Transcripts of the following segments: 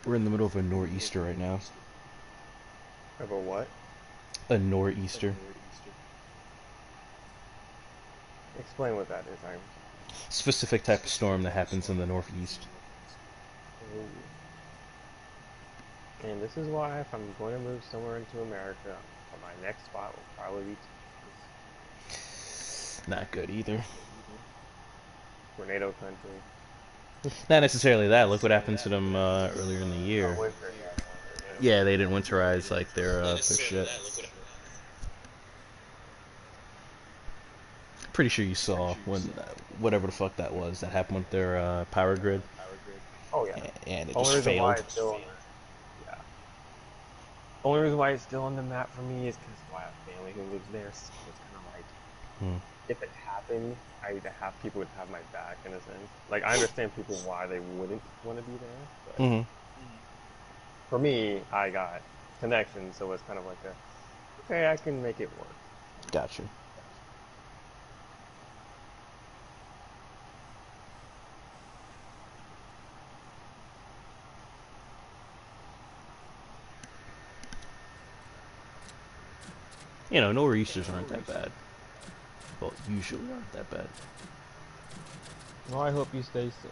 We're in the middle of a nor'easter right now. Of a what? A nor'easter. Explain what that is. I'm. Specific type of storm that happens in the northeast. Ooh. And this is why, if I'm going to move somewhere into America, my next spot will probably be Not good either. tornado country. Not necessarily that. Look what happened to them earlier in the Oh, year. winter, yeah, winter. They didn't Yeah, winterize. they didn't winterize like their shit. Pretty sure you saw when whatever the fuck that was that happened with their power grid, Oh yeah. and it just Only reason why failed. it's still on the yeah. Only reason why it's still on the map for me is because I have family who lives there, so it's kind of like Hmm. if it happened, I would have people would have my back in a sense. Like I understand people why they wouldn't want to be there, but Hmm. for me, I got connections, so it's kind of like a okay, I can make it work. Gotcha. You know, nor'easters aren't that bad. Well, usually aren't that bad. Well, I hope you stay safe.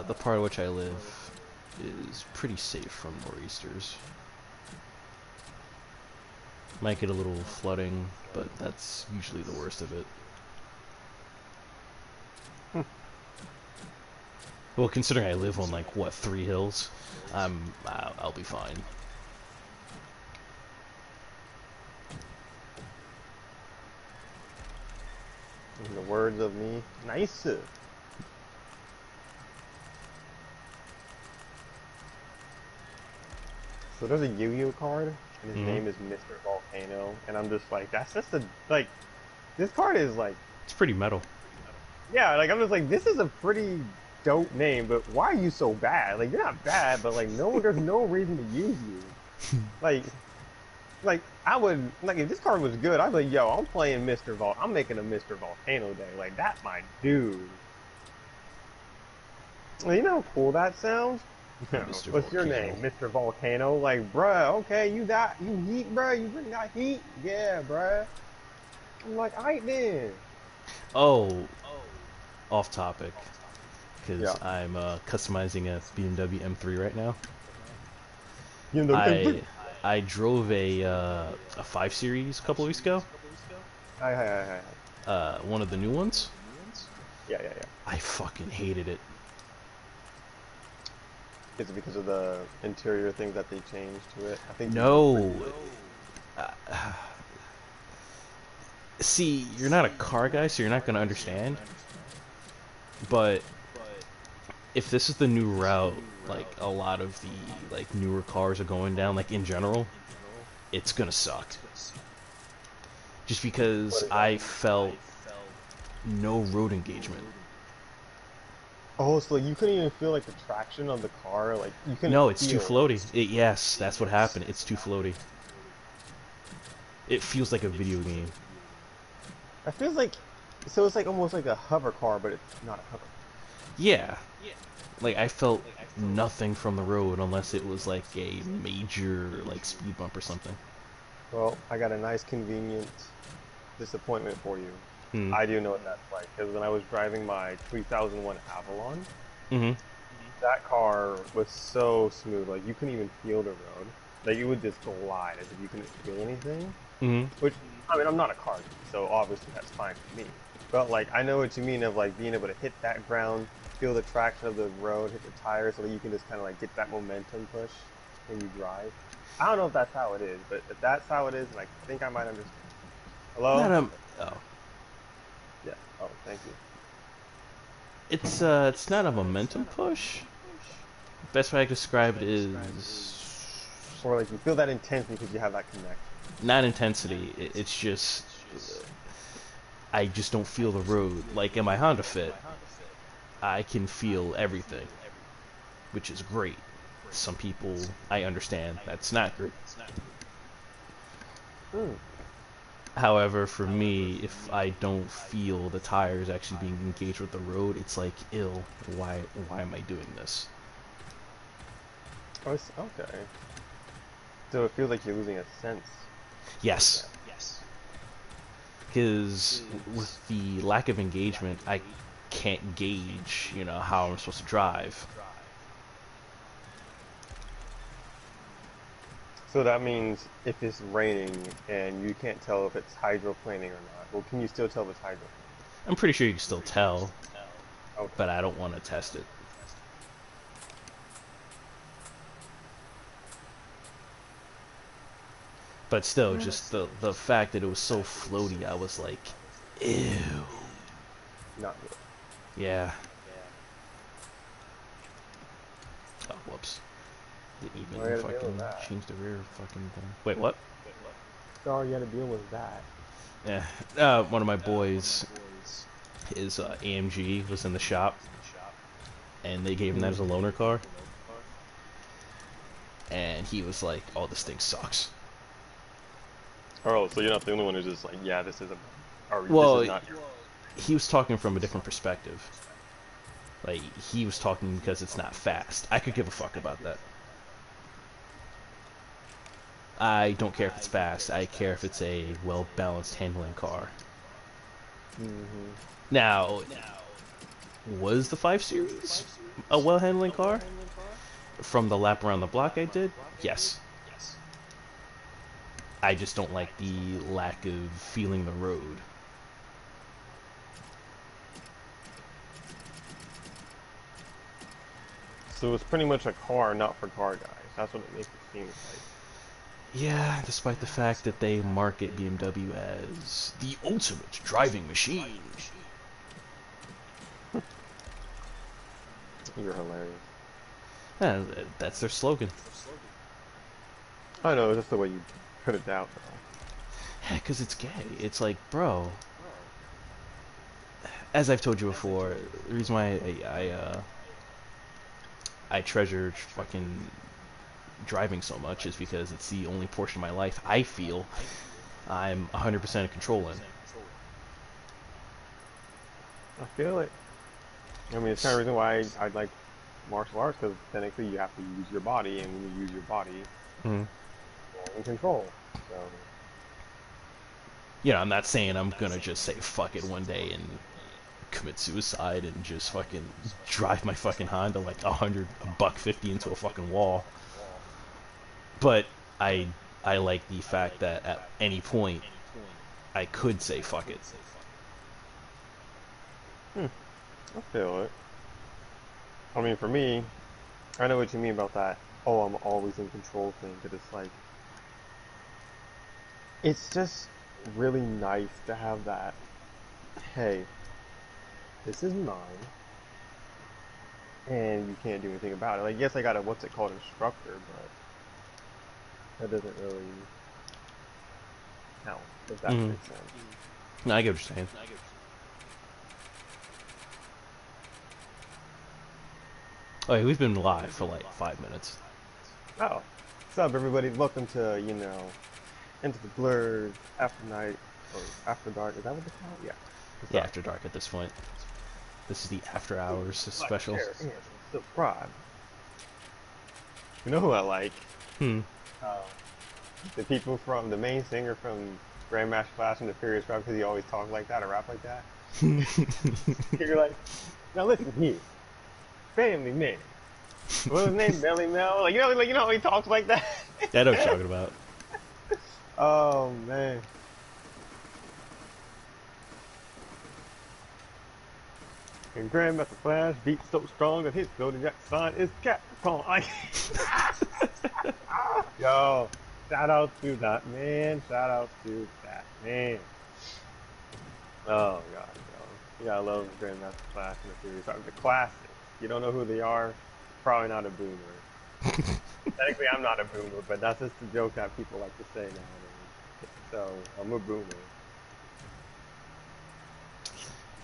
The part of which I live is pretty safe from nor'easters. Might get a little flooding, but that's usually the worst of it. Well, considering I live on like what 3 hills, I'll be fine. In the words of me, nice. So there's a Yu-Gi-Oh card, and his Hmm. name is Mr. Volcano, and I'm just like, that's just a like, this card is like, It's pretty metal. yeah, like I'm just like, this is a pretty dope name, but why are you so bad? Like you're not bad, but like no, there's no reason to use you. Like, like I would like if this card was good, I'd be like, yo, I'm playing I'm making a Mr. Volcano day, like that, my dude. Well, you know how cool that sounds? Mr. What's your Volcano. name? Mr. Volcano? Like, bruh, okay, you heat, bruh? You really got heat? Yeah, bruh. I'm like, alright then. Oh, off topic, because Yeah. I'm customizing a BMW M3 right now. You know, I I drove a 5 Series a couple of weeks ago. hi. One of the new ones. Yeah. I fucking hated it. Is it because of the interior things that they changed to it? I think you look pretty. No. Uh, See, you're not a car guy, so you're not gonna understand. But if this is the new route, like a lot of the like newer cars are going down, like in general, it's gonna suck. Just What because is that? I felt no road engagement. Oh, so like, you couldn't even feel like the traction of the car. Like you couldn't No, it's too feel. floaty. Yes, that's what happened. It's too floaty. It feels like a video game. I feels like so it's like almost like a hover car, but it's not a hover car. Yeah, like I felt nothing from the road unless it was like a major like speed bump or something. Well, I got a nice convenient disappointment for you. Hmm. I do know what that's like because when I was driving my 2001 Avalon, Mm-hmm. that car was so smooth. Like you couldn't even feel the road. Like it would just glide as if you couldn't feel anything. Mm-hmm. Which I mean, I'm not a car geek, so obviously that's fine for me. But like I know what you mean of like being able to hit that ground, feel the traction of the road, hit the tires, so that you can just kind of like get that momentum push when you drive. I don't know if that's how it is, but if that's how it is, then I think I might understand. Not Hello? oh, Yeah. Oh, thank you. it's not a momentum push. Best way I can describe it is Or like you feel that intensely because you have that connection. not intensity. It's just I just don't feel the road. Like in my Honda Fit, I can feel everything, which is great. Some people I understand that's not great. Hmm. However, for me, if I don't feel the tires actually being engaged with the road, it's like, ill. Why am I doing this? Oh, okay. So it feels like you're losing a sense with Yes, that. because with the lack of engagement, I can't gauge, how I'm supposed to drive. So that means if it's raining and you can't tell if it's hydroplaning or not, well, can you still tell if it's hydroplaning? I'm pretty sure you can still tell, Okay. but I don't want to test it. But still, just the fact that it was so floaty, I was like, ew. Not good. Yeah. Oh, whoops. Didn't Well, even you gotta deal with fucking that. change the rear fucking thing. Wait, what? Sorry, you gotta deal with that. Yeah. One of my boys, his AMG was in the shop, and they gave him that as a Mm. loaner car, and he was like, "Oh, this thing sucks." Oh, so you're not the only one who's just like, yeah, this is a, or this is Well, not your. he was talking from a different perspective. Like, he was talking because it's not fast. I could give a fuck about that. I don't care if it's fast. I care if it's a well-balanced handling car. Mm-hmm. Now, was the 5 Series a well-handling car? From the lap around the block I did? Yes. I just don't like the lack of feeling the road. So it's pretty much a car, not for car guys. That's what it makes it seem like. Yeah, despite the fact that they market BMW as the ultimate driving machine. You're hilarious. Yeah, that's their slogan. I know, just the way you put it out, though. Yeah, because it's gay. It's like, bro, as I've told you before, the reason why I treasure fucking driving so much is because it's the only portion of my life I feel I'm 100% in control in. I feel it. I mean, it's kind of reason why I like martial arts, because technically you have to use your body, and when you use your body, Mm. you're in control. So, I'm not saying I'm gonna just say fuck it one day and commit suicide and just fucking drive my fucking Honda like a buck 50 into a fucking wall. But I I like the fact that at any point I could say fuck it. I feel it. I mean, for me, I know what you mean about that. Oh, I'm always in control thing, but it's like, it's just really nice to have that. Hey, this is mine, and you can't do anything about it. Like, yes, I got a what's it called instructor, but that doesn't really count. If that Mm. makes sense. No, I get what you're saying. Oh, yeah, we've been live for like 5 minutes. Oh, what's up, everybody? Welcome to into the Blerds after night or after dark. Is that what they call it? Yeah. Yeah, Sorry. after dark at this point. This is the after hours Like, special. share, and subscribe. You know who I like? Hmm. Uh, the people from the main singer from Grandmaster Flash and the Furious Rap, because he always talks like that or rap like that. You're like, now listen here, family man. What's his name? Belly Mel. Like you know how he talks like that. I know what you're talking about. Oh man. And Grandmaster Flash beats so strong that his zodiac sign is Capricorn. Yo, shout out to that man. Shout out to that man. Oh god, yo. Yeah, I love Grandmaster Flash and the Furious. The classics. You don't know who they are, probably not a boomer. Technically, I'm not a boomer, but that's just the joke that people like to say nowadays. So I'm a boomer.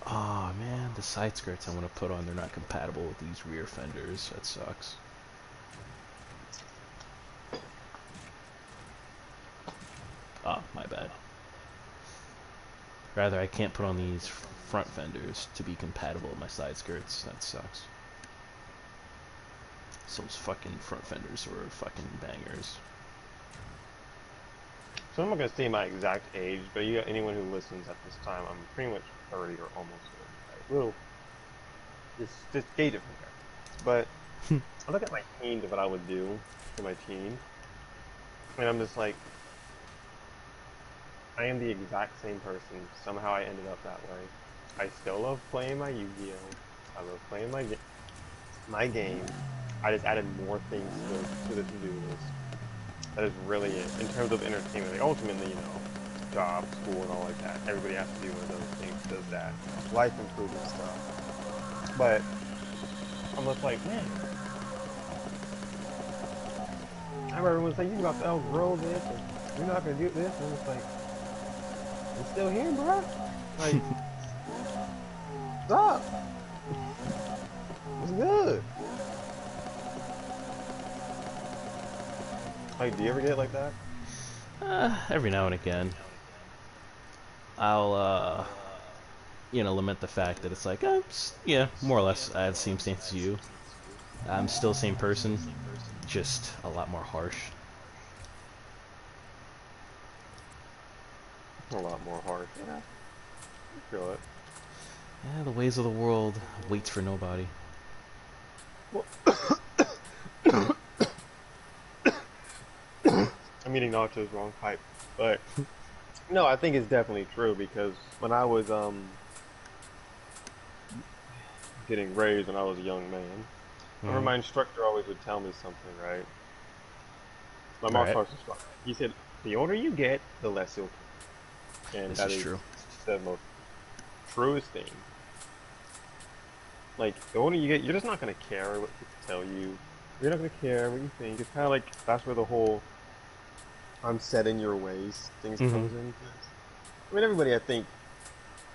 Oh man, the side skirts I want to put on, they're not compatible with these rear fenders. That sucks. Oh, my bad. Rather, I can't put on these front fenders to be compatible with my side skirts. That sucks. So those fucking front fenders were fucking bangers. So I'm not gonna say my exact age, but you got anyone who listens at this time, I'm pretty much 30 or almost 30. Right? Little, just gauge it from there. But I look at my teens of what I would do for my teen, and I'm just like, I am the exact same person. Somehow I ended up that way. I still love playing my Yu-Gi-Oh. I love playing my game. I just added more things to the to-do list. That is really it. In terms of entertainment, like ultimately, you know, job, school, and all like that. Everybody has to do one of those things, does that. Life improvement stuff. But I'm just like, man. I remember everyone's like, you're about to outgrow this, and you're not gonna do this, and it's like, I'm still here, bro. Like, what's up? What's good? Like, do you ever get like that? Every now and again, I'll lament the fact that it's like, yeah, more or less, I have the same stance as you. I'm still the same person, just a lot more harsh. A lot more harsh. Yeah. I feel it. Yeah, the ways of the world waits for nobody. Well, I'm eating nachos wrong pipe, but no, I think it's definitely true because when I was getting raised when I was a young man, I remember my instructor always would tell me something, right? My martial Right. arts instructor. He said, "The older you get, the less you'll care," and This that is is true. the most truest thing. Like the older you get, you're just not gonna care what people tell you. You're not gonna care what you think. It's kind of like that's where the whole "I'm set in your ways" things Mm-hmm. comes in. I mean, everybody, I think,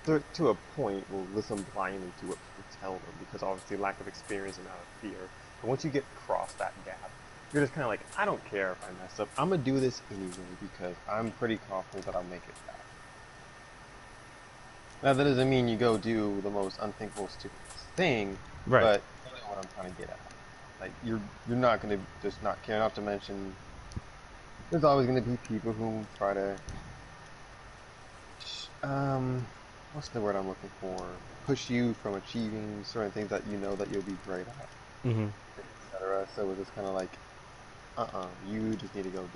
to a point, will listen blindly to what people tell them because obviously lack of experience and out of fear. But once you get across that gap, you're just kind of like, I don't care if I mess up. I'm gonna do this anyway because I'm pretty confident that I'll make it back. Now that doesn't mean you go do the most unthinkable, stupidest thing, Right. but you know what I'm trying to get at. Like you're not gonna just not care. Not to mention, there's always gonna be people who try to what's the word I'm looking for? Push you from achieving certain things that you know that you'll be great at, Mm-hmm. etc. So it's just kind of like, you just need to go do it.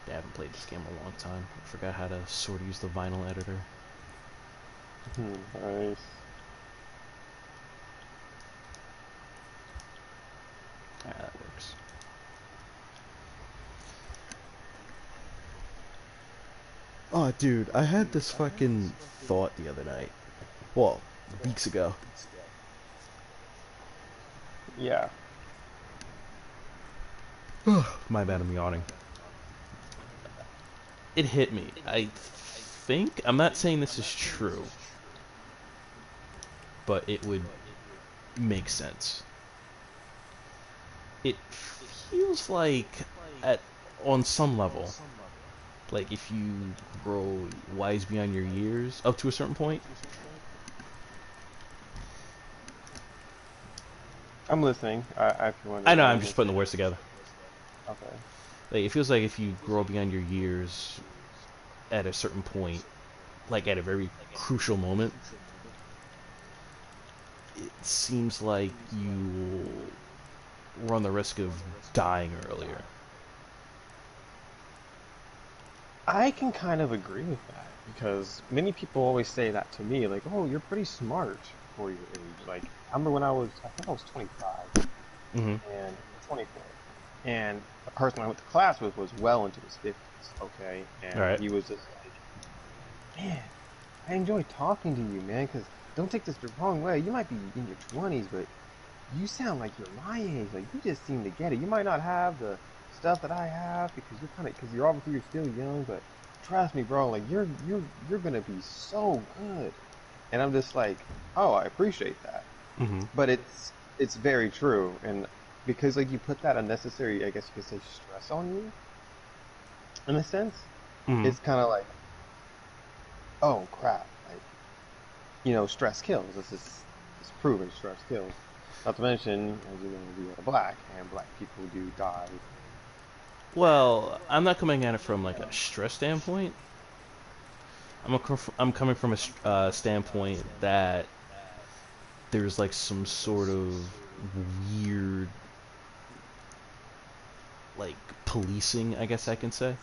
Yeah, I haven't played this game in a long time. I forgot how to sort of use the vinyl editor. Nice. Ah, that works. Oh, dude, I had this fucking thought the other night. Well, weeks ago. Yeah. My bad, I'm yawning. It hit me. I think, I'm not saying this is true, but it would make sense. It feels like, at on some level, like if you grow wise beyond your years up to a certain point. I'm listening. I actually want to I know know, what I'm you just meant. putting the words together. Okay. Like it feels like if you grow beyond your years at a certain point, like at a very crucial moment, it seems like you run the risk of dying earlier. I can kind of agree with that because many people always say that to me, like, "Oh, you're pretty smart for your age." Like, I remember when I think I was 25 Mm-hmm. and 24, and the person I went to class with was well into his 50s. Okay, All and right. he was just like, "Man, I enjoy talking to you, man. Because don't take this the wrong way. You might be in your 20s, but you sound like you're my age. Like you just seem to get it. You might not have the stuff that I have because you're obviously you're still young, but trust me, bro, like you're gonna be so good. And I'm just like, oh, I appreciate that. Mm-hmm. But it's very true, and because like you put that unnecessary, I guess you could say, stress on you in a sense, Mm-hmm. it's kind of like, oh crap, like stress kills. It's proven stress kills. Not to mention, as you know, we are black, and black people do die. Well, I'm not coming at it from like a stress standpoint. I'm coming from a standpoint that there's like some sort of weird like policing, I guess I can say,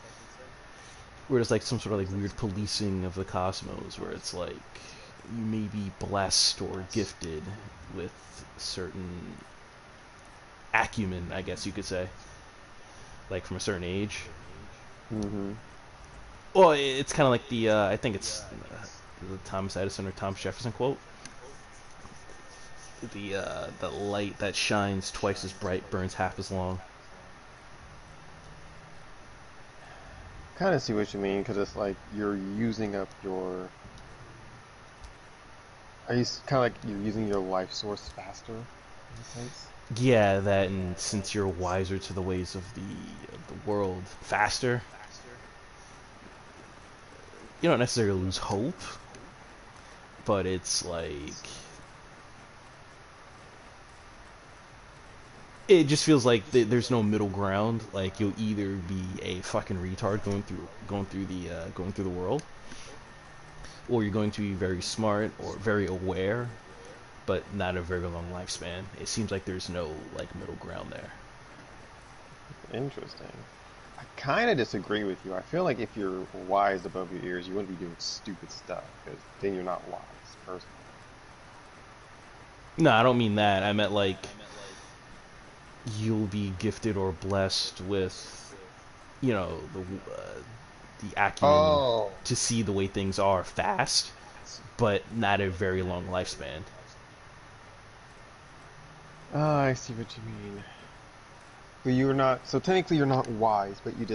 where there's like some sort of like weird policing of the cosmos, where it's like you may be blessed or gifted with certain acumen, I guess you could say, like from a certain age. Mm-hmm. Well, it's kind of like the I think it's the Thomas Edison or Thomas Jefferson quote: the light that shines twice as bright burns half as long. Kind of see what you mean, because it's like you're using up your. Are you kind of like you're using your life source faster, in a sense? Yeah, that, and since you're wiser to the ways of the world faster, you don't necessarily lose hope, but it's like it just feels like there's no middle ground. Like you'll either be a fucking retard going through the world, or you're going to be very smart or very aware, but not a very long lifespan. It seems like there's no like middle ground there. Interesting. I kind of disagree with you. I feel like if you're wise above your ears, you wouldn't be doing stupid stuff, because then you're not wise, personally. No, I don't mean that. I meant like you'll be gifted or blessed with, the acumen Oh, to see the way things are fast, but not a very long lifespan. I see what you mean. But you're not, so technically you're not wise, but you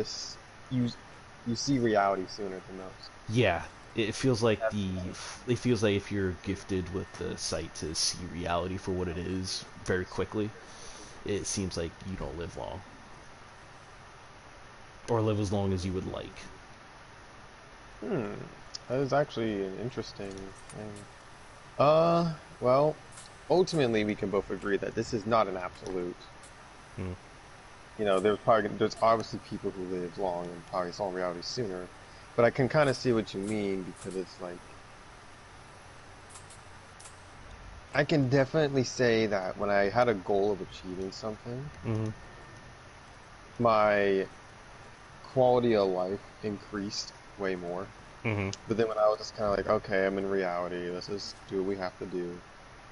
you see reality sooner than most. Yeah, That's it feels like if you're gifted with the sight to see reality for what it is very quickly, it seems like you don't live long or live as long as you would like. hmm. That is actually an interesting thing. Well, ultimately we can both agree that this is not an absolute. Hmm. There's obviously people who live long and probably saw reality sooner, but I can kind of see what you mean, because it's like I can definitely say that when I had a goal of achieving something, Hmm. my quality of life increased way more. Hmm. But then when I was just kind of like, okay, I'm in reality, let's just do what we have to do,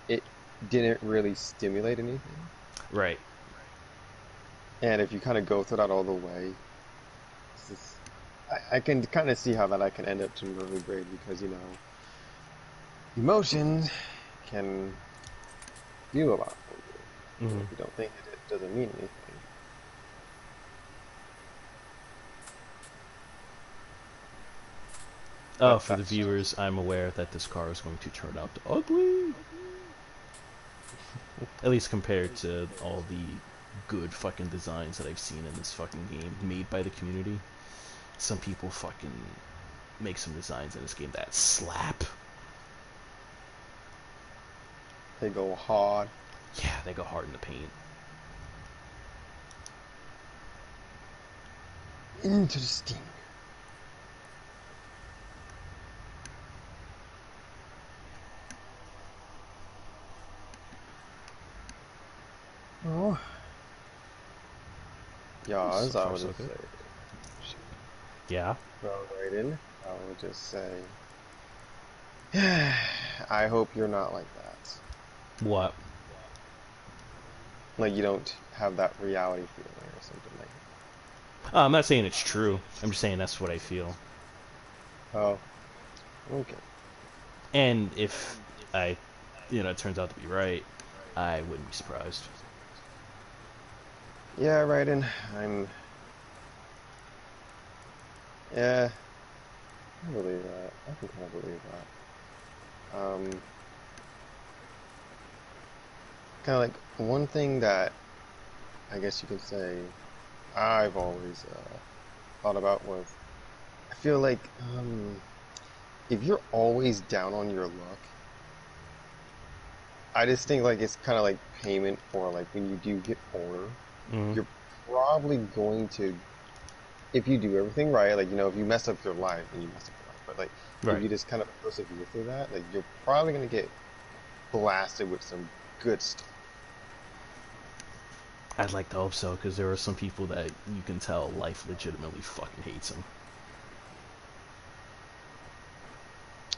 it didn't really stimulate anything. Right. And if you kind of go through that all the way, it's just, I can kind of see how that I can end up to an early grade, because, emotions can do a lot for you. Even Hmm. if you don't think it doesn't mean anything. Oh, for the That's just, viewers, I'm aware that this car is going to turn out ugly. At least compared to all the good fucking designs that I've seen in this fucking game made by the community. Some people fucking make some designs in this game that slap. they go hard. Yeah, they go hard in the paint. Interesting. Oh, yeah, So as I far, would so just good. say, Yeah. well, Raiden, I would just say, I hope you're not like that. What? Like you don't have that reality feeling or something like I'm not saying it's true. I'm just saying that's what I feel. that. Oh, okay. And if I, it turns out to be right, I wouldn't be surprised. Yeah, Raiden, I'm. Yeah, I believe that. I can kind of believe that. Kind of like one thing that I guess you could say I've always thought about was I feel like if you're always down on your luck, I just think like it's kind of like payment for like when you do get older, Mm. you're probably going to, if you do everything right, like if you mess up your life, then you mess up your life. But like if Right. you just kind of persevere through that, like you're probably gonna get blasted with some good stuff. I'd like to hope so, because there are some people that you can tell life legitimately fucking hates them.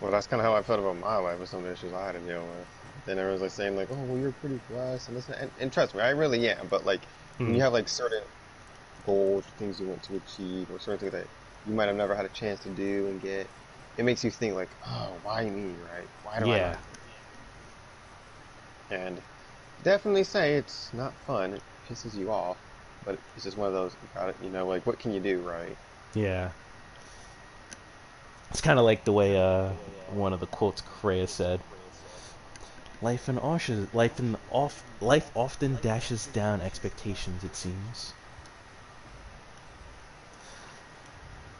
Well, that's kind of how I felt about my life with some of the issues I had to deal with. Then everyone's like saying like, "Oh, well, you're pretty blessed," and this, and trust me, I really am. But like when Mm. you have like certain goals, things you want to achieve, or certain things that you might have never had a chance to do and get, it makes you think like, "Oh, why me, right? Why do I Yeah. not get it?" And definitely say it's not fun. It pisses you off, but it's just one of those. You got it. Like what can you do, right? Yeah. It's kind of like the way one of the quotes Kreia said. Life often dashes down expectations. It seems.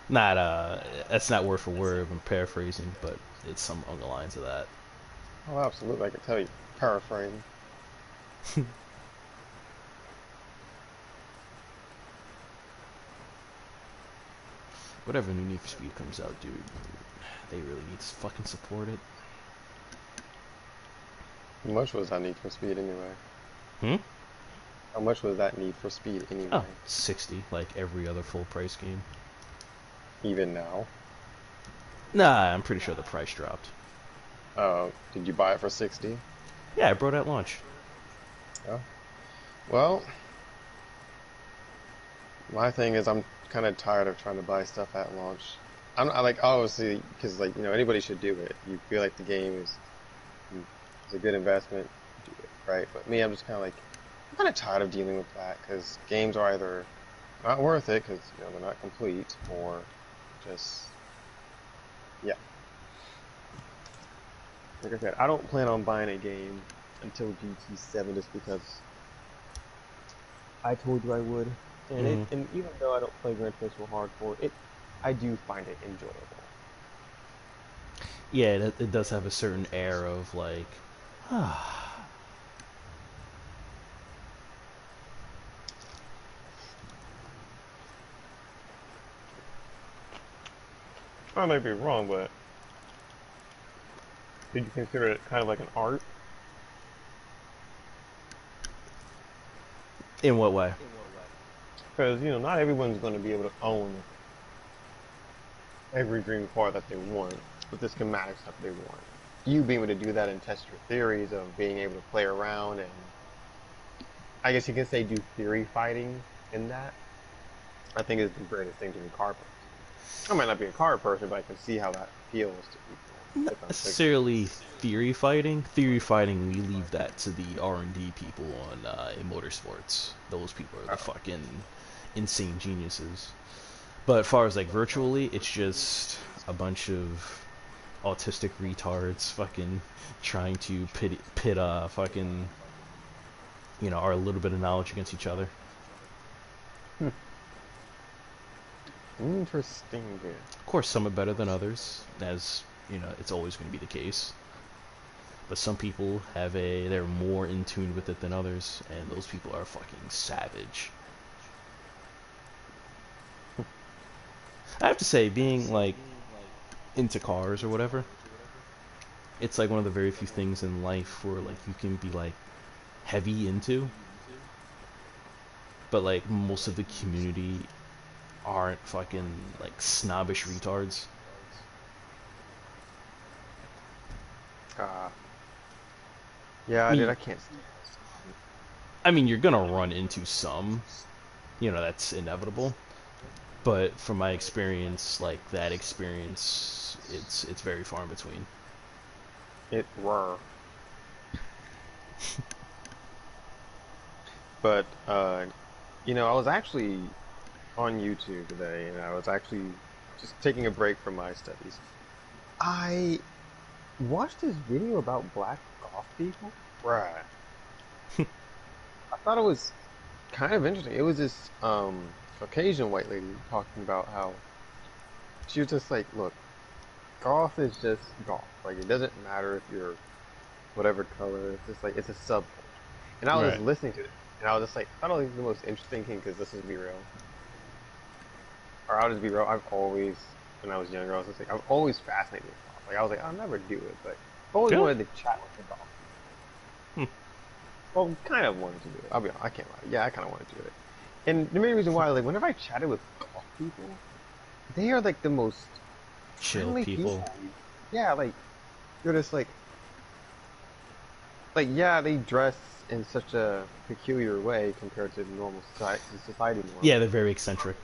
Not that's not word for word. I'm paraphrasing, but it's some along the lines of that. Oh, absolutely. I can tell you. Paraphrasing. Whatever new Need for Speed comes out, dude, they really need to fucking support it. How much was that Need for Speed anyway? Hmm? How much was that Need for Speed Oh, anyway? 60, like every other full price game. Even now? Nah, I'm pretty sure the price dropped. Did you buy it for 60? Yeah, I brought it at launch. Oh. Well, my thing is I'm kind of tired of trying to buy stuff at launch. I like obviously because like anybody should do it. If you feel like the game is a good investment, do it, right? But me, I'm just kind of like I'm kind of tired of dealing with that because games are either not worth it because they're not complete or just yeah. Like I said, I don't plan on buying a game until GT7 just because I told you I would. And Mm-hmm. even though I don't play Gran Turismo hardcore, I do find it enjoyable. Yeah, it does have a certain air of like, ah, I might be wrong, but did you consider it kind of like an art? in what way? Because not everyone's going to be able to own every dream car that they want with the schematics that they want. You being able to do that and test your theories of being able to play around and I guess you can say do theory fighting in that. I think is the greatest thing to be a car person. I might not be a car person, but I can see how that appeals to people. Not If I'm thinking, necessarily theory fighting. Theory fighting, we leave that to the R&D people on in motorsports. Those people are the oh, fucking insane geniuses. But as far as like virtually, it's just a bunch of autistic retards fucking trying to pit fucking our little bit of knowledge against each other. interesting. Of course, some are better than others, as it's always going to be the case. But some people they're more in tune with it than others, and those people are fucking savage. I have to say, being like into cars or whatever, it's like one of the very few things in life where like you can be like heavy into, but like most of the community aren't fucking like snobbish retards. Uh, yeah, I mean, I can't stand this. you're gonna run into some, that's inevitable. But from my experience, like that experience, it's very far in between. It were, but I was actually on YouTube today, and I was actually just taking a break from my studies. I watched this video about black golf people. Bruh. I thought it was kind of interesting. It was this Caucasian white lady talking about how she was just like, look, golf is just golf. Like it doesn't matter if you're whatever color. It's just like it's a subculture. And I was Right. just listening to it, and I was just like, I don't think it's the most interesting thing because this is be real. Or I'll just be real. I've always, when I was younger, I was just like, I was always fascinated with golf. Like I was like, I'll never do it, but I always Really? wanted to chat with the golf. Hmm. Well, kind of wanted to do it. I'll be honest, I can't lie. Yeah, I kind of wanted to do it. And the main reason why, like, whenever I chatted with golf people, they are like the most Chill friendly people. people. Yeah, like they're just like yeah, they dress in such a peculiar way compared to normal society norms. Yeah, they're very eccentric.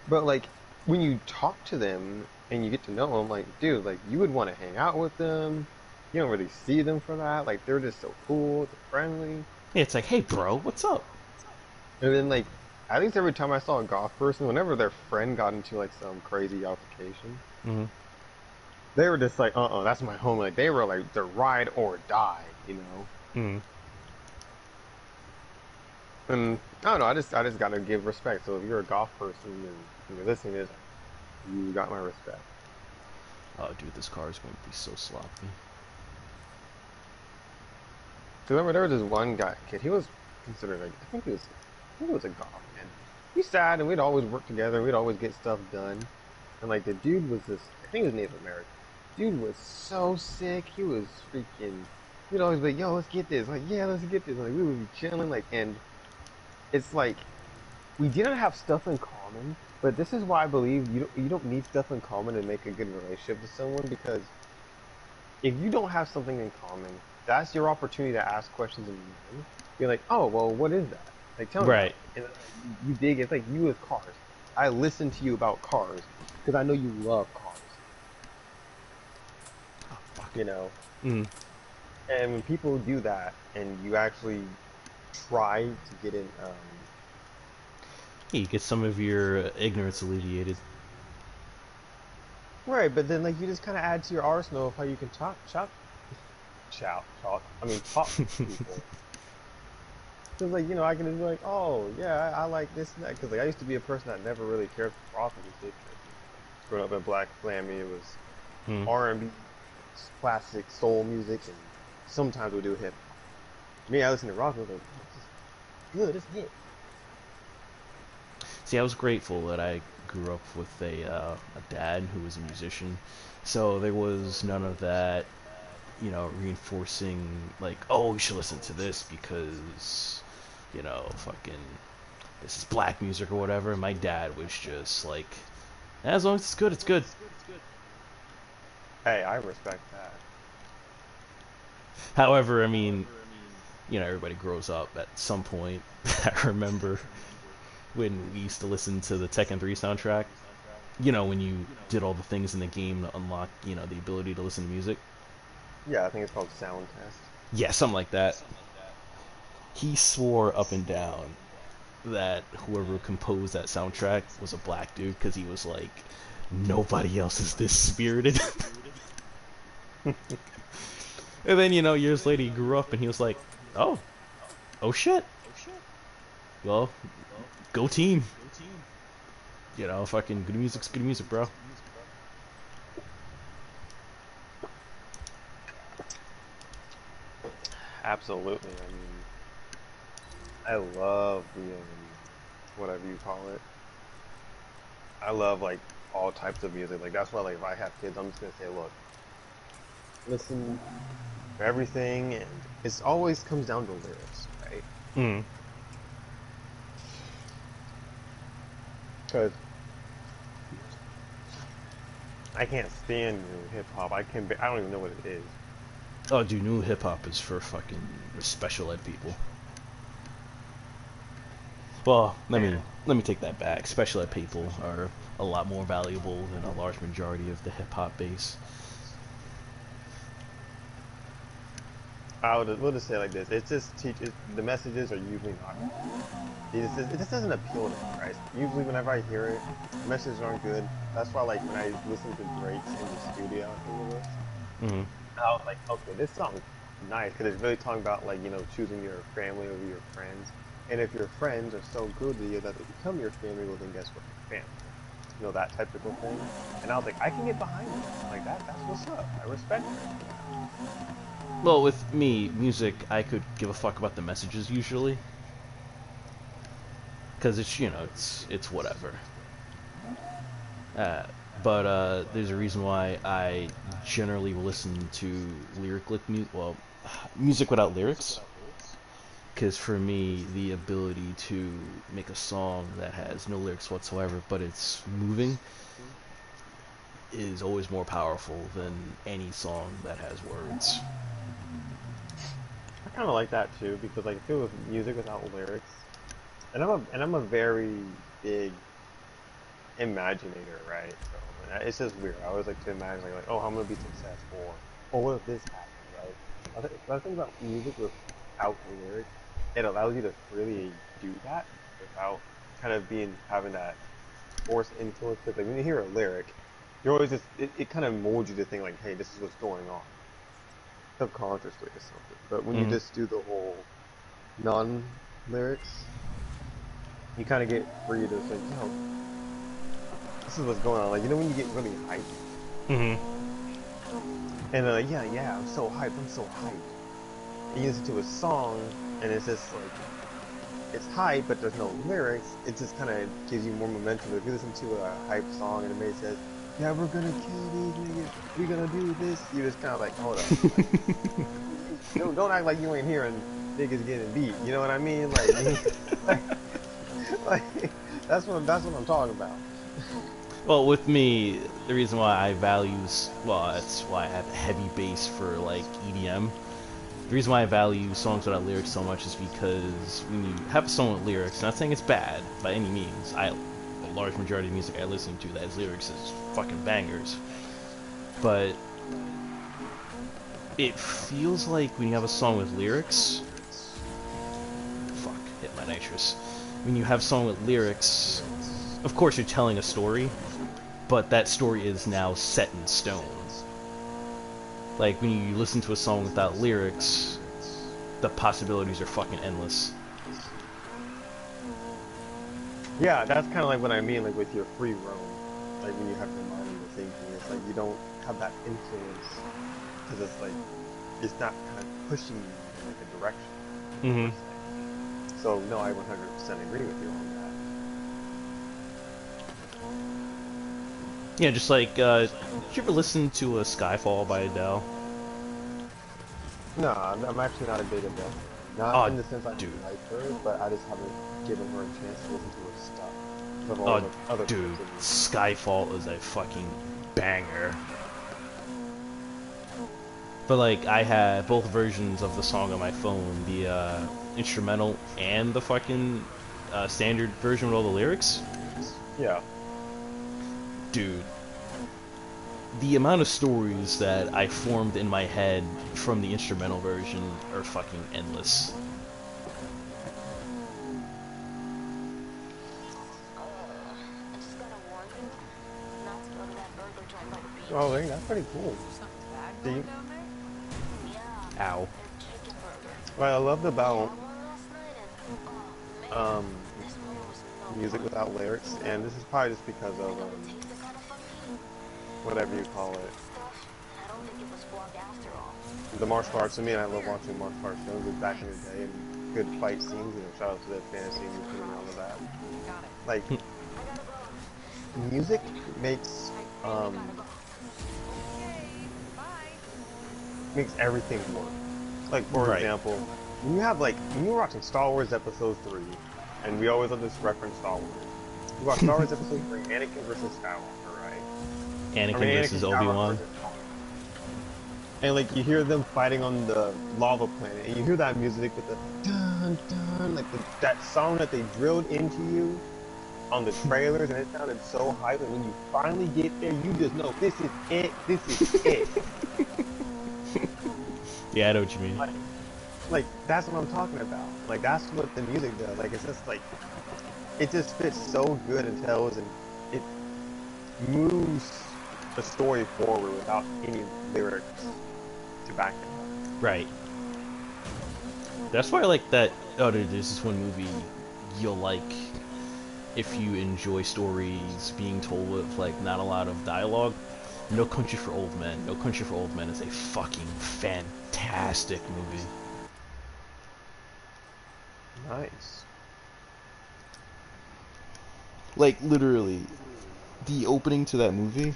But like when you talk to them and you get to know them, like dude, like you would want to hang out with them. You don't really see them for that. Like they're just so cool, they're friendly. Yeah, it's like, hey, bro, what's up? And then like at least every time I saw a golf person, whenever their friend got into like some crazy altercation, Mm-hmm. they were just like, that's my home. Like they were like the ride or die, you know. Mm-hmm. And I don't know. I just gotta give respect. So if you're a golf person and you're listening to this, you got my respect. Oh, dude, this car is going to be so sloppy. So remember, there was this one guy, kid. He was considered like I think he was a golf man. He sad, and we'd always work together. We'd always get stuff done. And like the dude was this, I think he was Native American. Dude was so sick. He was freaking. We'd always be like, yo, let's get this. Like, yeah, let's get this. Like we would be chilling. Like, and it's like we didn't have stuff in common, but this is why I believe you don't need stuff in common to make a good relationship with someone because if you don't have something in common, that's your opportunity to ask questions and learn. You're like, oh well, what is that? Like tell me about Right. it. And you dig. It's like you with cars. I listen to you about cars because I know you love cars. Oh, fuck. You know, Mm-hmm. and when people do that and you actually try to get in. Yeah, you get some of your ignorance alleviated. Right, but then like you just kind of add to your arsenal of how you can talk. I mean, talk to people. Because like I can just be like, oh yeah, I like this and that. Because like I used to be a person that never really cared for rock music. Growing up in black family, it was Mm. R&B, classic soul music, and sometimes we do hip. Me, I listen to rock music. Like, oh, this is good. It's hit. See, I was grateful that I grew up with a dad who was a musician, so there was none of that, reinforcing like, oh, you should listen to this because, fucking, this is black music or whatever. My dad was just like, as long as it's good, it's good. Hey, I respect that. However, I mean, everybody grows up at some point. I remember when we used to listen to the Tekken 3 soundtrack. When you did all the things in the game to unlock, the ability to listen to music. Yeah, I think it's called sound test. Yeah, something like that. He swore up and down that whoever composed that soundtrack was a black dude because he was like, nobody else is this spirited. And then, years later he grew up and he was like, oh shit. Well, go team. Fucking good music's good music, bro. Absolutely. I love the whatever you call it. I love like all types of music. Like that's why like if I have kids, I'm just gonna say, look, listen to everything, and it always comes down to lyrics, right? Mm. Because I can't stand new hip hop. I don't even know what it is. Oh, dude, new hip hop is for fucking special ed people. Well, And let me take that back. Special ed people are a lot more valuable than a large majority of the hip hop base. we'll just say it like this. It's just the messages are usually not. It just doesn't appeal to me, right? Usually whenever I hear it, the messages aren't good. That's why like when I listen to Drake's in the studio playlist, Hmm. I was like, okay, this song's nice because it's really talking about like choosing your family over your friends, and if your friends are so good to you that they become your family, well then guess what? Your family. That typical thing. And I was like, I can get behind that. Like that's what's up. I respect her for that. Well, with me, music, I could give a fuck about the messages usually, because it's it's whatever. Uh, but there's a reason why I generally listen to music without lyrics. Because for me, the ability to make a song that has no lyrics whatsoever, but it's moving, is always more powerful than any song that has words. I kind of like that too because like I feel with music without lyrics, and I'm a very big imaginator, right? So it's just weird. I always like to imagine like oh, I'm gonna be successful, or what if this happened, right? But I think about music without lyrics, it allows you to really do that without kind of having that forced influence. Because like when you hear a lyric, you're always just it kind of molds you to think like, hey, this is what's going on subconsciously or something. But when you Hmm. just do the whole non-lyrics, you kind of get free to say, yo, this is what's going on. Like when you get really hyped, Hmm. and they're like, yeah, yeah, I'm so hyped. And you listen to a song, and it's just like it's hype, but there's no lyrics. It just kind of gives you more momentum. If you listen to a hype song and it may says, "Yeah, we're gonna kill these niggas. We're gonna do this," you just kind of like, hold up, like don't act like you ain't hearing niggas getting beat. You know what I mean? Like, like, like that's what I'm talking about. Well, with me, the reason why I that's why I have a heavy base for like EDM. The reason why I value songs without lyrics so much is because when you have a song with lyrics, not saying it's bad by any means, a large majority of music I listen to that has lyrics is fucking bangers. But it feels like when you have a song with lyrics, fuck, hit my nitrous. When you have a song with lyrics, of course you're telling a story, but that story is now set in stone. Like when you listen to a song without lyrics, the possibilities are fucking endless. Yeah, that's kind of like what I mean, like with your free roam, like when you have your mind to thinking, it's like you don't have that influence because it's like it's not kind of pushing you in like a direction Hmm. per se. So no, I 100% agree with you on that. Yeah, just like, did you ever listen to a Skyfall by Adele? No, I'm actually not a big Adele fan. Not Oh, in the sense I dude. don't like her, but I just haven't given her a chance to listen to her stuff. Because I've always Oh, had other dude. priorities. Skyfall is a fucking banger. But, like, I had both versions of the song on my phone, the, instrumental and the fucking, standard version with all the lyrics. Yeah. Dude, the amount of stories that I formed in my head from the instrumental version are fucking endless. Oh, dang, that's pretty cool. See, Ow. what I loved about um music without lyrics, and this is probably just because of whatever you call it, the martial arts. To me, and I love watching martial arts films back in the day and good fight scenes. Shout out to the fantasy movement and all of that. Like music makes everything work. Like for Right. example, when you're watching Star Wars Episode 3, and we always love this reference Star Wars. You watch Star Wars Episode 3, Anakin versus Skywalker, right? I mean Anakin Anakin versus Skywalker Obi-Wan. versus and like you hear them fighting on the lava planet, and you hear that music with the dun dun, like that song that they drilled into you on the trailers, and it sounded so hype. And when you finally get there, you just know this is it. This is it. Yeah, I know what you mean. like that's what I'm talking about. Like that's what the music does. Like it's just like it just fits so good and tells and it moves the story forward without any lyrics to back it up. Right. That's why I like that. Oh, dude, there's this one movie you'll like if you enjoy stories being told with like not a lot of dialogue. No Country for Old Men. No Country for Old Men is a fucking fantastic movie. Nice. Like literally, the opening to that movie,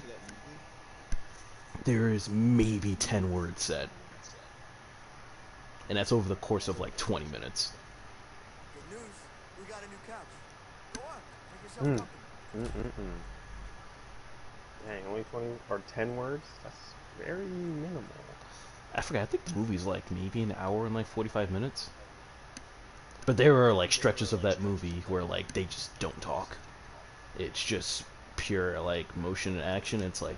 there is maybe 10 words said, and that's over the course of like 20 minutes. Good news. We got a new couch. Go on. Make yourself Mm. comfortable. Mm-mm-mm. Dang, only 20 or 10 words? That's very minimal. I forgot. I think the movie's like maybe an hour and like 45 minutes. But there are like stretches of that movie where like they just don't talk. It's just pure like motion and action. It's like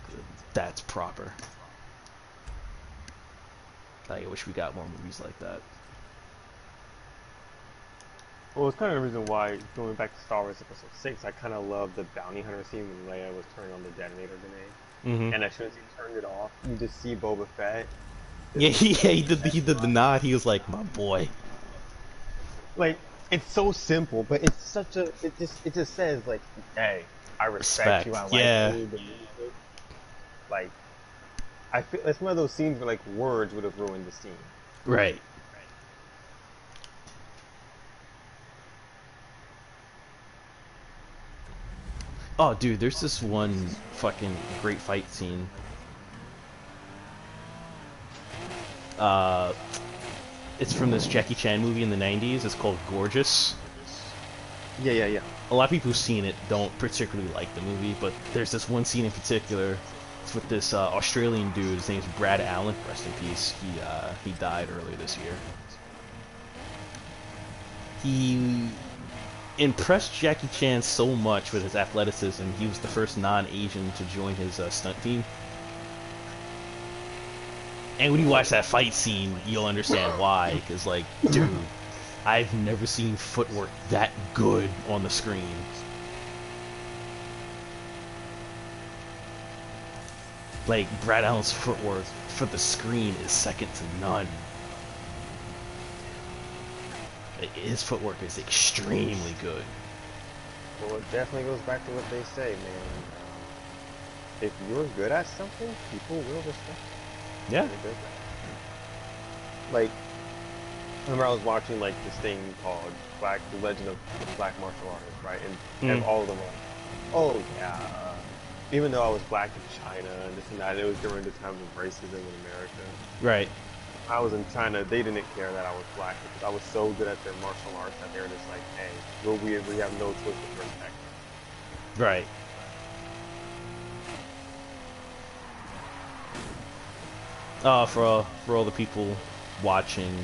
that's proper. Like, I wish we got more movies like that. Well, it's kind of the reason why, going back to Star Wars Episode 6, I kind of love the bounty hunter scene when Leia was turning on the detonator grenade. Mm-hmm. And as soon as he turned it off, you just see Boba Fett. Yeah, Just, he did the nod. He was like, "My boy." like, it's so simple, but it's such a, it just says, like, hey, I respect you, Respect. I like Yeah. you, the music. Like, I feel, it's one of those scenes where, like, words would have ruined the scene. Right. Oh, dude, there's this one fucking great fight scene. Uh, it's from this Jackie Chan movie in the '90s. It's called Gorgeous. Yeah, yeah, yeah. A lot of people who've seen it don't particularly like the movie, but there's this one scene in particular. It's with this Australian dude. His name's Brad Allen. Rest in peace. He died earlier this year. He impressed Jackie Chan so much with his athleticism. He was the first non-Asian to join his stunt team. And when you watch that fight scene, you'll understand why. Because, like, dude, I've never seen footwork that good on the screen. Like, Brad Allen's footwork for the screen is second to none. His footwork is extremely good. Well, it definitely goes back to what they say, man. If you're good at something, people will respect you. Yeah. Like, I remember I was watching like this thing called The Legend of the Black Martial Artist, right? And all of them were like, oh yeah. Even though I was black in China and this and that, it was during the time of racism in America. Right. I was in China, they didn't care that I was black because I was so good at their martial arts that they were just like, hey, we're weird, we have no choice but to respect you. Right. For all the people watching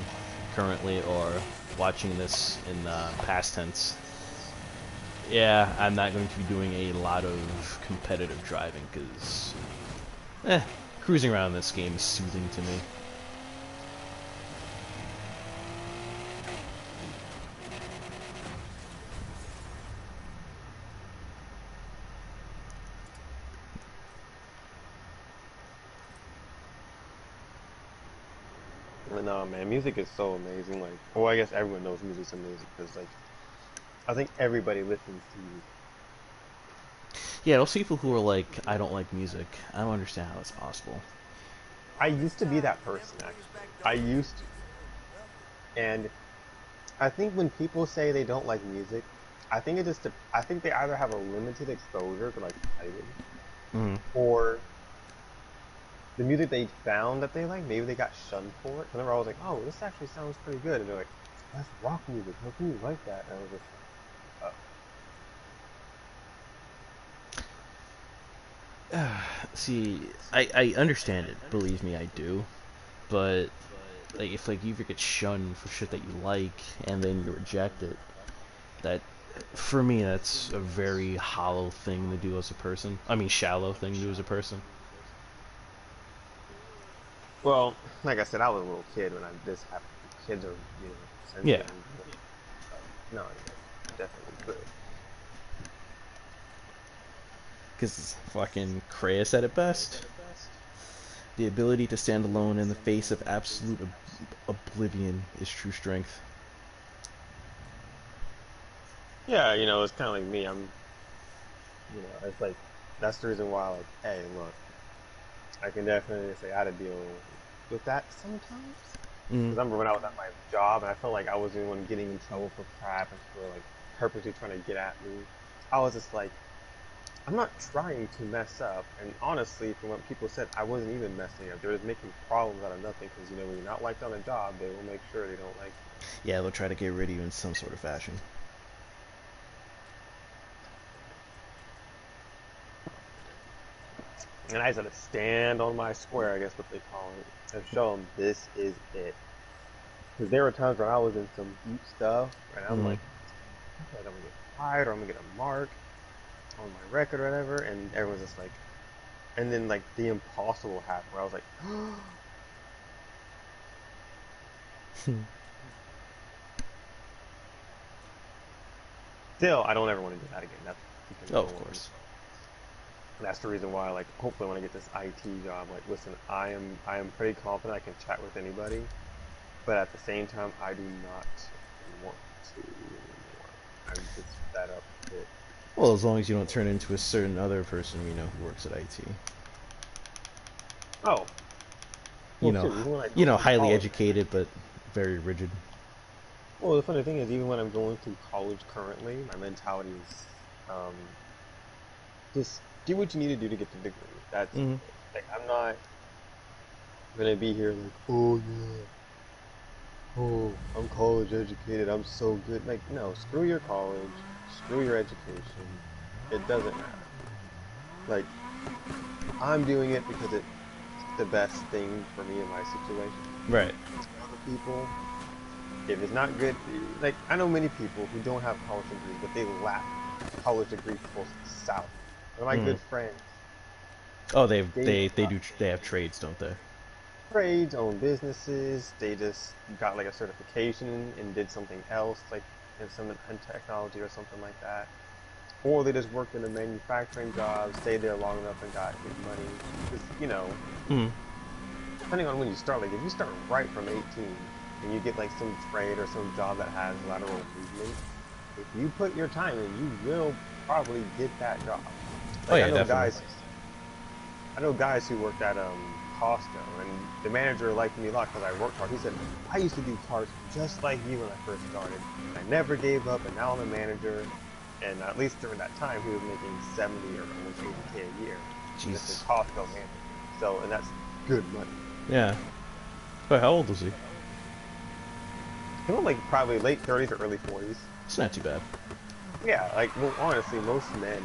currently or watching this in past tense, yeah, I'm not going to be doing a lot of competitive driving because, cruising around this game is soothing to me. No, man, music is so amazing. Like, well, I guess everyone knows music's amazing because, like, I think everybody listens to music. Yeah, those people who are like, I don't like music, I don't understand how it's possible. I used to be that person, actually. I used to. And I think when people say they don't like music, I think it just, I think they either have a limited exposure to, like, fighting, or the music they found that they like, maybe they got shunned for it. And then I was like, oh, this actually sounds pretty good. And they're like, that's rock music. How can you like that? And I was just like, oh. See, I understand it. Believe me, I do. But like, if like you ever get shunned for shit that you like and then you reject it, that for me that's a very hollow thing to do as a person. I mean, shallow thing to do as a person. Well, like I said, I was a little kid when this happened. kids are, Yeah. sensitive. No, yeah, definitely could. Because fucking Kreia said it best. The ability to stand alone in the face of absolute oblivion is true strength. Yeah, it's kind of like me. It's like that's the reason why, like, hey, look, I can definitely say I had to deal with that sometimes. Mm. Because I remember when I was at my job and I felt like I was the one getting in trouble for crap and for like purposely trying to get at me. I was just like, I'm not trying to mess up. And honestly, from what people said, I wasn't even messing up. They were just making problems out of nothing. Because when you're not liked on a job, they will make sure they don't like you. Yeah, they'll try to get rid of you in some sort of fashion. And I just had to stand on my square, I guess what they call it, and show them this is it. Because there were times where I was in some deep stuff, and I'm Mm. like, I feel like I'm gonna get fired, or I'm gonna get a mark on my record or whatever, and everyone's just like, and then like the impossible happened, where I was like, still, I don't ever want to do that again. That's becoming Oh, of norm. course. And that's the reason why, like, hopefully when I get this IT job, like, listen, I am pretty confident I can chat with anybody, but at the same time, I do not want to anymore. I'm just fed up with it. Well, as long as you don't turn into a certain other person who works at IT. Oh, You well, know, shit, even when I go through highly college, educated but very rigid. well, the funny thing is, even when I'm going through college currently, my mentality is, just do what you need to do to get the degree. That's Mm. it. Like, I'm not gonna be here like, oh yeah, oh, I'm college educated, I'm so good. Like, no, screw your college, screw your education. It doesn't matter. Like, I'm doing it because it's the best thing for me in my situation. Right. To other people, if it's not good, like, I know many people who don't have college degrees, but they lack college degree full salary. One of my Mm. good friends, Oh, they they have trades, don't they? trades, own businesses. They just got like a certification and did something else, like in technology or something like that. Or they just worked in a manufacturing job, stayed there long enough and got good money. Because, Mm. depending on when you start, like if you start right from 18 and you get like some trade or some job that has lateral movement, if you put your time in, you will probably get that job. Oh Like yeah, definitely. I know guys who worked at Costco, and the manager liked me a lot because I worked hard. He said, I used to do carts just like you when I first started, and I never gave up, and now I'm a manager. And at least during that time, he was making 70 or almost 80K a year, just a Jesus. Costco manager. So, and that's good money. Yeah. But how old was he? He was like probably late 30s or early 40s. It's not too bad. Yeah, like, well, honestly, most men,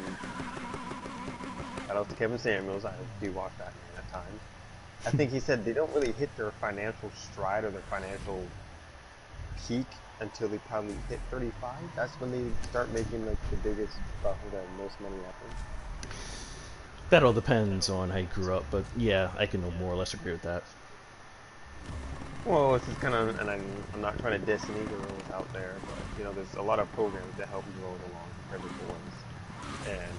shout out to Kevin Samuels, I do watch that man at times. I think he said they don't really hit their financial stride or their financial peak until they probably hit 35. That's when they start making like the biggest buck or the most money ever. That all depends on how you grew up, but yeah, I can more or less agree with that. Well, this is kind of, and I'm not trying to diss any girls out there, but there's a lot of programs that help girls along compared to boys, and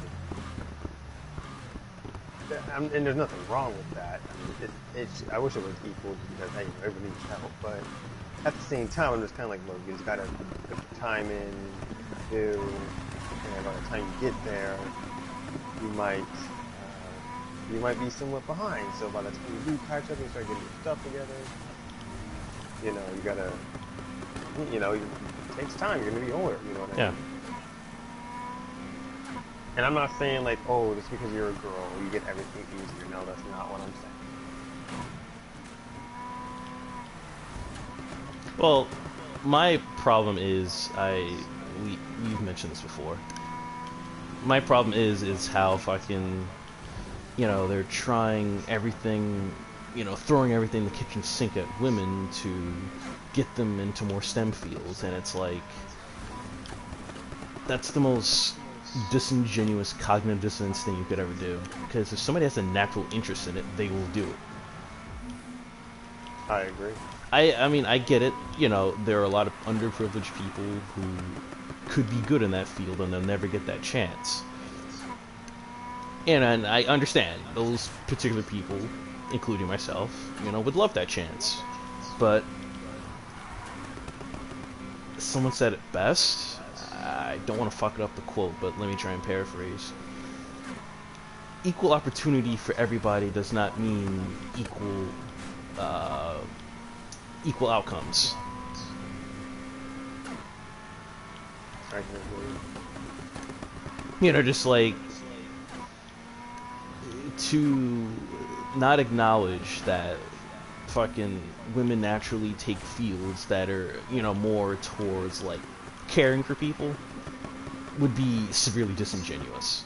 there's nothing wrong with that. I mean, I wish it was equal just because hey, everybody needs help, but at the same time, I'm just kind of like, look, you just gotta put the time in, do, and by the time you get there, you might be somewhat behind. So by the time you do catch up and start getting your stuff together, you gotta, it takes time. You're gonna be older. You know what I Yeah. mean? And I'm not saying like, oh, just because you're a girl, you get everything easier. No, that's not what I'm saying. Well, my problem is we've mentioned this before. My problem is how fucking they're trying everything, throwing everything in the kitchen sink at women to get them into more STEM fields, and it's like that's the most disingenuous cognitive dissonance thing you could ever do. Because if somebody has a natural interest in it, they will do it. I agree. I mean, I get it. You know, there are a lot of underprivileged people who could be good in that field and they'll never get that chance. And I understand those particular people, including myself, you know, would love that chance. But someone said it best. I don't want to fuck it up the quote, but let me try and paraphrase. Equal opportunity for everybody does not mean uh, equal outcomes. I can agree. You know, just like to not acknowledge that fucking women naturally take fields that are, you know, more towards like caring for people would be severely disingenuous.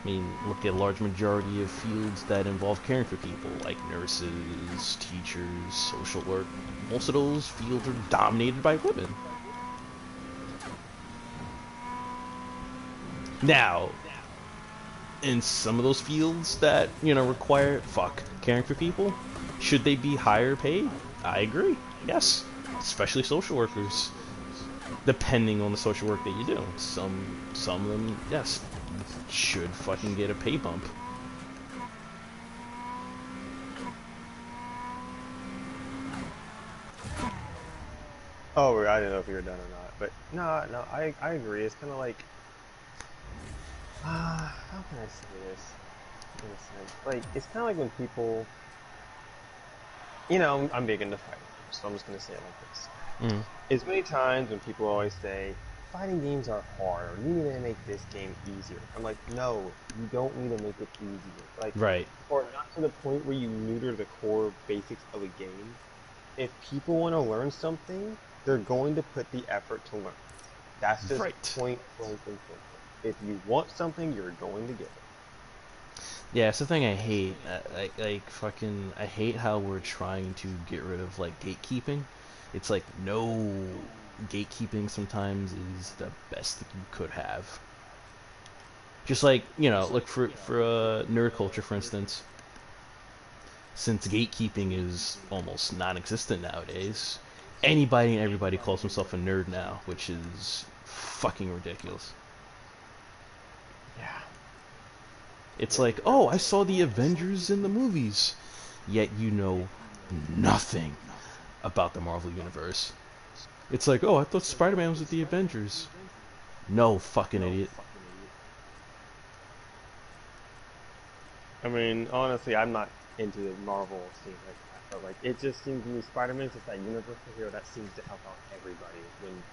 I mean, look at a large majority of fields that involve caring for people, like nurses, teachers, social work. Most of those fields are dominated by women. Now, in some of those fields that, you know, require, caring for people, should they be higher paid? I agree. Yes. Especially social workers. Depending on the social work that you do. Some of them, yes, should fucking get a pay bump. Oh, I didn't know if you were done or not, but no, I agree. It's kind of like, how can I say this in a sense? Like, it's kind of like when people, you know, I'm big into fighting, so I'm just gonna say it like this. Mm. As many times when people always say, fighting games are hard, or you need to make this game easier. I'm like, no, you don't need to make it easier. Like, Right. or not to the point where you neuter the core basics of a game. If people want to learn something, they're going to put the effort to learn. That's just Right. point blank and simple. If you want something, you're going to get it. Yeah, it's the thing I hate. I hate how we're trying to get rid of, like, gatekeeping. It's like, no, gatekeeping sometimes is the best that you could have. Just like, you know, look for nerd culture, for instance. Since gatekeeping is almost non-existent nowadays, anybody and everybody calls himself a nerd now, which is fucking ridiculous. Yeah. It's Yeah, like, you're oh, I right. saw the Avengers in the movies, yet you know nothing about the Marvel Universe. It's like, oh, I thought Spider-Man was with the Avengers. No, fucking idiot. I mean, honestly, I'm not into the Marvel scene like that, but like, it just seems to me Spider-Man's just that universal hero that seems to help out everybody when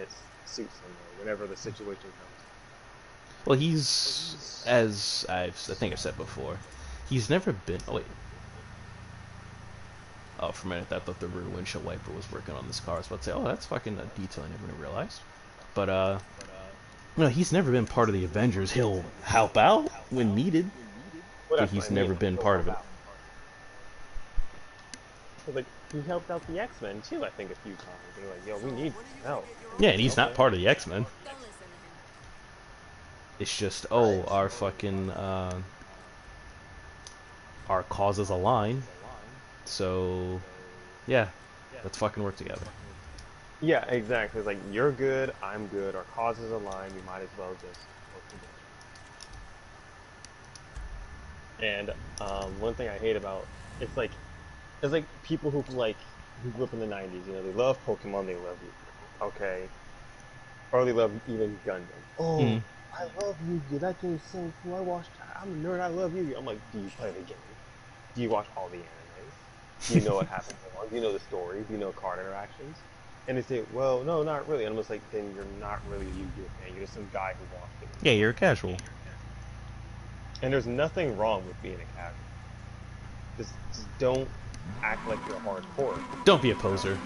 it suits them or whenever the situation comes. Well, he's, as I think I've said before, he's never been. Oh wait. Oh, for a minute, I thought the rear windshield wiper was working on this car. I was about to say, oh, that's fucking a detail I never even realized. But no, he's never been part of the Avengers. He'll help out when needed, Well, but that's what he's I mean. never Like, been he'll part of help it. out. So like, he helped out the X-Men too, I think, a few times. They're like, yo, we need When are you gonna help. get your And Yeah, he's and like, he's not okay. part of the X-Men. Don't listen to him. It's just, oh, our fucking our causes align. So yeah, let's fucking work together. Yeah, exactly. It's like, you're good, I'm good, our causes align, we might as well just work together. And one thing I hate about it's like people who grew up in the '90s. You know, they love Pokemon, they love Yu-Gi-Oh. Okay, or they love even Gundam. Oh, Mm. I love Yu-Gi-Oh. That game's so cool. I'm a nerd. I love Yu-Gi-Oh. I'm like, do you play the game? Do you watch all the animes? Do you know what happens along? Do you know the story? Do you know card interactions? And they say, well, no, not really. And I'm just like, then you're not really a Yu-Gi-Oh fan. You're just some guy who watched it when Yeah, he was you're a a kid. casual. And there's nothing wrong with being a casual. Just don't act like you're hardcore. Don't be a You know? poser.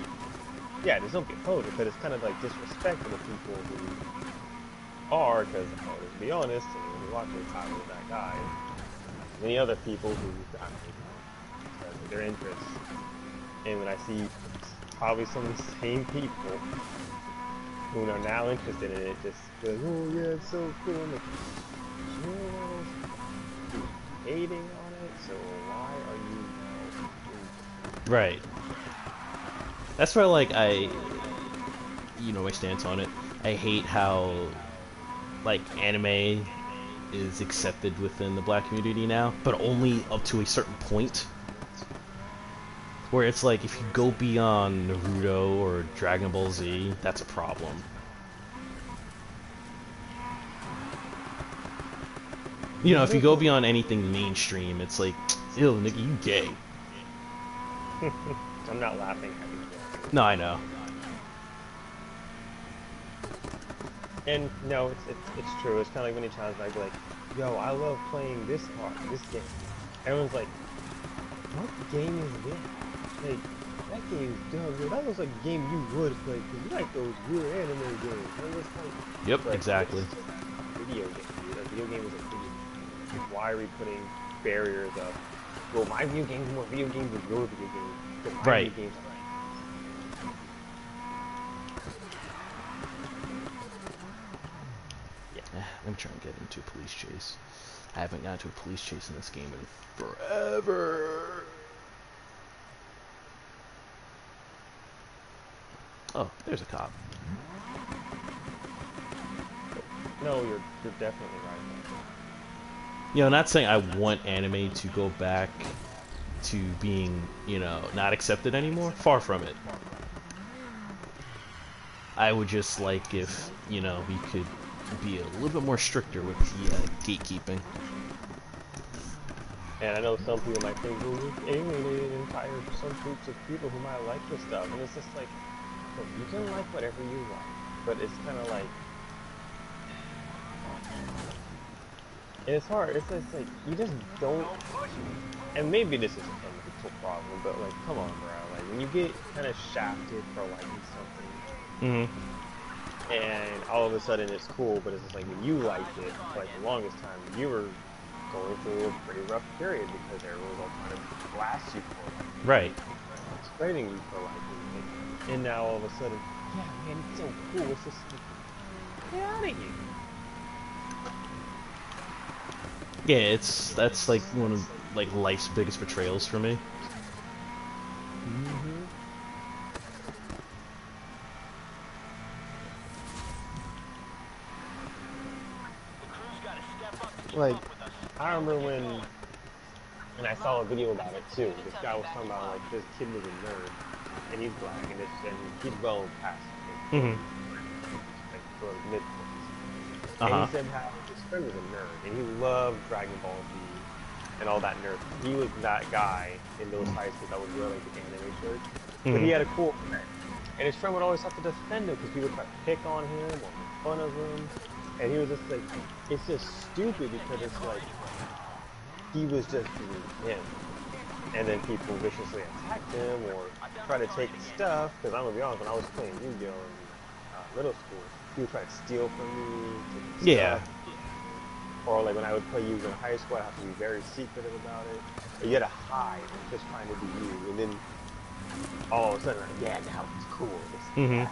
Yeah, just don't be a poser, but it's kind of like disrespectful to people who are, because let's be honest, anyone who watches Tyler is that guy. Many other people who, I mean, because of their interests. And when I see probably some of the same people who are now interested in it, just be like, oh yeah, it's so cool. I'm like, you're one of those people who's hating on it, so why are you now Right. That's where like you know my stance on it. I hate how like anime is accepted within the black community now, but only up to a certain point. Where it's like if you go beyond Naruto or Dragon Ball Z, that's a problem. You know, if you go beyond anything mainstream, it's like, ew, nigga, you gay. I'm not laughing at you. No, I know. And no, it's true. It's kind of like when he challenged me, I'd be like, yo, I love playing this game. Everyone's like, what game is this? Like, that game's dumb. Yo, that looks like a game you would play because you like those weird anime games. And it's like, Yep, exactly. Video game, dude. A video game is a video game. Like, why are we putting barriers up? Well, my video games are more video games than your video games. But my Right. video games are Let me try and get into a police chase. I haven't gotten to a police chase in this game in forever. Oh, there's a cop. No, you're definitely right. You know, not saying I want anime to go back to being, you know, not accepted anymore. Far from it. I would just like if, you know, we could be a little bit more stricter with the gatekeeping. And I know some people might think, well, you've alienated some groups of people who might like this stuff. And it's just like, look, you can like whatever you like. But it's kind of like, and it's hard. It's just like, you just don't, and maybe this isn't a mental problem, but like, come on, bro. Like, when you get kind of shafted for liking something, and all of a sudden it's cool, but it's just like, when you liked it, for like the longest time, you were going through a pretty rough period because everyone was all trying to blast you for it. Right. Explaining you for liking it. And now all of a sudden, yeah, man, it's so cool. It's just like, get out of here. Yeah, that's like one of like life's biggest betrayals for me. Like, I remember when, and I saw a video about it too. This guy was talking about like this kid was a nerd, and he's black, and he's well past it, like for mid 40s. And he said how his friend was a nerd, and he loved Dragon Ball Z and all that nerd. He was that guy in those high schools that would wear like the anime shirts, but he had a cool friend, and his friend would always have to defend him because people would try to pick on him or make fun of him. And he was just like, it's just stupid because it's like, he was just being him. And then people viciously attacked him or try to take his stuff. Because I'm going to be honest, when I was playing Yu-Gi-Oh! In middle school, he would try to steal from me. Take stuff. Or like when I would play Yu-Gi-Oh! In high school, I'd have to be very secretive about it. Or you had to hide, just trying to be you. And then all of a sudden, like, yeah, now it's cool. It's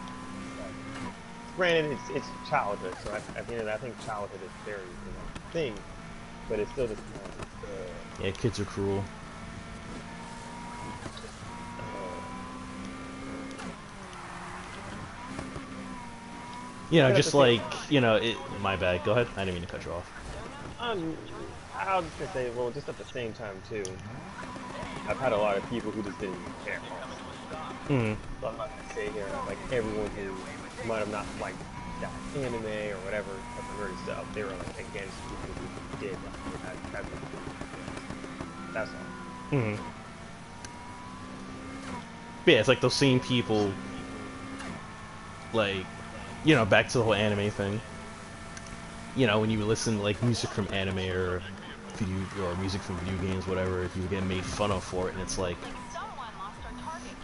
granted, it's childhood, so I think childhood is very thing, but it's still just yeah, kids are cruel. You know, just like, you know, my bad. Go ahead. I didn't mean to cut you off. I was just gonna say, well, just at the same time too, I've had a lot of people who just didn't care. So I'm not gonna say here like everyone who might have not liked that anime or whatever type of nerdy stuff, they were like against people who did that. That's all. But yeah, it's like those same people, like, you know, back to the whole anime thing. You know, when you listen to like music from anime or music from video games, whatever, you get made fun of for it, and it's like,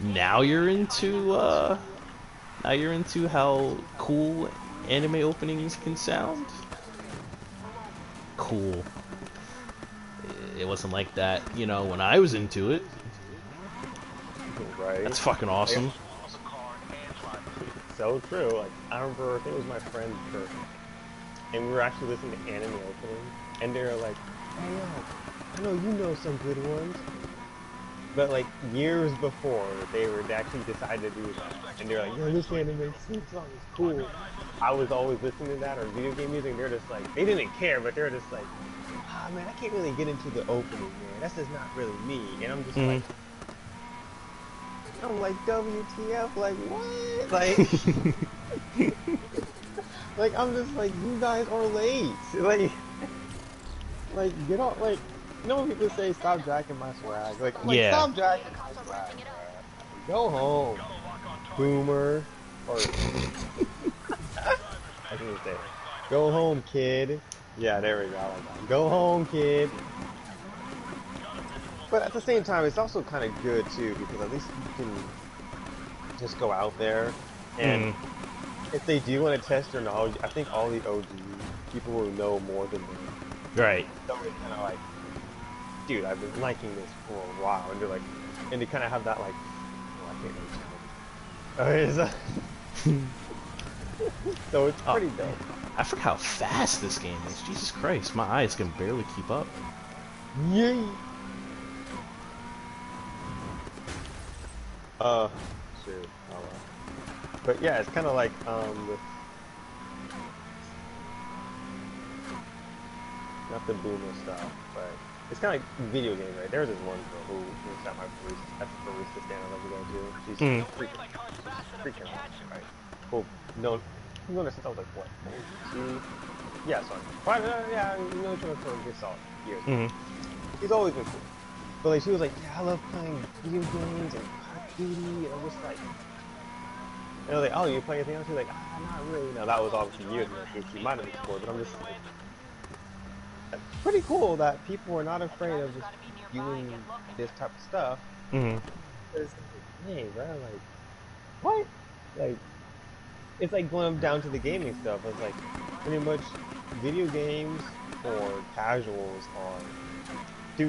now you're into how cool anime openings can sound? Cool. It wasn't like that, you know, when I was into it. Right. That's fucking awesome. So true. Like, I remember, I think it was my friend's birthday, and we were actually listening to anime openings, and they were like, hey yo, I know you know some good ones. But like years before they actually decided to do that, and they're like, yo, this anime sync song is cool. I was always listening to that or video game music, and they're just like, they didn't care, but they're just like, ah, man, I can't really get into the opening, man. That's just not really me. And Mm. I'm like, WTF? Like what? Like, like I'm just like, you guys are late. Like get off. Like, you know when people say stop jacking my swag? Like, I'm like, Yeah. stop jacking my swag, bruh. Go home, boomer. Or I can say, go home, kid. Yeah, there we go. I like that. Go home, kid. But at the same time, it's also kind of good too because at least you can just go out there, and Mm. if they do want to test your knowledge, I think all the OG people will know more than me. Right. So it's kind of like, dude, I've been liking this for a while, and they're like, and they kind of have that like, oh, I can't really tell. So it's Oh, pretty dope. I forgot how fast this game is. Jesus Christ, my eyes can barely keep up. Yay! Uh, shoot. Oh well. But yeah, it's kind of like with not the boomer stuff, but it's kind of like video game, right? There's this one girl who's at my barista, at the barista stand I love to go to. She's Mm. freaking awesome, right? Cool. No, you know since I was like what, 22? Yeah, sorry. But, yeah, you know each other for a good solid years. Mm. He's always been cool. But like she was like, yeah, I love playing video games and Call of Duty, and I'm just like, and I was like, oh, you play anything else? She's like, ah, not really. Now that was obviously years ago, so she might have explored, but I'm just like, it's pretty cool that people are not afraid of just doing this type of stuff. Mm. It's like, hey, bro, like, what? Like, it's like going down to the gaming stuff. It's like pretty much video games for casuals are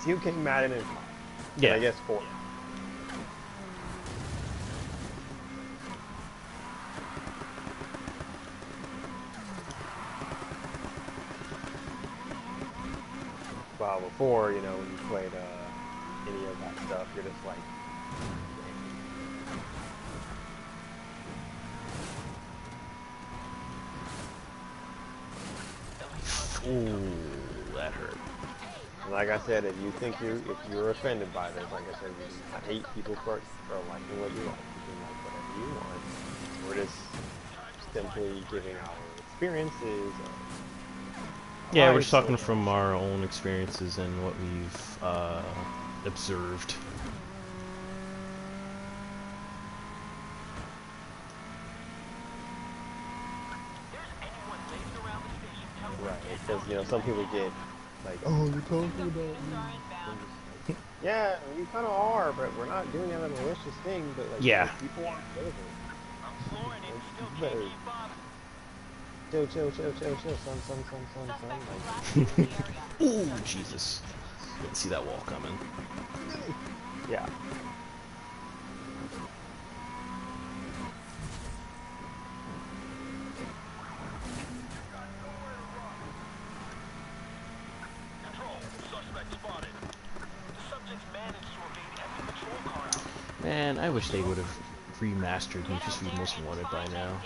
2K, Madden, and I Yeah. guess 4. Well, before, you know, when you played any of that stuff, you're just like, Ooh, that hurt. and like I said, if you're offended by this, like I said, I hate people for liking what you like. You can like whatever you want. We're just simply giving our experiences, Yeah, we're just lives, talking from our own experiences and what we've observed. right? Because you know some people get like, oh, you're talking about me. I'm just like, yeah, you kind of are, but we're not doing a malicious thing. But like, Yeah. if people aren't living, like, you better chill, son. Like, Ooh, Jesus. Didn't see that wall coming. yeah. Man, I wish they would have remastered Need for Speed Most Wanted by now.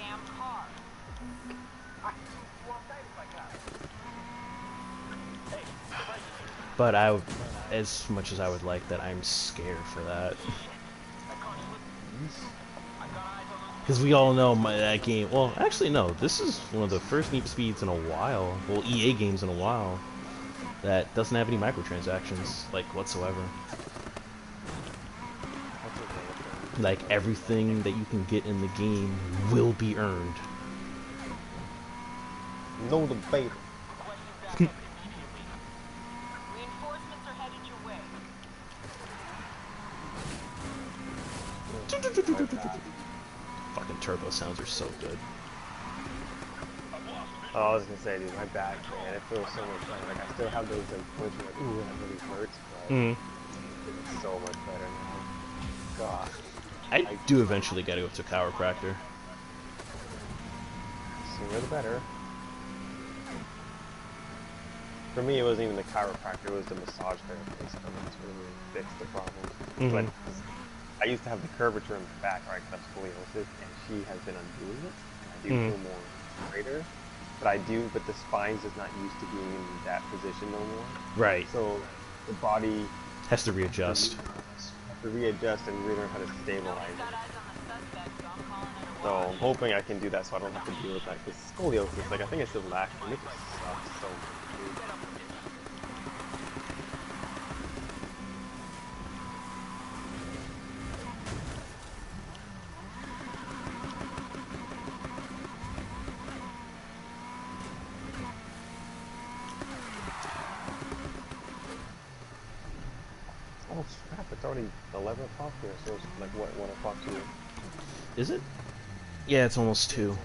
But as much as I would like that, I'm scared for that. Because we all know that game. Well, actually, no. This is one of the first Need for Speeds in a while. Well, EA games in a while that doesn't have any microtransactions, like whatsoever. Like everything that you can get in the game will be earned. No debate. Fucking turbo sounds are so good. Oh, I was gonna say, dude, my back, man, it feels so much better. Like I still have those like points where like, ooh, that really hurts, but Mm. it's so much better now. God, I do eventually gotta go to a chiropractor. sooner the better. For me, it wasn't even the chiropractor; it was the massage therapist coming to really fix the problem. But Mhm. I used to have the curvature in the back, right? Because I have scoliosis, and she has been undoing it, and I do Mhm. feel more straighter. But the spine's just not used to being in that position no more. Right. So the body Has to has to readjust. readjust and relearn how to stabilize it. So I'm hoping I can do that, so I don't have to deal with that. Because scoliosis, like I think I said last time, it just sucks so much, dude. Oh crap! It's already 11 o'clock here, so it's like what 1 o'clock to you? Is it? Yeah, it's almost 2.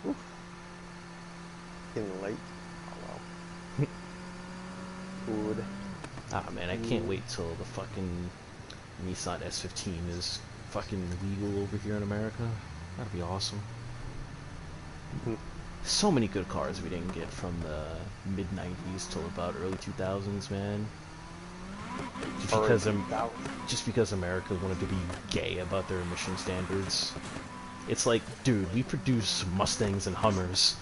Oof, getting late. Oh well. Food, Ah man, I can't food. wait till the fucking Nissan S15 is fucking legal over here in America. That'd be awesome. So many good cars we didn't get from the mid 90s till about early 2000s, man. Just Early because 2000. just because America wanted to be gay about their emission standards. It's like, dude, we produce Mustangs and Hummers.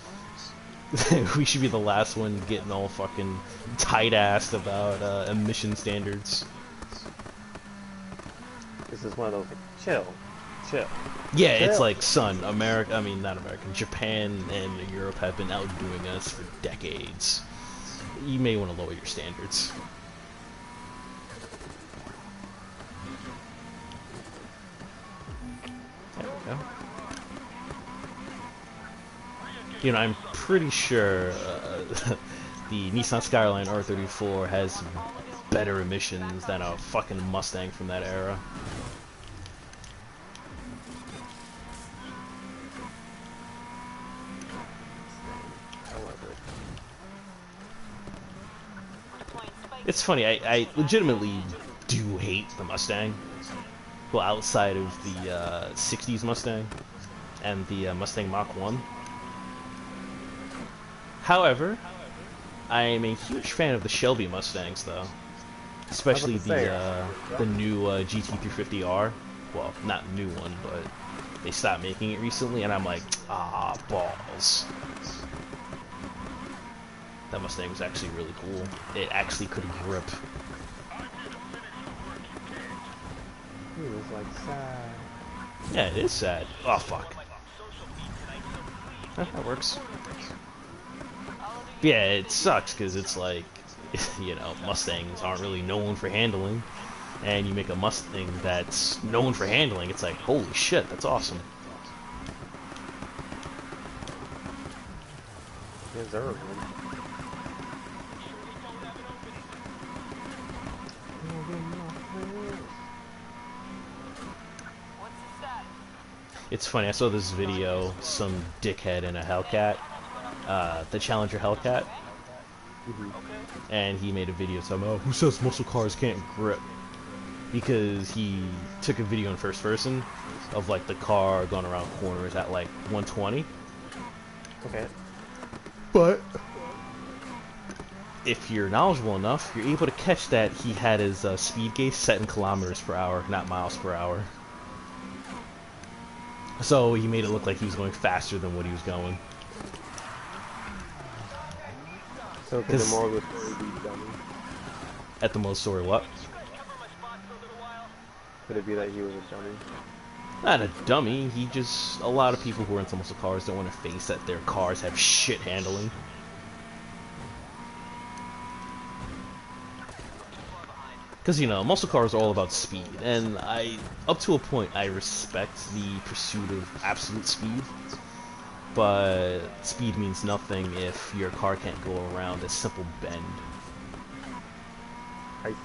We should be the last one getting all fucking tight-assed about emission standards. This is one of those like chill, chill, Yeah, it's chill. like, son, America, I mean, not America, Japan and Europe have been outdoing us for decades. You may want to lower your standards. There we go. You know, I'm pretty sure the Nissan Skyline R34 has better emissions than a fucking Mustang from that era. However, It's funny, I legitimately do hate the Mustang. Well, outside of the 60s Mustang and the Mustang Mach 1. However, I am a huge fan of the Shelby Mustangs, though. I was about Especially to say, the new GT350R. Well, not new one, but they stopped making it recently, and I'm like, ah, balls. That Mustang was actually really cool. It actually could grip. he was like sad. Yeah, it is sad. Oh, fuck. That works. But yeah, it sucks, because it's like, you know, Mustangs aren't really known for handling. And you make a Mustang that's known for handling, it's like, holy shit, that's awesome. Deserved one. It's funny, I saw this video, some dickhead in a Hellcat, the Challenger Hellcat, Mm-hmm. and he made a video talking about, who says muscle cars can't grip? Because he took a video in first person of like the car going around corners at like 120. Okay. But if you're knowledgeable enough, you're able to catch that he had his speed gauge set in kilometers per hour, not miles per hour. So he made it look like he was going faster than what he was going. So could the Because moral of the story be dummy? at the most, sorry, what? Could it be that he was a dummy? Not a dummy, he just... A lot of people who are into muscle cars don't want to face that their cars have shit handling. Because, you know, muscle cars are all about speed, and up to a point, I respect the pursuit of absolute speed, but speed means nothing if your car can't go around a simple bend. I,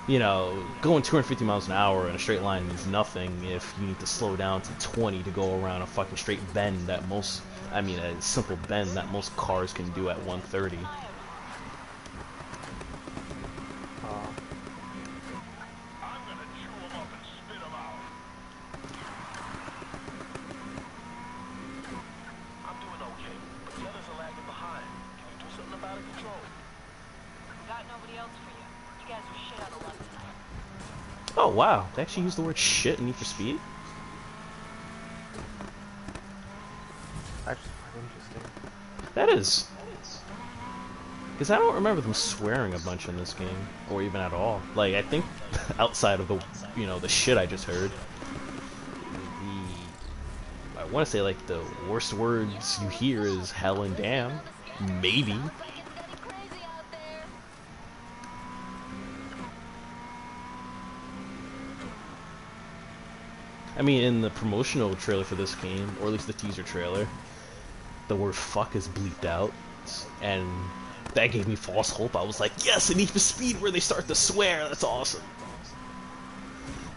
You know, going 250 miles an hour in a straight line means nothing if you need to slow down to 20 to go around a fucking straight bend that most, I mean, a simple bend that most cars can do at 130. uh, Got nobody else for you. Oh wow, they actually used the word shit in Need for Speed? Actually, quite interesting. That is. Because I don't remember them swearing a bunch in this game, or even at all. Like, I think outside of the, you know, the shit I just heard, I want to say, like, the worst words you hear is hell and damn. Maybe. I mean, in the promotional trailer for this game, or at least the teaser trailer, the word fuck is bleeped out, and that gave me false hope. I was like, yes, a Need for Speed where they start to swear, that's awesome.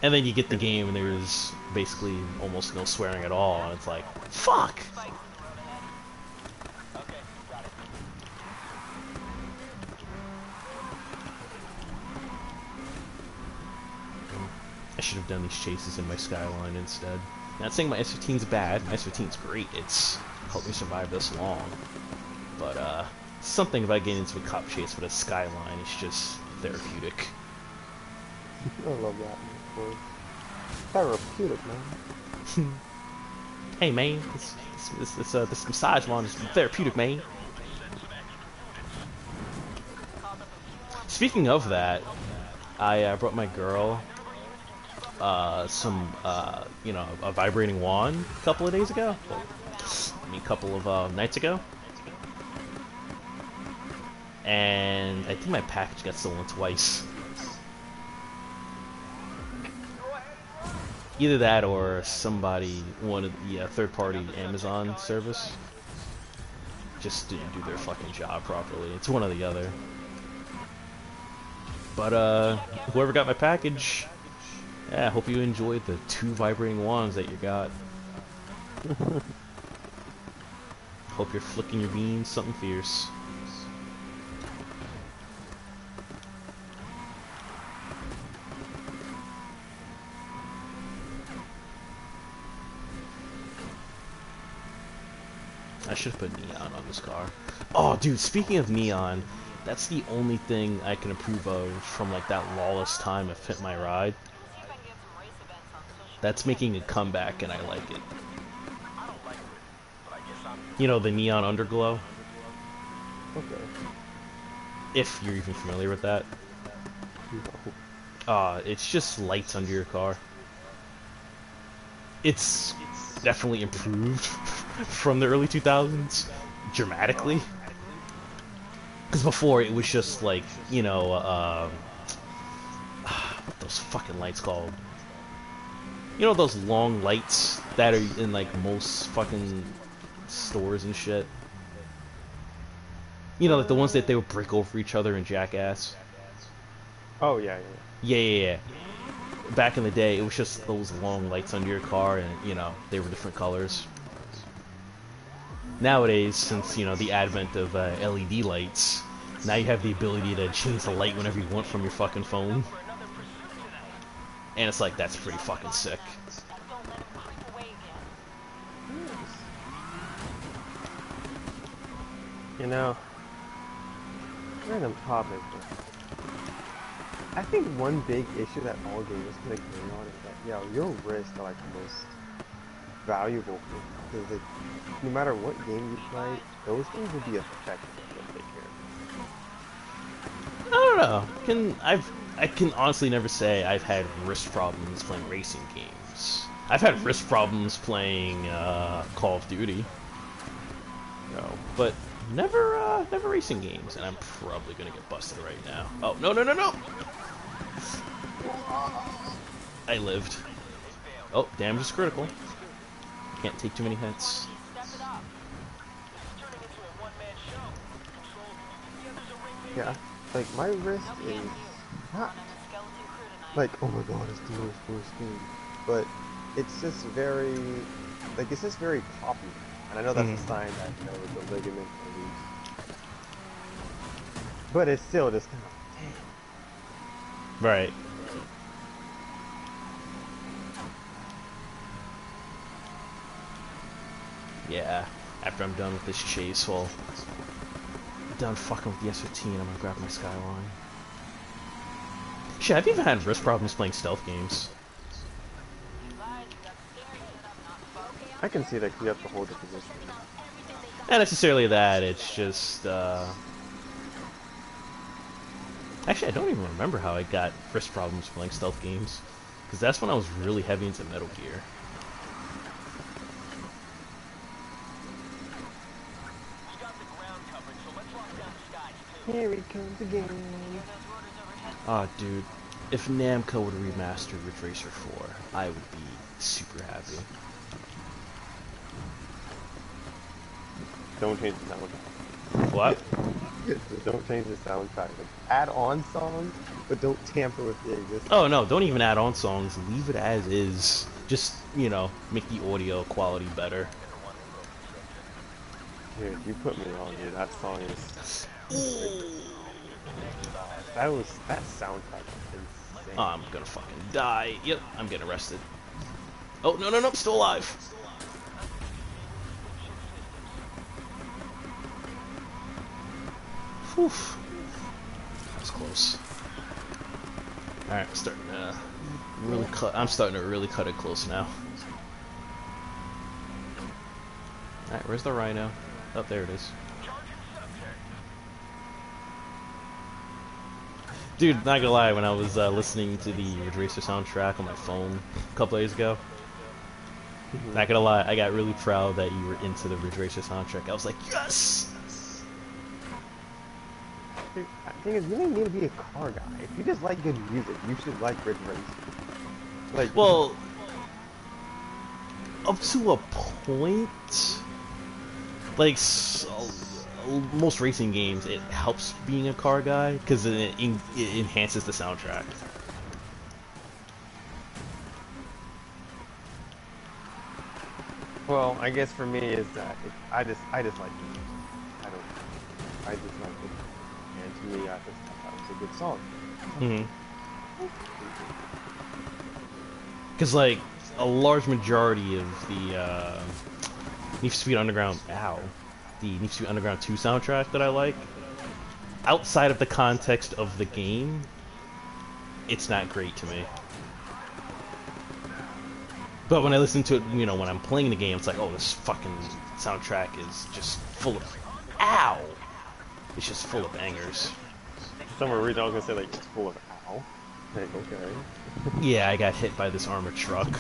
And then you get the game and there's basically almost no swearing at all, and it's like, fuck! I should have done these chases in my Skyline instead. Not saying my S15's bad, my S15's great, it's helped me survive this long. But, something about getting into a cop chase with a Skyline is just therapeutic. I love that word. Therapeutic, man. Hey man, this massage lawn is therapeutic, man. Speaking of that, I brought my girl some, you know, a vibrating wand a couple of days ago. I mean, a couple of nights ago. And I think my package got stolen twice. Either that or somebody wanted the third-party Amazon service just didn't do their fucking job properly. It's one or the other. But whoever got my package, yeah, I hope you enjoyed the 2 vibrating wands that you got. Hope you're flicking your beans something fierce. I should have put neon on this car. Oh, dude, speaking of neon, that's the only thing I can approve of from, like, that lawless time of Hit My Ride. That's making a comeback, and I like it. You know, the neon underglow? Okay. If you're even familiar with that. It's just lights under your car. It's definitely improved from the early 2000s, dramatically. Because before it was just like, you know, what those fucking lights called? You know those long lights that are in like most fucking stores and shit? You know, like the ones that they would break over each other in Jackass? Oh, yeah. Yeah. Back in the day, it was just those long lights under your car, and, you know, they were different colors. Nowadays, since, you know, the advent of LED lights, now you have the ability to change the light whenever you want from your fucking phone. And it's like, that's pretty fucking sick. You know, random topic, but I think one big issue that all gamers can agree on is that, yo, your wrists are like the most valuable thing. Because like, no matter what game you play, those things will be affected if you don't take care of them. I don't know. I can honestly never say I've had wrist problems playing racing games. I've had wrist problems playing Call of Duty. No, but never racing games, and I'm probably gonna get busted right now. Oh, no! I lived. Oh, damage is critical. Can't take too many hits. Yeah, like my wrist is not like, oh my god, it's the worst game, but it's just very, like, it's just very poppy, and I know that's a sign that, you know, the ligament are loose, but it's still just kind of, damn. Right. Yeah, after I'm done with this chase, well, done fucking with the S15, I'm gonna grab my Skyline. Shit, I've even had wrist problems playing stealth games. I can see that you have to hold the position. Not necessarily that, it's just, Actually, I don't even remember how I got wrist problems playing stealth games. Because that's when I was really heavy into Metal Gear. Here he comes again. Oh, dude. If Namco would remaster Ridge Racer 4, I would be super happy. Don't change the soundtrack. What? Don't change the soundtrack. Like, add on songs, but don't tamper with the existing. Oh, no, don't even add on songs. Leave it as is. Just, you know, make the audio quality better. Dude, you put me on, dude. That song is... That soundtrack is insane. I'm gonna fucking die. Yep, I'm getting arrested. Oh, no, no, no, still alive. Whew. That was close. Alright, I'm starting to really cut it close now. Alright, where's the rhino? Oh, there it is. Dude, not gonna lie, when I was listening to the Ridge Racer soundtrack on my phone a couple days ago, not gonna lie, I got really proud that you were into the Ridge Racer soundtrack. I was like, yes! Dude, the thing is, you don't need to be a car guy. If you just like good music, you should like Ridge Racer. Like, well, up to a point, like, most racing games, it helps being a car guy because it enhances the soundtrack. well, I guess for me is that I just like music. I just like it, and to me, I just thought that was a good song. Because like a large majority of the Need for Speed Underground, the Need for Speed Underground 2 soundtrack that I like, outside of the context of the game, it's not great to me. But when I listen to it, you know, when I'm playing the game, it's like, oh, this fucking soundtrack is just full of, ow! It's just full of bangers. For some reason, I was gonna say like it's full of ow. Like, okay. Yeah, I got hit by this armored truck.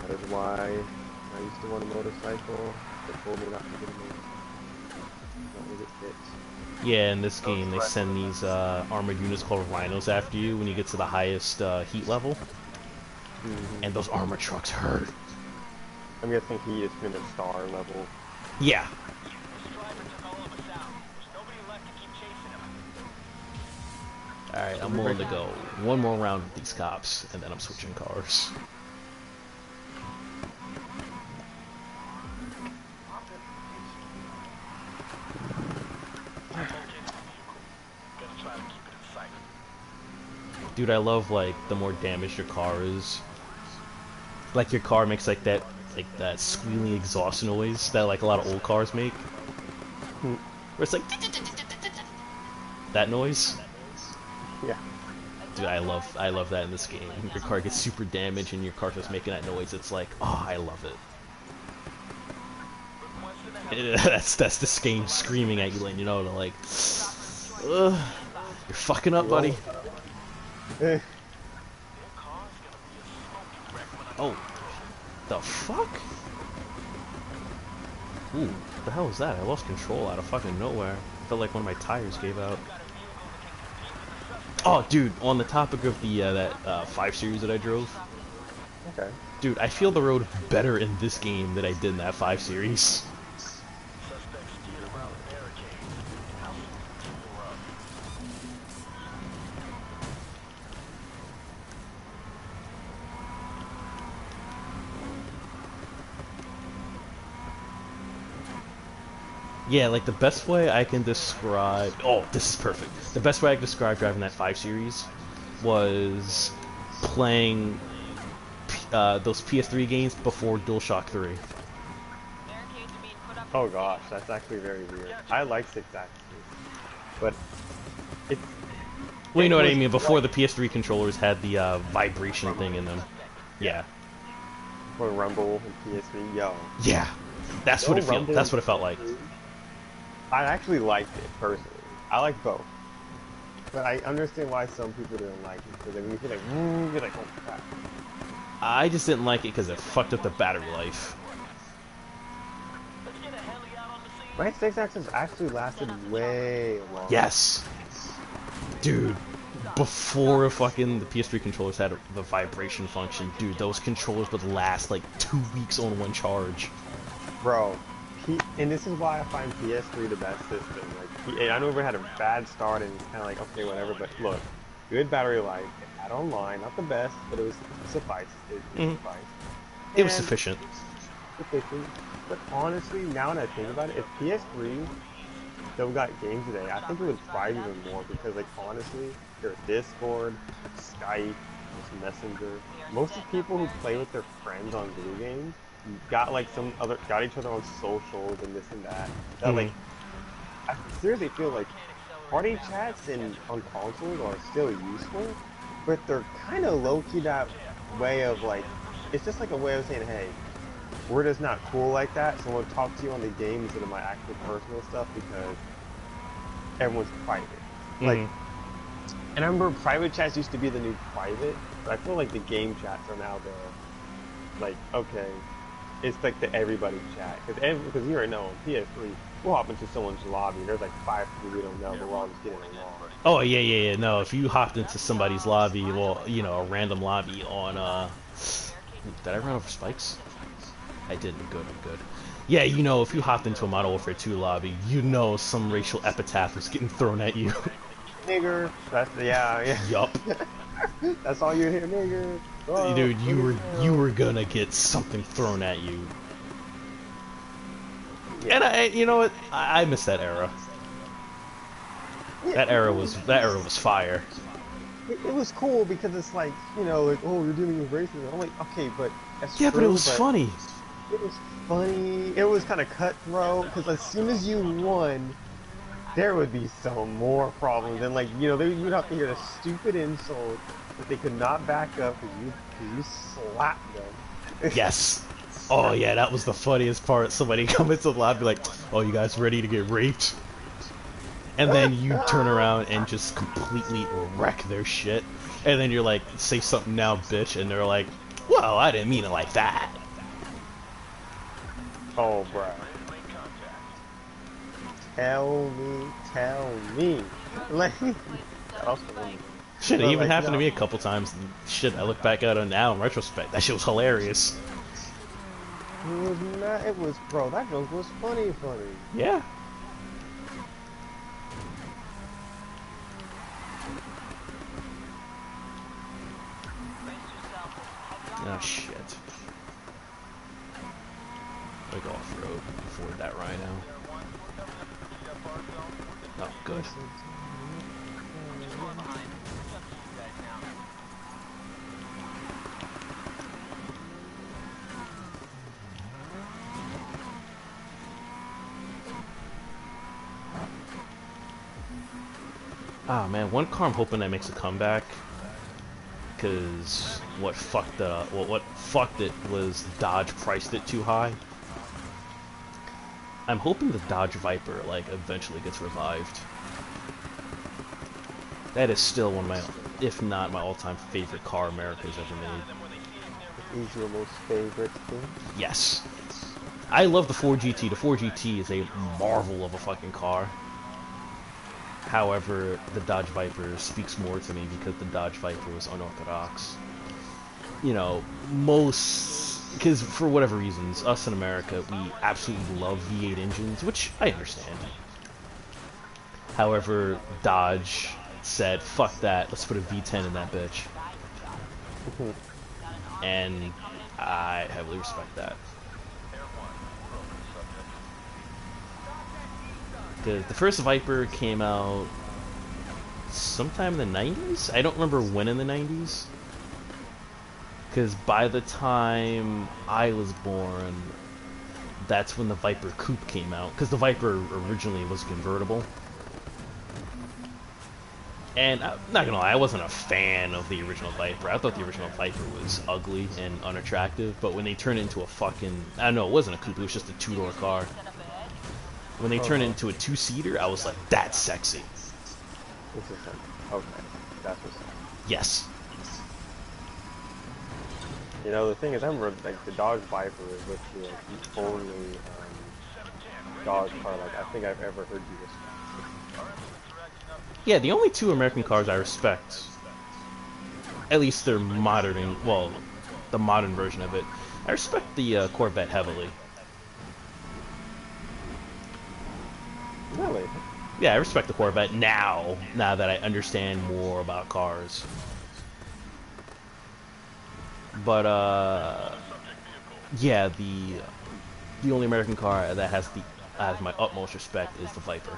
That is why I used to want a motorcycle. They told me not to get a motorcycle. Don't get hit. Yeah, in this game, they send these armored units called rhinos after you when you get to the highest heat level. And those armored trucks hurt. I'm guessing he is in the star level. Yeah. Alright, I'm willing to go one more round with these cops, and then I'm switching cars. Dude, I love, like, the more damaged your car is. Like, your car makes, like, that squealing exhaust noise that, like, a lot of old cars make. Where it's like... that noise. Yeah. Dude, I love that in this game. Your car gets super damaged and your car's just making that noise. It's like, oh, I love it. That's this game screaming at you, letting you know to like, you're fucking up, buddy. Oh, the fuck? Ooh, what the hell was that? I lost control out of fucking nowhere. I felt like one of my tires gave out. Oh, dude, on the topic of the that 5 Series that I drove. Okay. Dude, I feel the road better in this game than I did in that 5 Series. Yeah, like the best way I can describe... Oh, this is perfect. The best way I can describe driving that 5 Series was playing those PS3 games before DualShock 3. Oh gosh, that's actually very weird. I like 6-axis, but it Well, you it know what I was mean. Before like the PS3 controllers had the vibration thing in them. yeah, Yeah, for Rumble and PS3. Yo, yeah. That's what no it feel. Rumble That's and what it felt like. PS3. I actually liked it personally. I like both, but I understand why some people didn't like it because when you feel like, you're like, oh crap. I just didn't like it because it fucked up the battery life. My 6-axis actually lasted way longer. Yes, dude. Before fucking the PS3 controllers had the vibration function, dude, those controllers would last like 2 weeks on one charge. Bro, and this is why I find PS3 the best system. Like, I know it had a bad start and kind of like, okay, whatever, but look, good battery life. It had online, not the best, but it was suffice. It Mhm. sufficed. It was And sufficient. sufficient. But honestly, now that I think about it, if PS3 still got games today, I think it would thrive even more because, like, honestly, there's Discord, Skype, there's Messenger. Most of the people who play with their friends on video games got like got each other on socials and this and that. That Hmm. like, I seriously feel like party chats and on consoles are still useful, but they're kind of low key that way of like, it's just like a way of saying, hey, we're just not cool like that, so we'll talk to you on the game instead of my actual personal stuff because everyone's private. Like, Hmm. and I remember private chats used to be the new private, but I feel like the game chats are now the, like, okay, it's like the everybody chat. Because you already know, on PS3, we'll hop into someone's lobby, and there's like 5 people we don't know, but we're all just getting along. Oh yeah, yeah, yeah. No, if you hopped into somebody's lobby, well, you know, a random lobby on did I run over spikes? I didn't. Good, I'm good. Yeah, you know, if you hopped into a Modern Warfare 2 lobby, you know some racial epitaph was getting thrown at you. Nigger, yeah, Yup. yeah. That's all you hear, nigger. Oh, Dude, nigger you down. were gonna get something thrown at you. Yeah. And you know what? I miss that era. Yeah, That era was fire. it was cool because it's like, like, oh, you're dealing with racism. I'm like, okay, but that's Yeah, but it true, was but funny. it was funny. It was kind of cutthroat because as soon as you won, there would be some more problems. And like, you'd have to hear the stupid insult that they could not back up because you slapped them. Yes. Oh yeah, that was the funniest part. Somebody come into the lobby like, "Oh, you guys ready to get raped?" And then you turn around and just completely wreck their shit. And then you're like, "Say something now, bitch," and they're like, "Well, I didn't mean it like that." Oh, bro. Tell me. Like, that was funny. Shit, it But even like, happened to no, me a couple times. And shit, I look back at it now in retrospect. That shit was hilarious. it was not, it was, bro, that joke was funny. Yeah. Oh shit. Like off-road. Afford that rhino. Oh, good. Ah man, one car I'm hoping that makes a comeback. Cause what fucked it was Dodge priced it too high. I'm hoping the Dodge Viper like eventually gets revived. That is still one of my, if not my all-time favorite car America's ever made. Is your most favorite thing? Yes. I love the 4GT. The 4GT is a marvel of a fucking car. However, the Dodge Viper speaks more to me because the Dodge Viper was unorthodox. You know, because for whatever reasons, us in America, we absolutely love V8 engines, which I understand. However, Dodge said, fuck that, let's put a V10 in that bitch. And I heavily respect that. Because the first Viper came out sometime in the 90s? I don't remember when in the 90s. Because by the time I was born, that's when the Viper Coupe came out, because the Viper originally was convertible. And I'm not gonna lie, I wasn't a fan of the original Viper. I thought the original Viper was ugly and unattractive, but when they turned it into a fucking... I don't know, it wasn't a coupe, it was just a two-door car. When they turned it into a two-seater, I was like, that's sexy. This is him. Okay, that's what's up. Yes. You know, the thing is, I remember, like, the Dodge Viper is literally, like, the only, Dodge car, like, I think I've ever heard you respect. Yeah, the only two American cars I respect, at least they're modern, well, the modern version of it, I respect the Corvette heavily. Really? Yeah, I respect the Corvette now that I understand more about cars. But, yeah, the only American car that has my utmost respect is the Viper.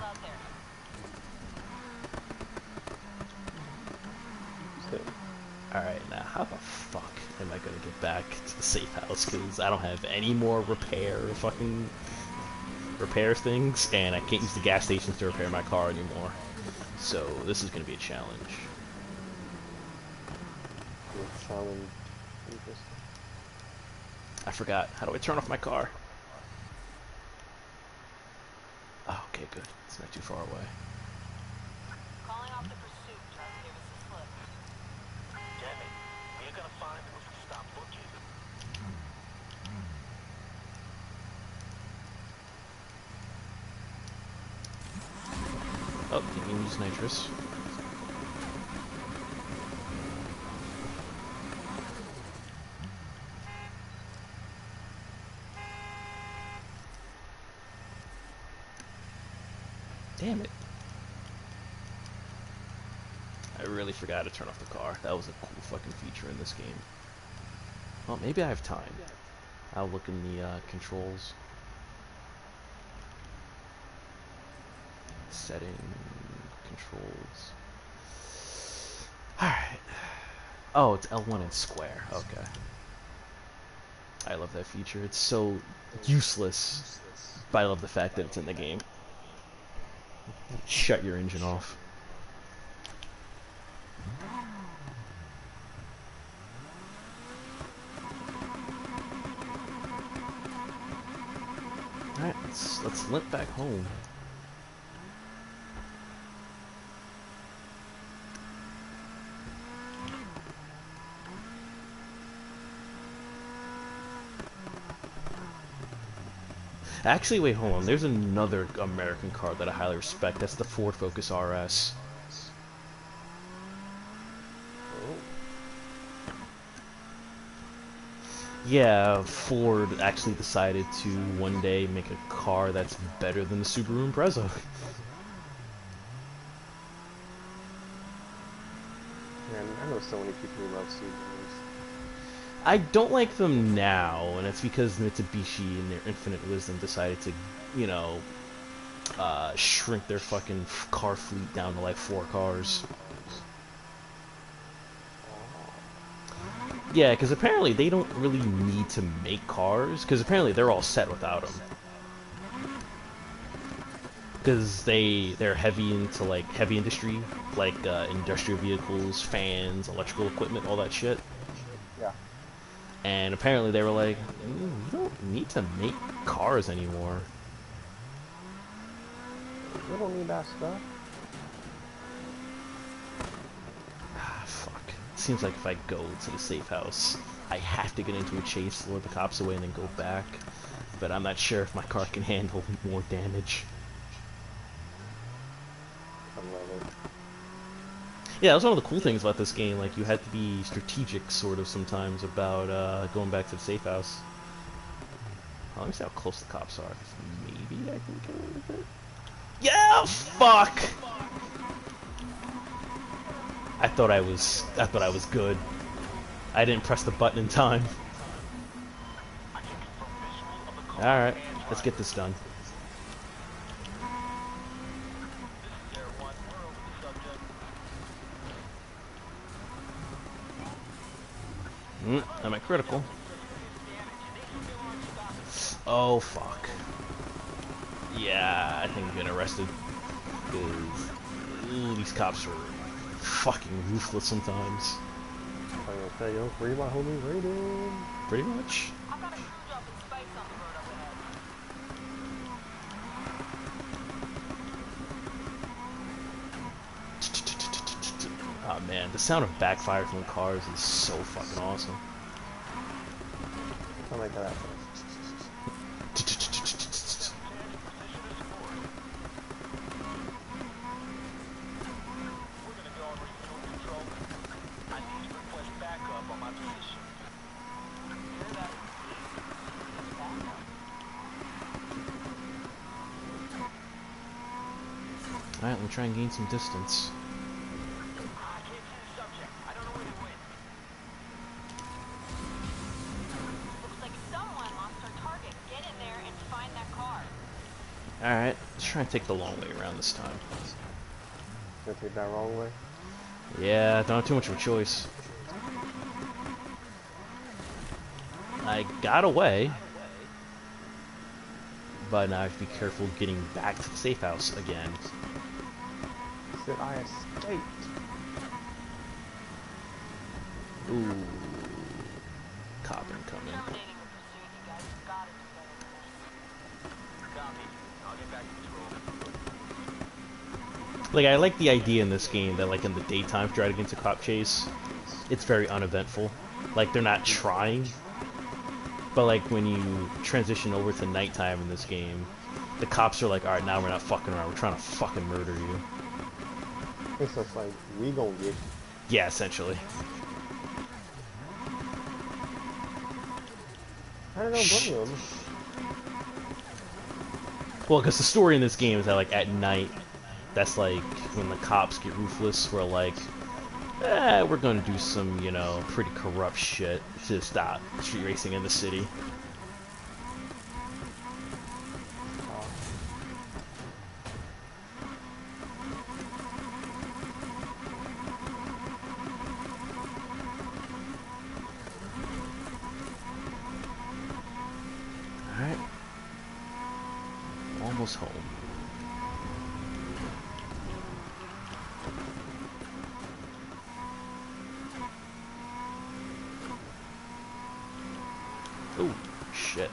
Alright, now how the fuck am I gonna get back to the safe house? Because I don't have any more repair things, and I can't use the gas stations to repair my car anymore. So this is gonna be a challenge. Interesting. I forgot. How do I turn off my car? Oh, okay, good. It's not too far away. Calling off the pursuit. Try to give us a slip. Damn it. We're gonna find him if we stop looking. Oh, you can use nitrous. Damn it. I really forgot to turn off the car. That was a cool fucking feature in this game. Well, maybe I have time. I'll look in the controls. Setting, controls. Alright. Oh, it's L1 and square. Okay. I love that feature. It's so useless, but I love the fact that it's in the game. Shut your engine off. Alright, let's limp back home. Actually, wait, hold on. There's another American car that I highly respect. That's the Ford Focus RS. Yeah, Ford actually decided to one day make a car that's better than the Subaru Impreza. Man, I know so many people who love Subarus. I don't like them now, and it's because Mitsubishi, in their infinite wisdom, decided to, you know, shrink their fucking car fleet down to like 4 cars. Yeah, because apparently they don't really need to make cars, because apparently they're all set without them. Because they're heavy into like heavy industry, like industrial vehicles, fans, electrical equipment, all that shit. Yeah. And apparently they were like, we don't need to make cars anymore. We don't need that stuff. Ah, fuck. Seems like if I go to the safe house, I have to get into a chase, lure the cops away, and then go back. But I'm not sure if my car can handle more damage. I love it. Yeah, that was one of the cool things about this game. Like, you had to be strategic, sort of, sometimes about going back to the safe house. Oh, let me see how close the cops are. Maybe I can get away with it. Yeah, fuck! I thought I was good. I didn't press the button in time. Alright, let's get this done. Am I critical? Oh fuck. Yeah, I think I'm getting arrested. 'Cause, these cops are fucking ruthless sometimes. I'm gonna say, yo, free my homie Raiden. Pretty much. I've got a crew job in space on the road up ahead. Oh man, the sound of backfire from the cars is so fucking awesome. Something like that. Alright, let me try and gain some distance. Looks like someone lost their target. Get in there and find that car. Alright, let's try and take the long way around this time. Gonna take that wrong way. Yeah, don't have too much of a choice. I got away, but now I have to be careful getting back to the safe house again. Said I escaped. Ooh. Cop incoming. Terminating the pursuit, you guys. Gotta do better than this. Copy. I'll get back to patrol. Like, I like the idea in this game that, like, in the daytime, if you try to get into a cop chase, it's very uneventful. Like, they're not trying. But, like, when you transition over to nighttime in this game, the cops are like, alright, now we're not fucking around, we're trying to fucking murder you. It's just like, we gonna get. Yeah, essentially. I don't know, blame him. Well, because the story in this game is that, like, at night, that's, like, when the cops get ruthless, we're like, we're gonna do some, you know, pretty corrupt shit to stop street racing in the city. Alright. Almost home. Oh, shit.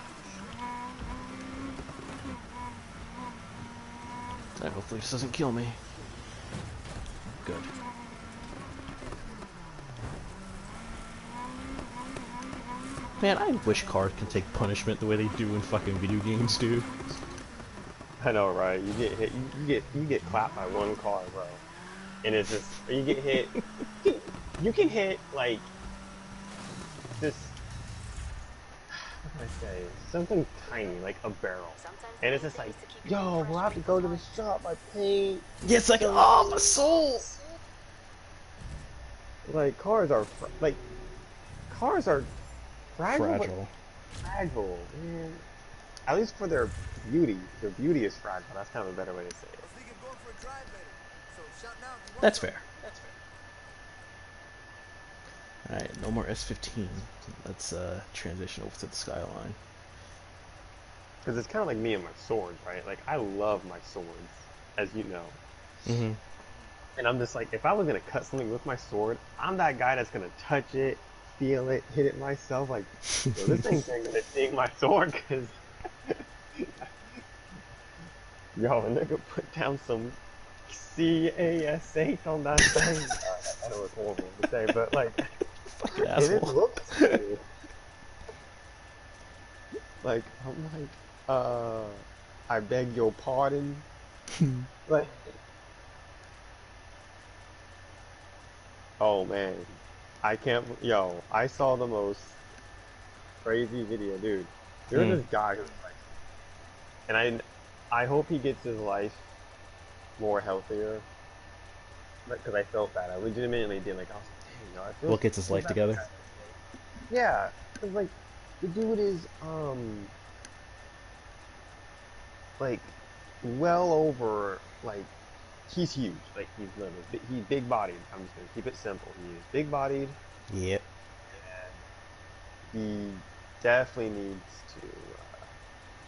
Hopefully this doesn't kill me. Good. Man, I wish cars can take punishment the way they do in fucking video games, dude. I know, right? You get hit, you get clapped by one car, bro, and it's just you get hit. You can hit like this. What can I say? Something tiny, like a barrel, and it's just like, yo, we'll have to go to the shop. I paid. Yeah, it's like, oh, my soul! Like cars are fragile. Fragile. Fragile, man. At least for their beauty. Their beauty is fragile. That's kind of a better way to say it. I was thinking of going for a drive later. So shout now if you want. That's fair. Alright, no more S15. Let's transition over to the Skyline. Because it's kind of like me and my swords, right? Like, I love my swords, as you know. Mm-hmm. And I'm just like, if I was going to cut something with my sword, I'm that guy that's going to touch it, feel it, hit it myself. Like, yo, this thing's going to sting my sword, because... Yo, a nigga put down some CASH on that thing. I know it's horrible to say, but like... Fucking And it asshole. looks cool. Like, I'm like, I beg your pardon. Like, oh man, I can't, yo, I saw the most crazy video, dude. There's this guy who's like, and I hope he gets his life more healthier. Because I felt bad. I legitimately did. Like, I was like, dang, yo, I feel. What gets his life together? Yeah, cause like the dude is like well over like he's huge. Like he's big bodied. I'm just gonna keep it simple. He is big bodied. Yep. And he definitely needs to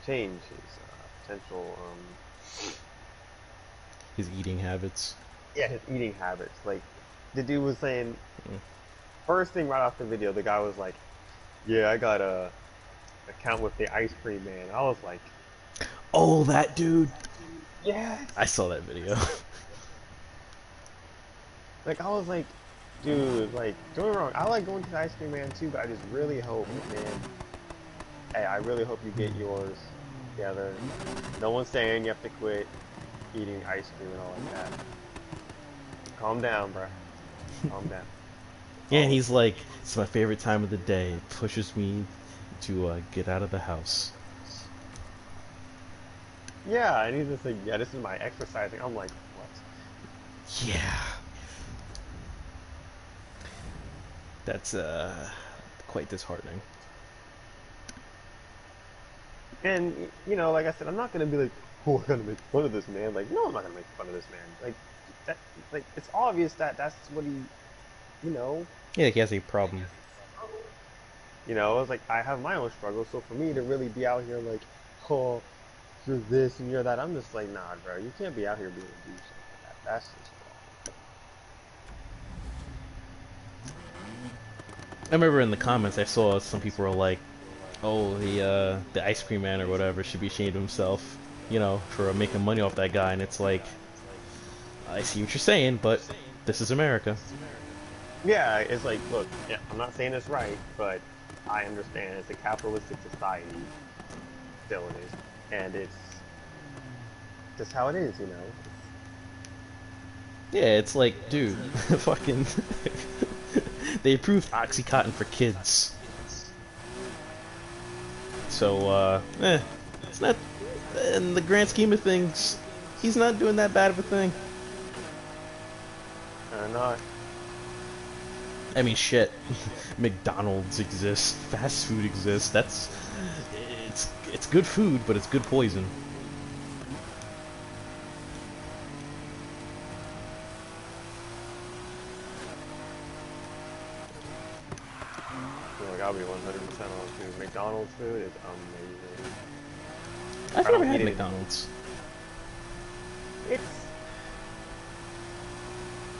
change his potential, His eating habits. yeah, his eating habits. Like, the dude was saying, Mm. first thing right off the video, the guy was like, "Yeah, I got a account with the ice cream man." I was like, Oh, that dude. yes. I saw that video. Like, I was like, dude, like, don't get me wrong, I like going to the ice cream man too, but I just really hope, man, hey, I really hope you get yours together. No one's saying you have to quit eating ice cream and all like that. Calm down, bruh. Calm down. Yeah, and All he's like, it's my favorite time of the day. It pushes me to get out of the house. yeah, and he's just like, yeah, this is my exercising. I'm like, what? Yeah. That's quite disheartening. And you know, like I said, I'm not gonna be like, oh, I'm gonna make fun of this man. Like, no, I'm not gonna make fun of this man. Like, that, like, it's obvious that that's what he, you know, Yeah, he has a problem. you know. It's like I have my own struggles, so for me to really be out here like, oh, you're this and you're that, I'm just like, nah, bro, you can't be out here being a douche like that. That's just wrong. I remember in the comments I saw some people were like, "Oh, the ice cream man or whatever should be ashamed of himself, you know, for making money off that guy." And it's like, I see what you're saying, but this is America. Yeah, it's like, look, yeah, I'm not saying it's right, but I understand it's a capitalistic society, still it is, and it's just how it is, you know. Yeah, it's like, dude, fucking, they approved OxyContin for kids, so it's not in the grand scheme of things. He's not doing that bad of a thing. Not. I mean, shit. McDonald's exists. Fast food exists. It's good food, but it's good poison. Like, I'll be 100% on food. McDonald's food is amazing. I've I never don't had eat it. McDonald's. It's.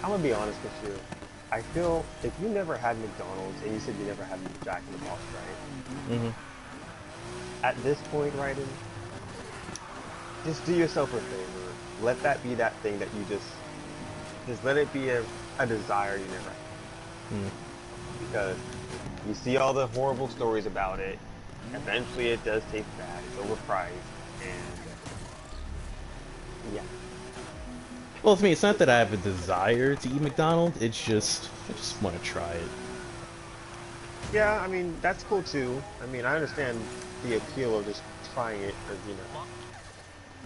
I'm gonna be honest with you. I feel if you never had McDonald's and you said you never had Jack in the Box, right? Mm-hmm. At this point, Ryden, just do yourself a favor. Let that be that thing that you just let it be a desire you never had. Mm. Because you see all the horrible stories about it. Eventually, it does taste bad. It's overpriced, and yeah. Well, to me, it's not that I have a desire to eat McDonald's. It's just I just want to try it. Yeah, I mean that's cool too. I mean, I understand the appeal of just trying it, because you know,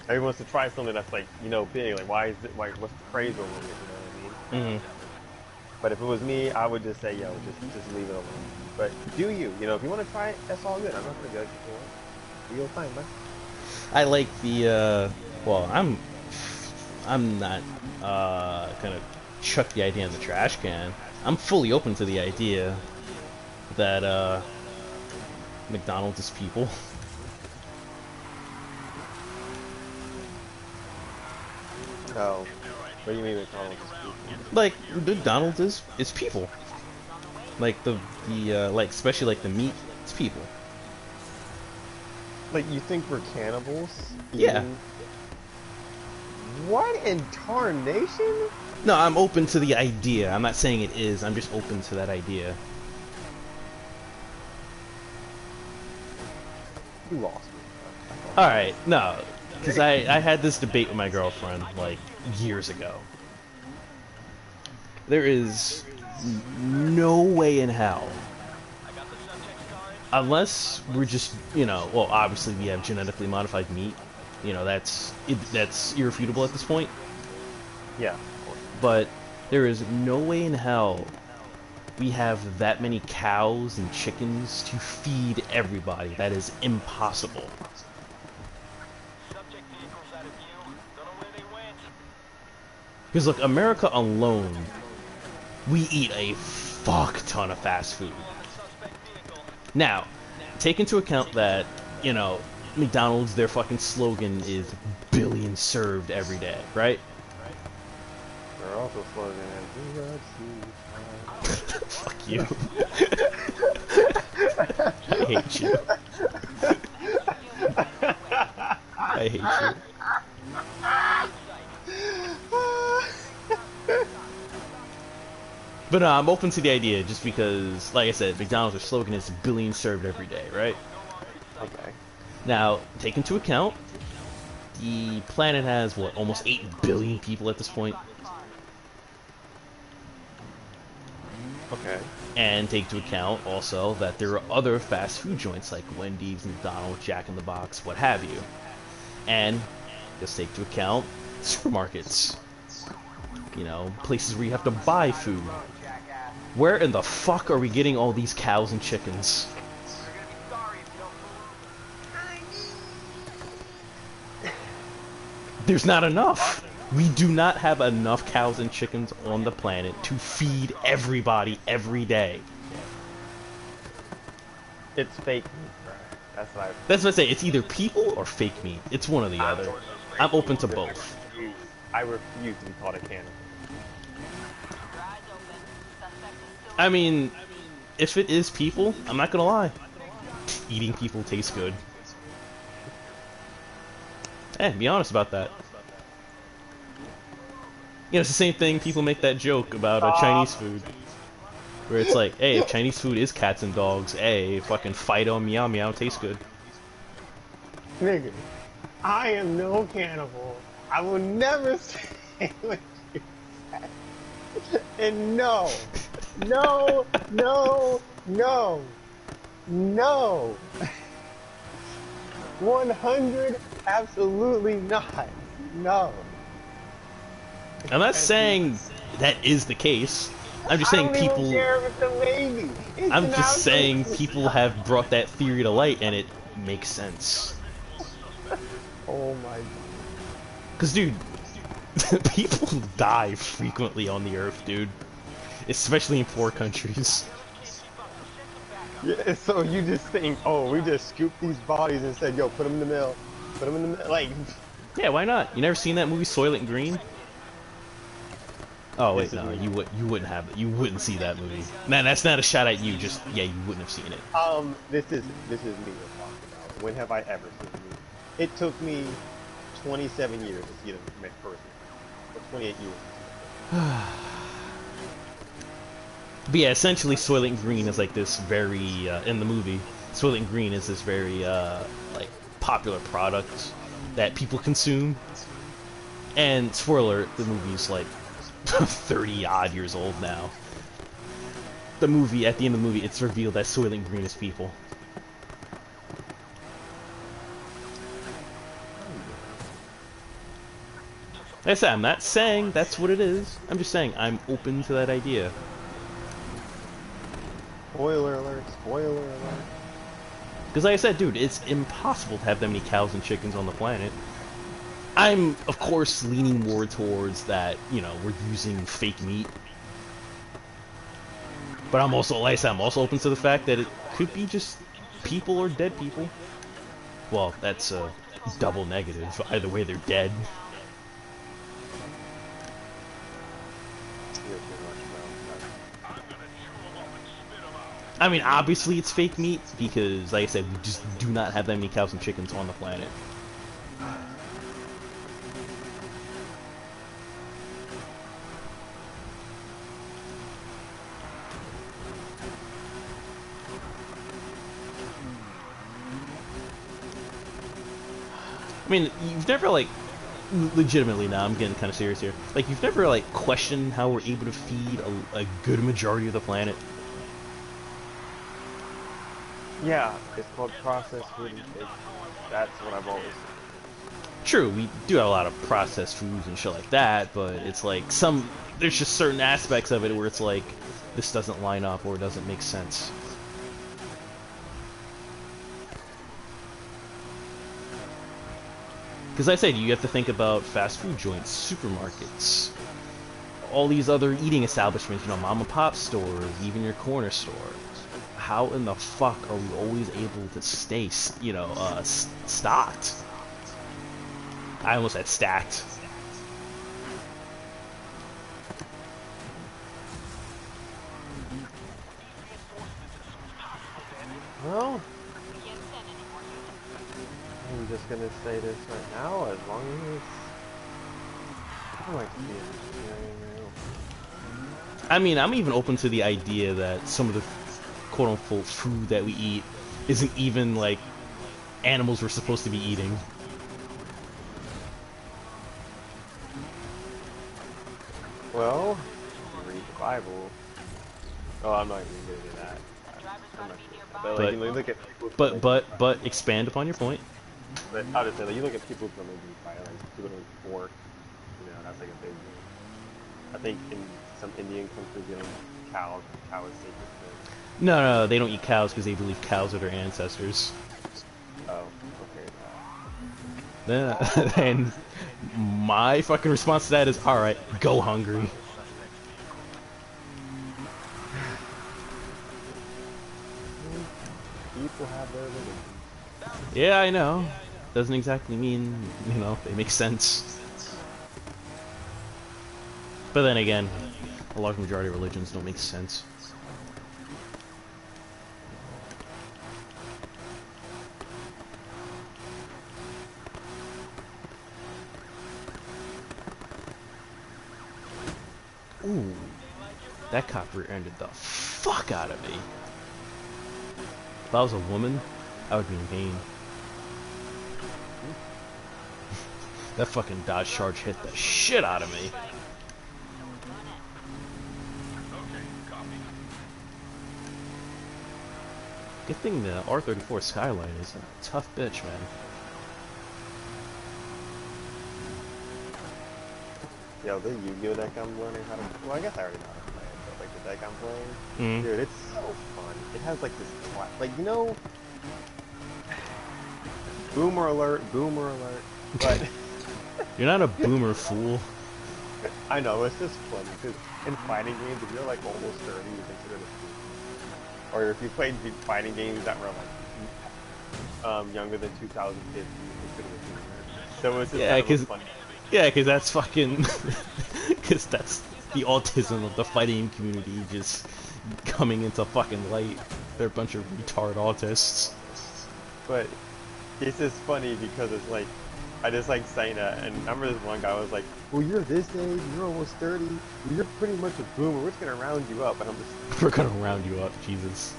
everyone wants to try something that's like, you know, big. Like, why is it? Like, what's the craze over it? You know what I mean? Mm-hmm. But if it was me, I would just say, yo, just leave it alone. But do you? You know, if you want to try it, that's all good. I'm not gonna judge you for it. You'll find, man. I like the well, I'm not gonna chuck the idea in the trash can. I'm fully open to the idea that McDonald's is people. Oh, what do you mean McDonald's is people? Like McDonald's is people. Like the like especially like the meat, it's people. Like, you think we're cannibals? Yeah. Eating- What in tarnation? No, I'm open to the idea. I'm not saying it is. I'm just open to that idea. You lost me. All right, no, because I had this debate with my girlfriend like years ago. There is no way in hell, unless we're just, you know, well, obviously we have genetically modified meat. You know, that's irrefutable at this point. Yeah, of course. But there is no way in hell we have that many cows and chickens to feed everybody. That is impossible. Because look, America alone, we eat a fuck ton of fast food. Now, take into account that, you know, McDonald's, their fucking slogan is billions served every day, right? They're also slogan is Fuck you. I hate you. I hate you. But no, I'm open to the idea just because, like I said, McDonald's, their slogan is billions served every day, right? Okay. Now, take into account, the planet has, what, almost 8 billion people at this point? Okay. And take into account also that there are other fast food joints like Wendy's, McDonald's, Jack in the Box, what have you. And just take into account supermarkets. You know, places where you have to buy food. Where in the fuck are we getting all these cows and chickens? There's not enough. We do not have enough cows and chickens on the planet to feed everybody every day. It's fake meat, bro. That's what I say. It's either people or fake meat. It's one or the other. I'm open to both. I refuse to be called a cannibal. I mean, if it is people, I'm not gonna lie. Eating people tastes good. Be honest about that. You know, it's the same thing, people make that joke about Chinese food. Where it's like, hey, if Chinese food is cats and dogs, hey, fucking Fido Meow Meow tastes good. Nigga, I am no cannibal. I will never say what you said. And no, no, no, no, no. 100, absolutely not. No. I'm not saying that is the case. I'm just saying people. Even care if it's a lady. I'm just saying people have brought that theory to light, and it makes sense. Oh my god. Cause, dude, people die frequently on the Earth, dude. Especially in poor countries. Yeah, so you just think, oh, we just scooped these bodies and said, yo, put them in the mill. Put them in the mill. Like. Yeah, why not? You never seen that movie Soylent Green? Oh wait, no, you wouldn't see that movie. Man, that's not a shot at you. Just yeah, you wouldn't have seen it. This is me we're talking about. When have I ever seen a movie? It took me 27 years to see the first one. Or 28 years. But yeah, essentially, Soylent Green is like this very in the movie. Soylent Green is this very like popular product that people consume. And spoiler alert, the movie's like 30 odd years old now. The movie, at the end of the movie, it's revealed that Soylent Green is people. Like I said, I'm not saying that's what it is. I'm just saying I'm open to that idea. Spoiler alert, spoiler alert. Because like I said, dude, it's impossible to have that many cows and chickens on the planet. I'm, of course, leaning more towards that, you know, we're using fake meat. But I'm also, like I said, I'm also open to the fact that it could be just people or dead people. Well, that's a double negative. Either way, they're dead. I mean, obviously it's fake meat, because, like I said, we just do not have that many cows and chickens on the planet. I mean, you've never, like, legitimately now, I'm getting kind of serious here. Like, you've never, like, questioned how we're able to feed a good majority of the planet? Yeah, it's called processed food and fake. That's what I've always said. True, we do have a lot of processed foods and shit like that, but it's like there's just certain aspects of it where it's like, this doesn't line up or it doesn't make sense. Because like I said, you have to think about fast food joints, supermarkets, all these other eating establishments, you know, mom and pop stores, even your corner store. how in the fuck are we always able to stay, stocked? I almost said stacked. Well, Can't send any more units. I'm just gonna say this right now, as long as I like to be I mean, I'm even open to the idea that some of the quote-unquote food that we eat isn't even like animals we're supposed to be eating. well, read the Bible. Oh, I'm not even gonna do that. I'm not sure. But like, you look at people. But expand upon your point. But I'll just say, like, you look at people who don't eat fire, like people don't eat pork. You know, that's like a big deal. I think in some Indian countries, you don't eat cows. Cow is sacred. No, they don't eat cows because they believe cows are their ancestors. Oh, okay. And my fucking response to that is, all right, go hungry. People have their religion. Yeah, I know. Doesn't exactly mean, they make sense. But then again, a large majority of religions don't make sense. Ooh, that cop rear-ended the fuck out of me. If I was a woman, I would be in pain. That fucking Dodge Charge hit the shit out of me. Good thing the R34 Skyline is a tough bitch, man. Yo, the Yu-Gi-Oh deck I'm learning how to. Well, I guess I already know how to play it, but like the deck I'm playing, dude, it's so fun. It has like this, like boomer alert, but You're not a boomer, fool. I know it's just funny because in fighting games, if you're like almost 30, you consider it a boomer. Or if you played fighting games that were like younger than 2015, you consider it a boomer. So it's just kind of funny. Yeah, because that's fucking... Because that's the autism of the fighting community just coming into fucking light. They're a bunch of retard autists. But it's just funny because it's like, I just like saying that, and I remember this one guy was like, well, you're this age, you're almost 30, well, you're pretty much a boomer, we're just gonna round you up, and I'm just... We're gonna round you up, Jesus.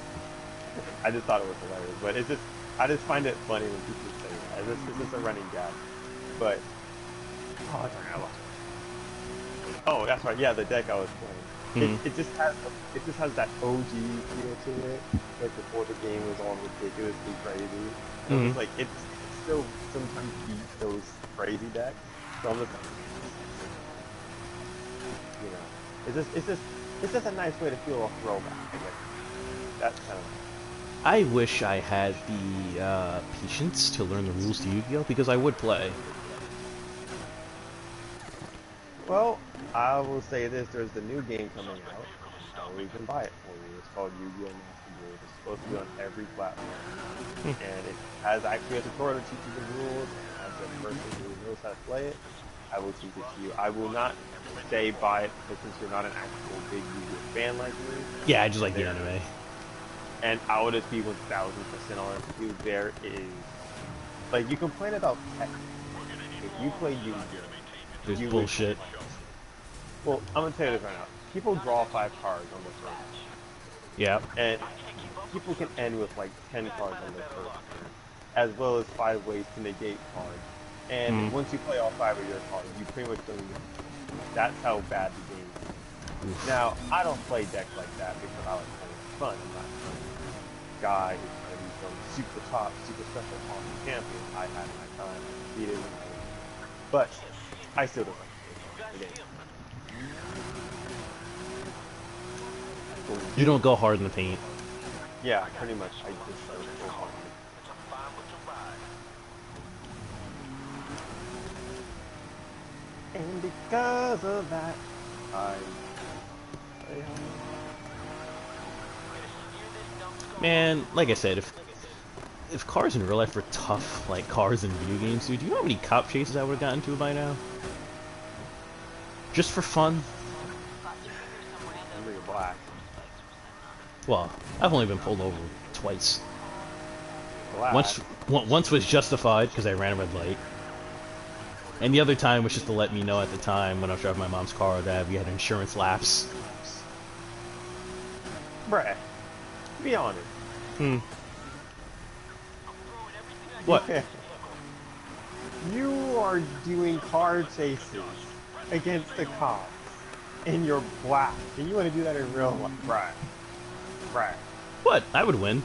I just thought it was hilarious, but it's just, I just find it funny when people say that. It's just a running gag. But, oh, I forgot about it. Oh, that's right, yeah, the deck I was playing. It just has that OG feel to it, like before the game was all ridiculously crazy. And it's like, it still sometimes beats those crazy decks. So I'm just like, it's just a nice way to feel a throwback. I guess. That's kind of. I wish I had the patience to learn the rules to Yu-Gi-Oh! Because I would play. Well, I will say this: there's the new game coming out. So we can buy it for you. It's called Yu-Gi-Oh! Master Duel. It's supposed to be on every platform, and it has actually a tutorial to teach you the rules. And as a person who knows how to play it, I will teach it to you. I will not say buy it because since you're not an actual big Yu-Gi-Oh! Fan like me. Yeah, I just like the anime. And I would just be 1000% honest with you. There is, like, you complain about tech. If you play Yu-Gi-Oh! There's bullshit. Well, I'm gonna tell you this right now. People draw 5 cards on the first. Yeah. And people can end with like 10 cards on their first turn, as well as 5 ways to negate cards. And once you play all 5 of your cards, you pretty much don't even. That's how bad the game is. Oof. Now, I don't play decks like that because I like playing fun. I'm not some guy who's trying to be some super top, super special awesome champion. I had my time, I beat it, but I still don't like the game. You don't go hard in the paint. Yeah, pretty much. I just don't go hard. And because of that, I Man, like I said, if cars in real life were tough like cars in video games, dude, do you know how many cop chases I would have gotten into by now? Just for fun? You're black. Well, I've only been pulled over twice. Black. Once was justified because I ran a red light, and the other time was just to let me know at the time when I was driving my mom's car that we had an insurance lapse. Bruh, be honest. Hmm. What? You are doing car chases against the cops, and you're black, and you want to do that in real life, right? Right. What? I would win.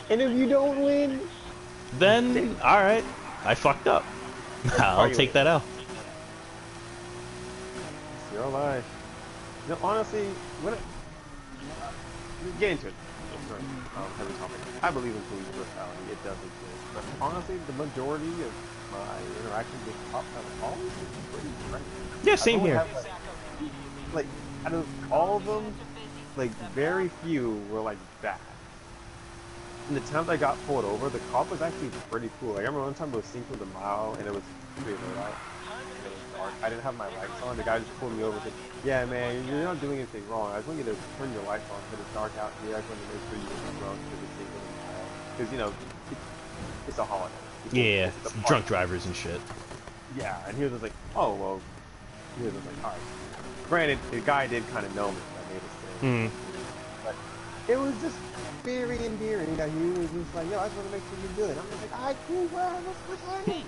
And if you don't win, Then, alright. I fucked up. I'll take that out. it's your life. No, honestly, get into it. Heavy topic. I believe in police brutality. It does exist. But honestly, the majority of my interactions with cops have always been pretty friendly. Yeah, same here. Like, out of all of them, like, very few were, like, bad. And the times I got pulled over, the cop was actually pretty cool. Like, I remember one time it was Cinco de Mayo, and it was pretty late out. It was dark. I didn't have my lights on. The guy just pulled me over and said, yeah, man, you're not doing anything wrong. I just want you to turn your lights on because it's dark out here. I just want to make sure you don't drunk because it's Cinco de Mayo. Because, you know, it's a holiday. Yeah, it's a drunk drivers and shit. Yeah, and he was just like, oh, well, he was just like, alright. Granted, the guy did kind of know me, so I made it Hmm. but it was just very endearing that he was just like, yo, I just want to make sure you're good. I'm just like, alright, cool, what's happening?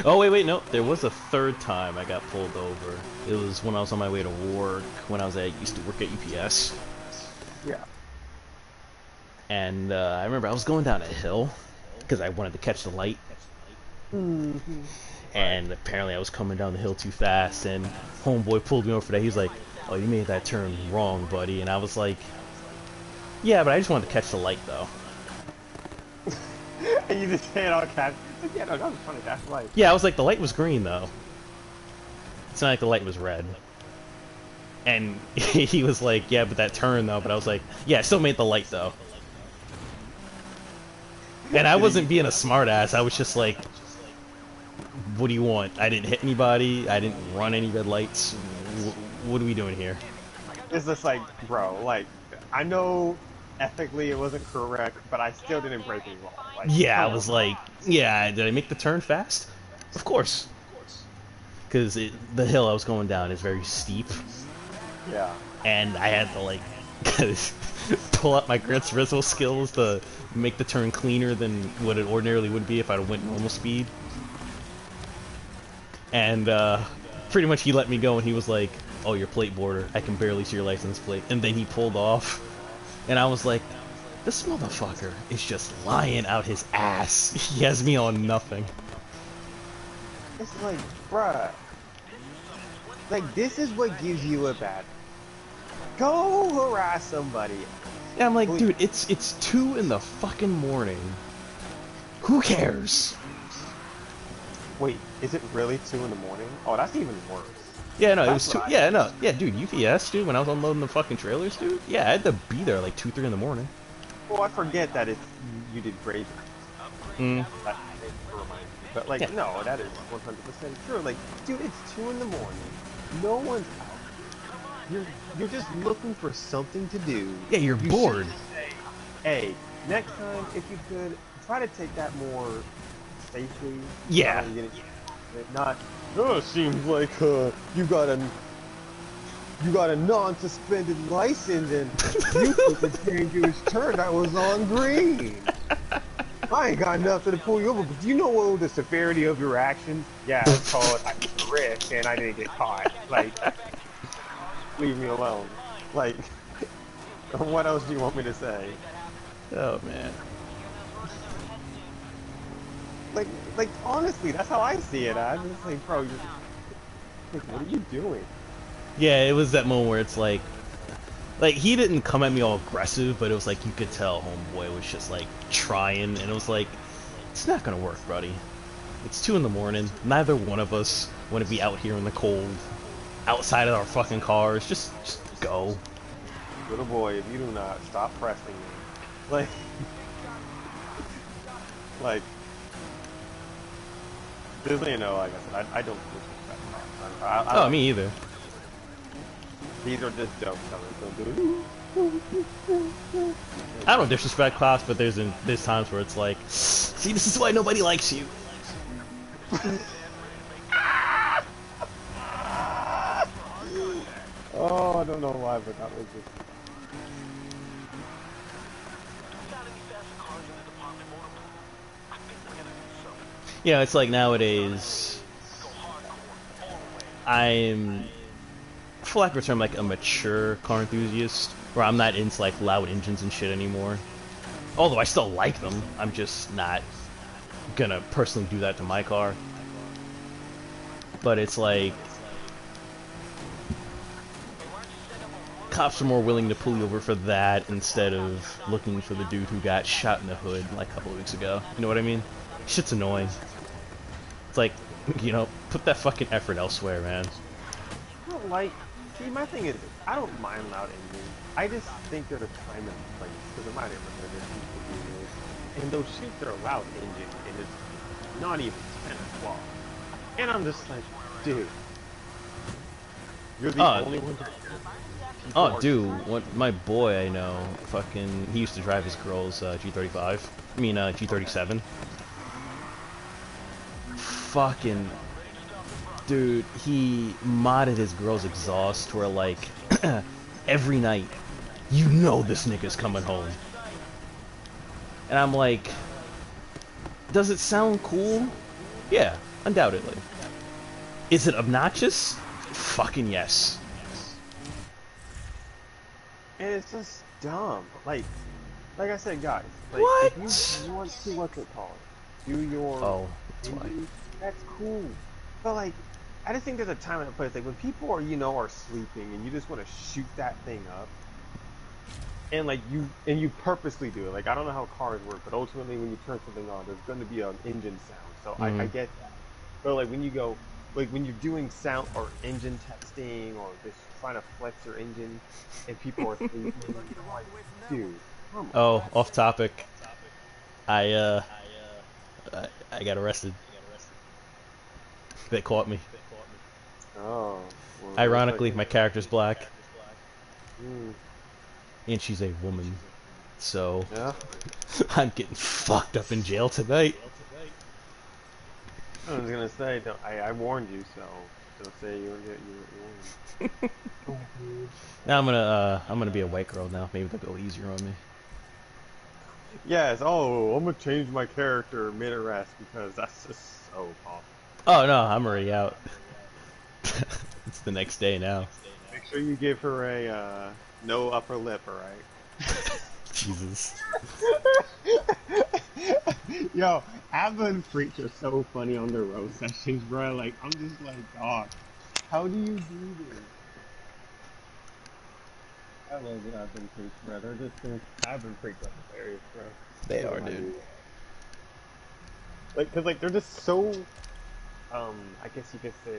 Oh, wait, no. There was a third time I got pulled over. It was when I was on my way to work, when I used to work at UPS. Yeah. And I remember I was going down a hill because I wanted to catch the light. Mm-hmm. And apparently I was coming down the hill too fast, and homeboy pulled me over for that. He was like, oh, you made that turn wrong, buddy. And I was like, yeah, but I just wanted to catch the light, though. And you just say it all caps. Like, yeah, no, that was funny. That's like, Yeah, I was like, the light was green, though. It's not like the light was red. And he was like, yeah, but that turn, though. But I was like, yeah, I still made the light, though. And I wasn't being a smartass. I was just like, what do you want? I didn't hit anybody. I didn't run any red lights. What are we doing here? it's just like, bro, like, I know ethically it wasn't correct, but I still didn't break any law. Like, Yeah, I come was on. like, yeah, did I make the turn fast? Of course. Because the hill I was going down is very steep. Yeah. And I had to, like, pull up my Gran Turismo skills to make the turn cleaner than what it ordinarily would be if I went normal speed. And pretty much he let me go, and he was like, oh, your plate border, I can barely see your license plate. And then he pulled off, and I was like, this motherfucker is just lying out his ass. He has me on nothing. It's like, bruh. Like, this is what gives you a bad. Go harass somebody. And I'm like, dude, it's 2 in the fucking morning. Who cares? Wait, is it really 2 in the morning? Oh, that's even worse. Yeah, no, it That's was 2. right. Yeah, no, yeah, dude, UPS, dude, when I was unloading the fucking trailers, dude, yeah, I had to be there like 2, 3 in the morning. Well, I forget that it's you did great. Mm. But like, Yeah. no, that is 100% true. Like, dude, it's 2 in the morning. No one's out. You're just looking for something to do. Yeah, you're You bored. should say, hey, next time if you could try to take that more safely. Yeah. Not. Oh, it seems like you got a non-suspended license and you took a dangerous turn that was on green. I ain't got nothing to pull you over, but do you know the severity of your actions? Yeah, it's called I took a risk and I didn't get caught. Like, leave me alone. Like, what else do you want me to say? Oh, man. Like honestly, that's how I see it. I'm just like, bro, like, what are you doing? Yeah, it was that moment where it's like, he didn't come at me all aggressive, but it was like you could tell homeboy was just like trying, and it was like, it's not gonna work, buddy. It's 2 in the morning. Neither one of us want to be out here in the cold, outside of our fucking cars. Just go. Little boy, if you do not stop pressing me, like, like, just so you know, like I said, I don't disrespect cars. I Oh, like me either. these are just jokes. So I don't disrespect class, but there's times where it's like, see, this is why nobody likes you. oh, I don't know why, but that was just. You know, it's like nowadays, I'm, for lack of a term, like a mature car enthusiast, where I'm not into like loud engines and shit anymore. Although I still like them, I'm just not gonna personally do that to my car. But it's like, cops are more willing to pull you over for that instead of looking for the dude who got shot in the hood like a couple of weeks ago. You know what I mean? Shit's annoying. It's like, you know, put that fucking effort elsewhere, man. I don't like. See, my thing is, I don't mind loud engines. I just think there's a time and a place. Because in my neighborhood, there's people doing this, and they'll shoot their loud engine, and it's not even 10 o'clock. And I'm just like, dude, you're the only one. Oh, dude, my boy I know, fucking, he used to drive his girl's G35. I mean, G37. Fucking, dude, he modded his girl's exhaust where, like, every night, you know this nigga's coming home. And I'm like, does it sound cool? Yeah, undoubtedly. Is it obnoxious? Fucking yes. And it's just dumb. Like I said, guys, like What? if you want to, what's it called? Do your Oh, that's why. engine, that's cool. But like, I just think there's a time and a place. Like when people are, are sleeping and you just want to shoot that thing up, and like you purposely do it. Like I don't know how cars work, but ultimately when you turn something on, there's going to be an engine sound. So I get that. But like when you go, like when you're doing sound or engine testing or just trying to flex your engine, and people are sleeping, I'm like, dude, come on. Oh, off topic. I, uh, I got arrested. They caught me. Oh, well, looks like Ironically, my character's black, mm, and she's a woman. So, yeah. I'm getting fucked up in jail tonight. I was gonna say, I warned you, so don't say you were warned. Now I'm gonna be a white girl now. Maybe they'll go easier on me. Yes. Oh, I'm gonna change my character mid-arrest because that's just so awful. Oh no, I'm already out. It's the next day now. Make sure you give her a no upper lip, alright? Jesus. Yo, Abba and Freak are so funny on their roast sessions, bro. Like, I'm just like, dog, how do you do this? I love the Abba and Freak, bro. They're just Abba and Freak are hilarious, bro. They are, dude. Like, cause like they're just so, I guess you could say,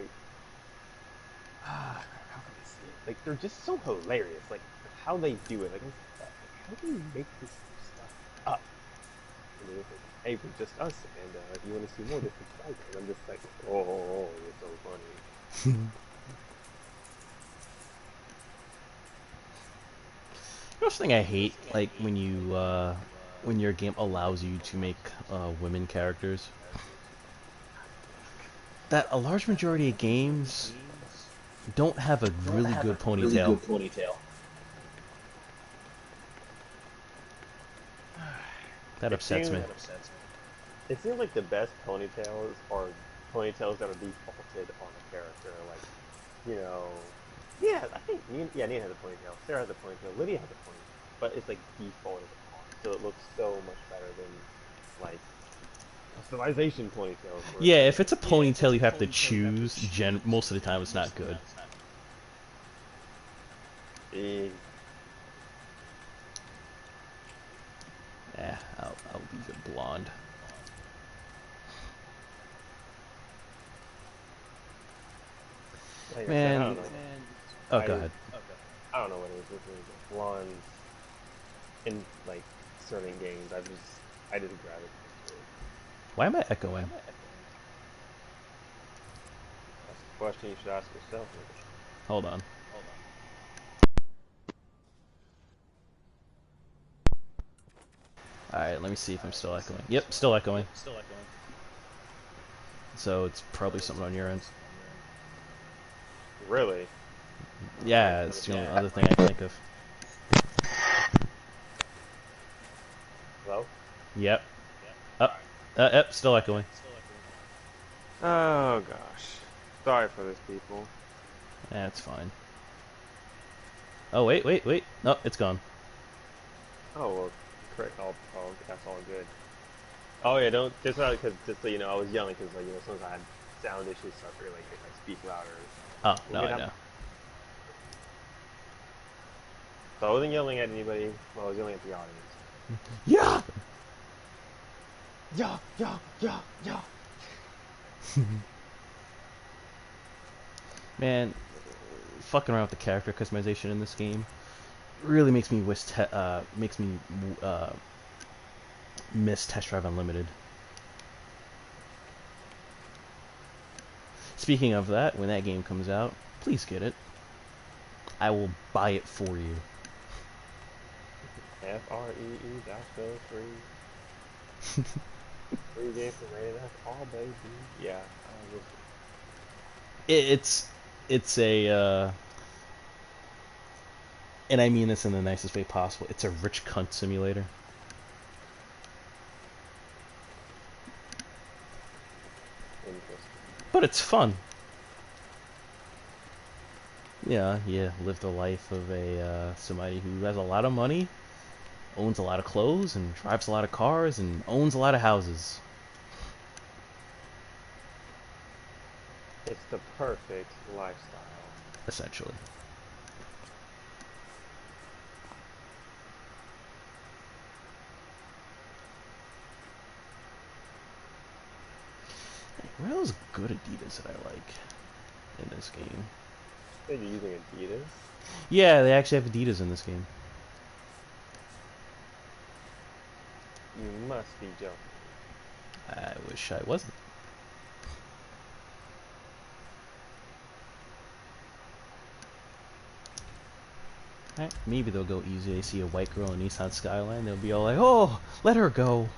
how can I say it? Like, they're just so hilarious. Like, how they do it. Like, how do you make this stuff up? And they're like, hey, we're just us, and if you want to see more, just subscribe. And I'm just like, oh, you're so funny. First thing I hate, like when your game allows you to make women characters. That a large majority of games don't have a really good ponytail. That upsets me. It seems like the best ponytails are ponytails that are defaulted on a character. Like, I think Nina has a ponytail. Sarah has a ponytail. Lydia has a ponytail. But it's like defaulted on, so it looks so much better than like customization ponytails. Yeah, if it's a ponytail you have to choose, most of the time it's not good. Yeah, I'll leave it blonde. Like Man. I said, Oh, go ahead. I don't don't know what it is with the blondes in like certain games. I didn't gravitate to it. Why am I echoing? That's the question you should ask yourself. Hold on. Alright, let me see if I'm still echoing. Yep, still echoing. So it's probably something on your end. Really? Yeah, it's the only other thing I can think of. Hello? Yep. Up. Yep, still echoing. Oh gosh. Sorry for this, people. That's fine. Oh, wait. No, it's gone. Oh well, correct. That's all good. Oh yeah, don't just because just so you know, I was yelling because like sometimes I had sound issues, so I figured like if I speak louder, Oh, we'll no, get I out. know. So I wasn't yelling at anybody. Well, I was yelling at the audience. Yeah! Yeah. Man, fucking around with the character customization in this game really makes me miss Test Drive Unlimited. Speaking of that, when that game comes out, please get it. I will buy it for you. FREE dash free. Free game for rated F all baby. Yeah. It's a and I mean this in the nicest way possible. It's a rich cunt simulator. Interesting. But it's fun. Yeah, you live the life of a somebody who has a lot of money, owns a lot of clothes, and drives a lot of cars, and owns a lot of houses. It's the perfect lifestyle. Essentially. What are those good Adidas that I like in this game? Are you using Adidas? Yeah, they actually have Adidas in this game. You must be joking. I wish I wasn't. Right, maybe they'll go easy. They see a white girl in Nissan Skyline, they'll be all like, "Oh, let her go."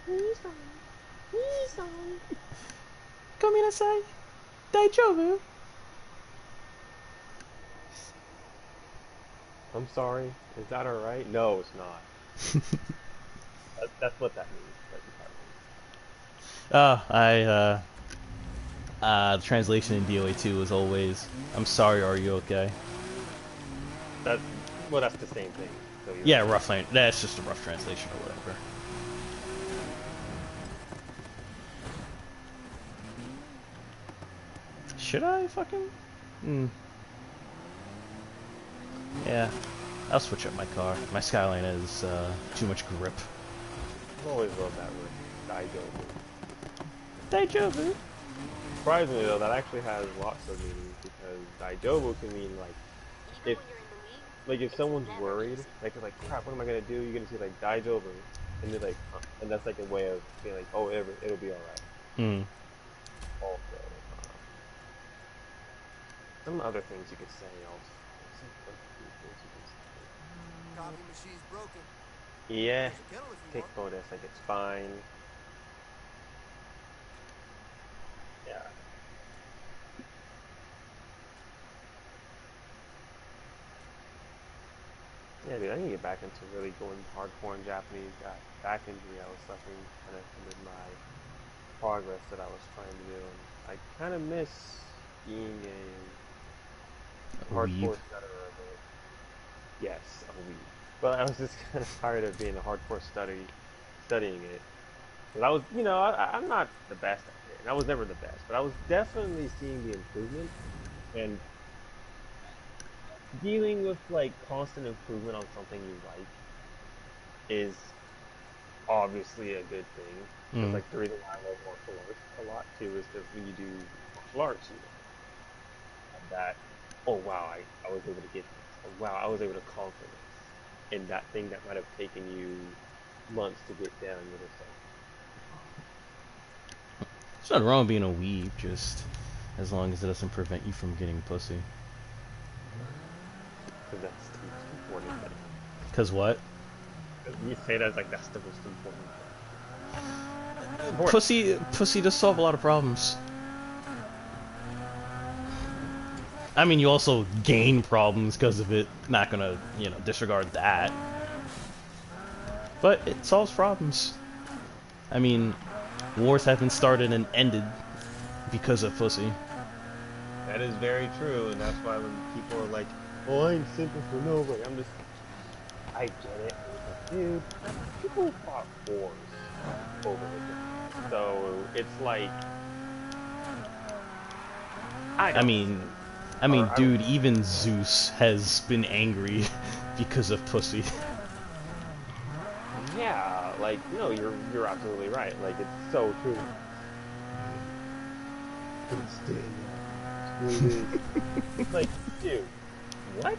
Nissan. Gominasai. Daijoubu. I'm sorry. Is that alright? No, it's not. That's what that means. The translation in DOA 2 was always, "I'm sorry, are you okay?" That's well, that's the same thing. So Yeah, rough line. That's just a rough translation or whatever. Should I fucking? Yeah, I'll switch up my car. My Skyline has too much grip. I've always loved that word, daijobu. Daijoubu. Surprisingly though, that actually has lots of meanings because daijobu can mean like if if someone's worried, like they're like, crap, what am I gonna do? You're gonna say like daijobu, and they're like, and that's like a way of being like, oh, it'll be alright. Hmm. Also, some other things you could say also. Some other things you could Coffee machine's broken. say. Yeah, There's a kettle if you take want. photos, like it's fine. Yeah. Yeah, dude, I need to get back into really going hardcore in Japanese. That back injury I was suffering kind of hindered my progress that I was trying to do, and I kind of miss being a Weeb. hardcore stutterer a bit. Yes, a weeb. But I was just kind of tired of being a hardcore studying it. Because I was, I'm not the best at it, and I was never the best, but I was definitely seeing the improvement, and dealing with like constant improvement on something you like is obviously a good thing. Because Mm. like the reason why I love martial arts a lot too is because when you do martial arts, you have that oh wow, I was able to get this. Oh wow, I was able to conquer this. And that thing that might have taken you months to get down, you're just There's nothing wrong with being a weeb, just as long as it doesn't prevent you from getting pussy. because that's the most important thing. Cause what? You say that like that's the most important thing. Important. Pussy does solve a lot of problems. I mean, you also gain problems because of it. Not gonna, disregard that. But it solves problems. I mean, wars have been started and ended because of pussy. That is very true, and that's why when people are like, "Oh, I ain't simple for nobody," I'm just, I get it. Dude, people fought wars over it, so it's like, I mean, dude, even Zeus has been angry because of pussy. yeah, like no, you're absolutely right. Like it's so true. Like, dude, what?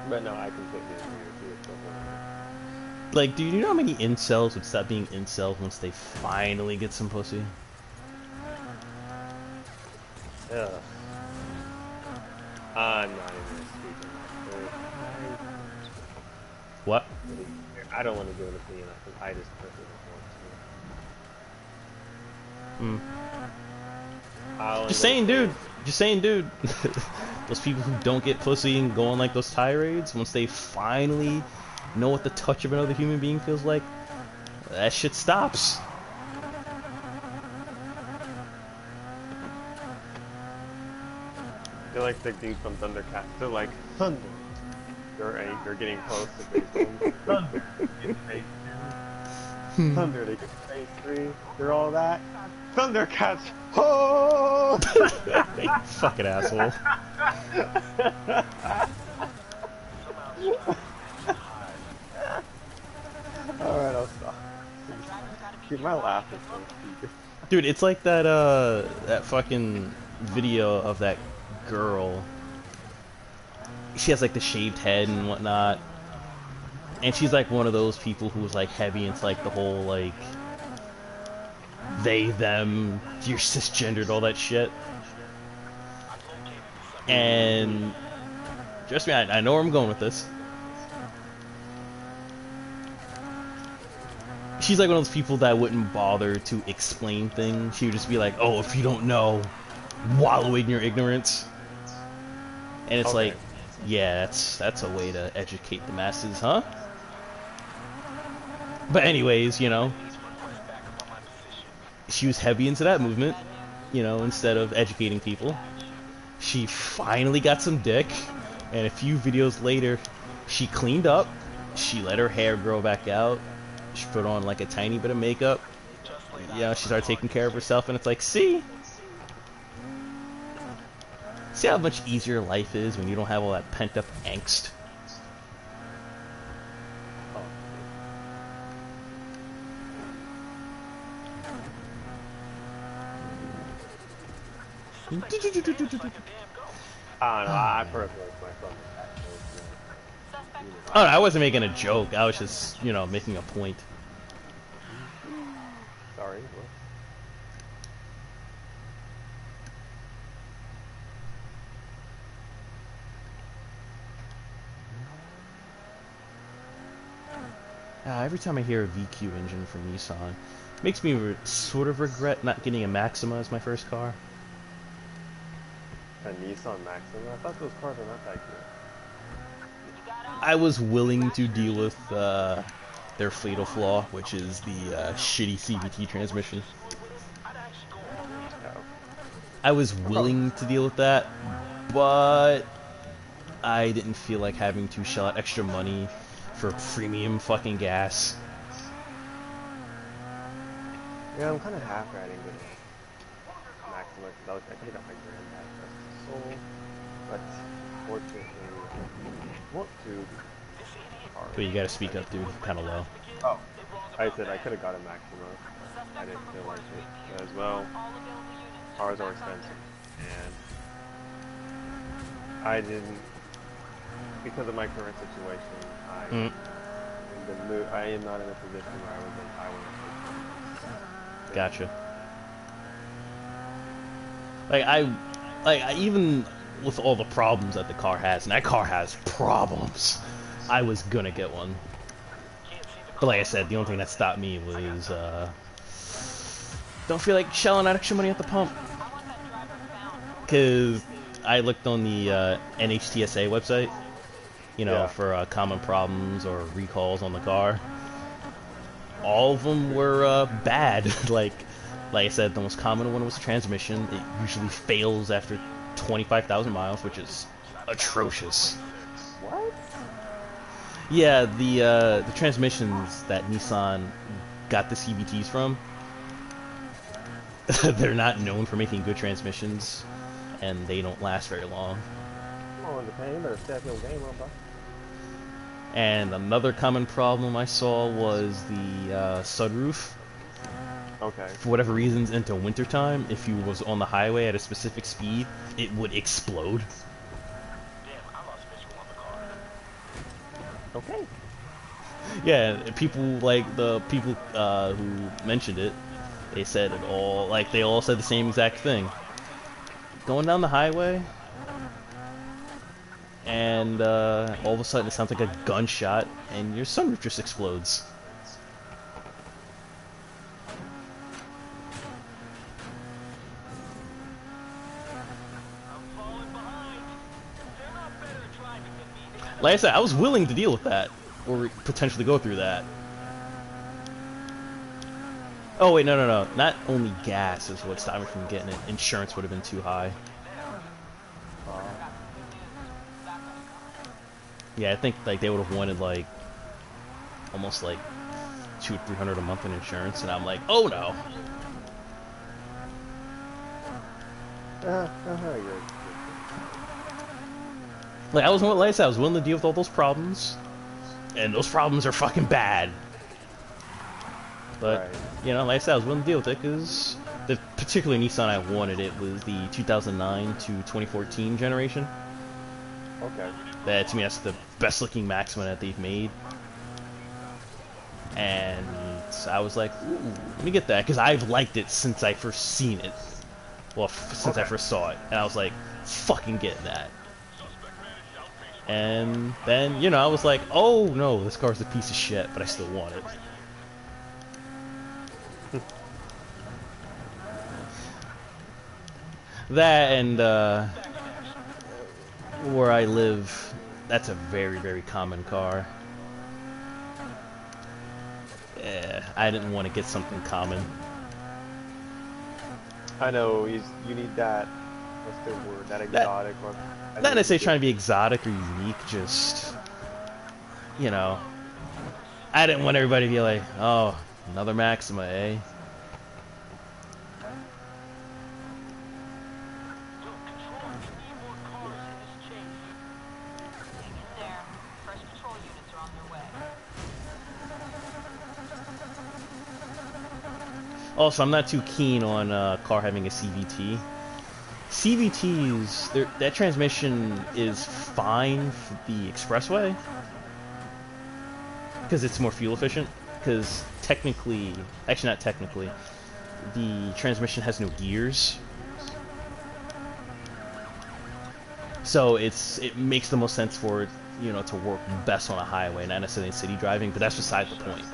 But no, I completely agree with you. It's so horrible. Like, do you know how many incels would stop being incels once they finally get some pussy? Ugh. I'm not even speaking. What? I don't want to give an opinion. I just personally don't want to. I'll Just end saying, up dude. Just saying, dude. Those people who don't get pussy and go on like those tirades, once they finally know what the touch of another human being feels like, that shit stops. They're like the dude from Thundercats. They're like, thunder. They're getting close to phase 1. Thunder. Get phase 2. Thunder, they get phase 3. They're all that. Thundercats. Oh! You fucking asshole. Alright, I'll stop. Dude, my laugh is so stupid. Dude, it's like that that fucking video of that girl. She has like the shaved head and whatnot. And she's like one of those people who's like heavy into like the whole like they, them, you're cisgendered, all that shit. And trust me, I know where I'm going with this. She's like one of those people that wouldn't bother to explain things. She would just be like, oh, if you don't know, wallow in your ignorance. And it's Okay. like, yeah, that's a way to educate the masses, huh? But anyways, she was heavy into that movement, instead of educating people. She finally got some dick, and a few videos later, she cleaned up, she let her hair grow back out, she put on like a tiny bit of makeup, she started taking care of herself, and it's like, see how much easier life is when you don't have all that pent-up angst? I don't know, I personally like my Thundercats. Oh, no, I wasn't making a joke, I was just, making a point. Sorry. What? Every time I hear a VQ engine from Nissan, it makes me sort of regret not getting a Maxima as my first car. A Nissan Maxima? I thought those cars were not that good. I was willing to deal with their fatal flaw, which is the shitty CVT transmission. No. I was willing to deal with that, but I didn't feel like having to shell out extra money for premium fucking gas. Yeah, I'm kind of half riding with Maxima because I could have got my granddad soul, but fortunately, I want to But you gotta speak up, dude. Kind of low. Oh, I said I could have got a Maxima. I didn't feel like it. As well, cars are expensive, and I didn't, because of my current situation. Mm, I am not in a position where I want to. gotcha. Even with all the problems that the car has, and that car has problems, I was gonna get one. But like I said, the only thing that stopped me was, don't feel like shelling out extra money at the pump. Cause I looked on the NHTSA website, you know, Yeah. for common problems or recalls on the car. All of them were bad. Like I said, the most common one was transmission. It usually fails after 25,000 miles, which is atrocious. What? Yeah, the transmissions that Nissan got the CVTs from, they're not known for making good transmissions, and they don't last very long. Come on, Japan, you better step your game up, bro. And another common problem I saw was the sunroof. Okay. For whatever reasons, into wintertime, if you was on the highway at a specific speed, it would explode. Okay. Yeah, people like the people who mentioned it, they said it all, like they all said the same exact thing. Going down the highway, and all of a sudden it sounds like a gunshot, and your sunroof just explodes. Like I said, I was willing to deal with that, or potentially go through that. Oh wait, no. Not only gas is what stopped me from getting it. Insurance would have been too high. Yeah, I think like they would have wanted like almost like $200 or $300 a month in insurance, and I'm like, oh no. You're Like I said, I was willing to deal with all those problems, and those problems are fucking bad. But right. you know, like I said, I was willing to deal with it because the particular Nissan I wanted it was the 2009 to 2014 generation. Okay. That to me, that's the best looking Maxima that they've made. And I was like, ooh, let me get that because I've liked it since I first seen it. Well, since I first saw it, and I was like, fucking get that. And then, you know, I was like, oh no, this car's a piece of shit, but I still want it. That and, where I live, that's a very, very common car. Yeah, I didn't want to get something common. I know, you need that, what's the word, that exotic or... Not necessarily trying to be exotic or unique, just, you know, I didn't want everybody to be like, oh, another Maxima, eh? Also, I'm not too keen on a car having a CVT. CVTs, that transmission is fine for the expressway because it's more fuel efficient. Because technically, actually not technically, the transmission has no gears, so it makes the most sense for it, you know, to work best on a highway, not necessarily in city driving. But that's beside the point.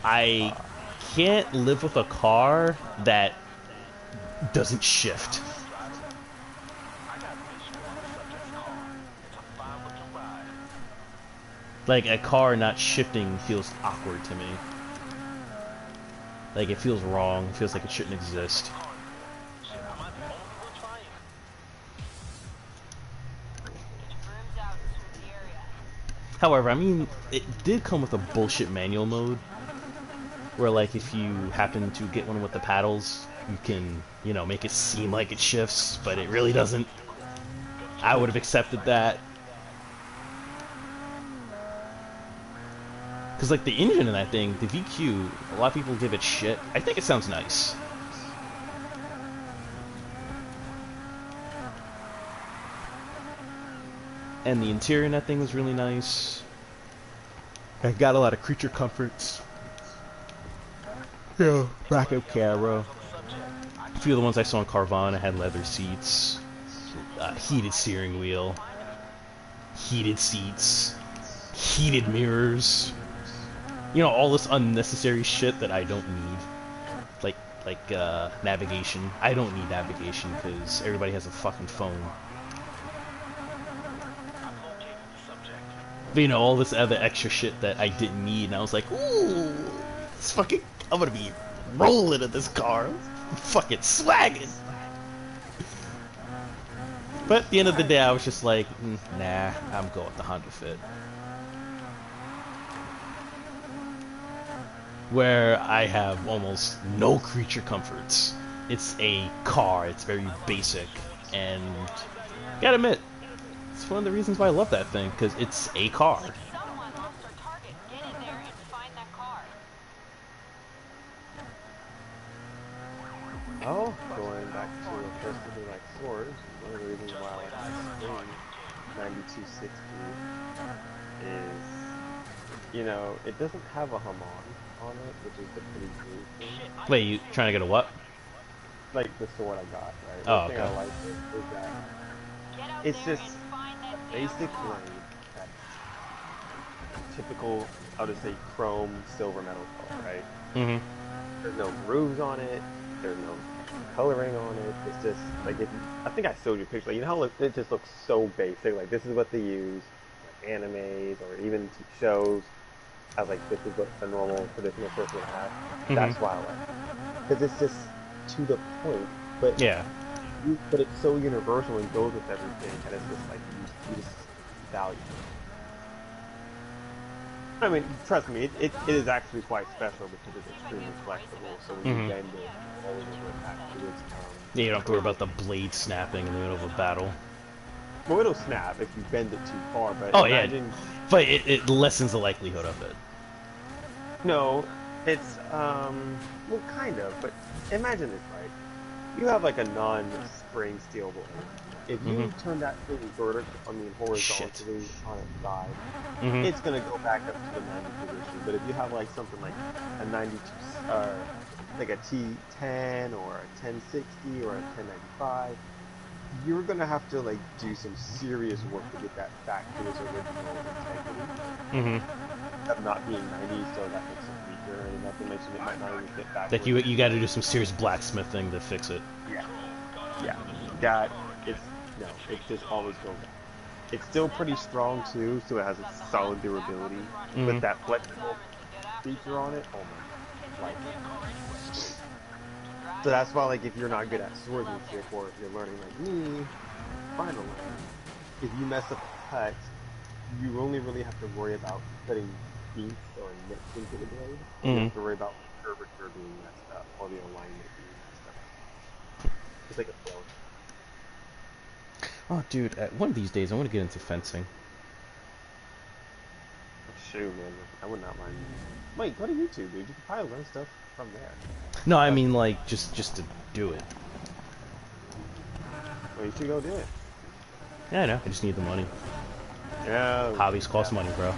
I can't live with a car that doesn't shift. Like, a car not shifting feels awkward to me. Like, it feels wrong. It feels like it shouldn't exist. However, I mean, it did come with a bullshit manual mode. Where, like, if you happen to get one with the paddles, you can, you know, make it seem like it shifts, but it really doesn't. I would have accepted that. Because like the engine in that thing, the VQ, a lot of people give it shit. I think it sounds nice. And the interior in that thing was really nice. I got a lot of creature comforts. Yeah, backup camera. A few of the ones I saw in Carvana had leather seats, heated steering wheel, heated seats, heated mirrors. You know, all this unnecessary shit that I don't need. Like navigation. I don't need navigation because everybody has a fucking phone. But you know, all this other extra shit that I didn't need, and I was like, ooh, it's fucking, I'm gonna be rolling in this car. I'm fucking swagging. But at the end of the day, I was just like, nah, I'm going with the Honda Fit. Where I have almost no creature comforts. It's a car, it's very basic, and gotta admit, it's one of the reasons why I love that thing, because it's a car. Someone lost our target. Get in there and find that car. Oh, going back to a person who likes swords, one of the reasons why I like the Spring 9260 is, you know, it doesn't have a Haman on it, which is the pretty cool thing. Wait, you trying to get a what? Like the sword I got, right? Oh, The thing okay. I like is that Get out it's there just and find that a damn basic car. blade that's typical, I'll just say chrome silver metal color, right? Mm-hmm. There's no grooves on it. There's no coloring on it. It's just like I think I showed you a picture. Like, you know how it just looks so basic. Like this is what they use, like animes or even shows. I was like, this is what a normal traditional person would have. Mm-hmm. That's why I like it, because it's just to the point. But Yeah. but it's so universal and goes with everything, and it's just like you just value it. I mean, trust me, it is actually quite special because it's extremely flexible. So when you bend it, all over it afterwards. Yeah, you don't have to worry about the blade snapping in the middle of a battle. Well, it'll snap if you bend it too far, but Oh, imagine... yeah. But it lessens the likelihood of it. No, it's, well, kind of, but imagine this, right? You have like a non-spring steel blade. If you turn that thing vertically, horizontally on its side, it's gonna go back up to the 90 position. But if you have like something like a 92, like a T10 or a 1060 or a 1095, you're gonna have to like do some serious work to get that back to its original integrity. Of not being 90, so that makes it weaker, and nothing makes it might not even fit back. Like you got to do some serious blacksmithing to fix it. Yeah, yeah. That it's no, it just always goes back. It's still pretty strong too, so it has a solid durability. With that flexible feature on it, oh my, like. So that's why, like, if you're not good at swordsmanship, or if you're learning like me, finally, if you mess up a cut, you only really have to worry about putting beats or nips into the blade. You don't have to worry about curvature being messed up or the alignment being messed up. It's like a flow. Oh, dude, one of these days I want to get into fencing. Shoot, man, I would not mind. Wait, go to YouTube, dude. You can probably learn stuff from there. No, I mean like just to do it. Well, you should go do it. Yeah, I know. I just need the money. Yeah. Hobbies cost money, bro.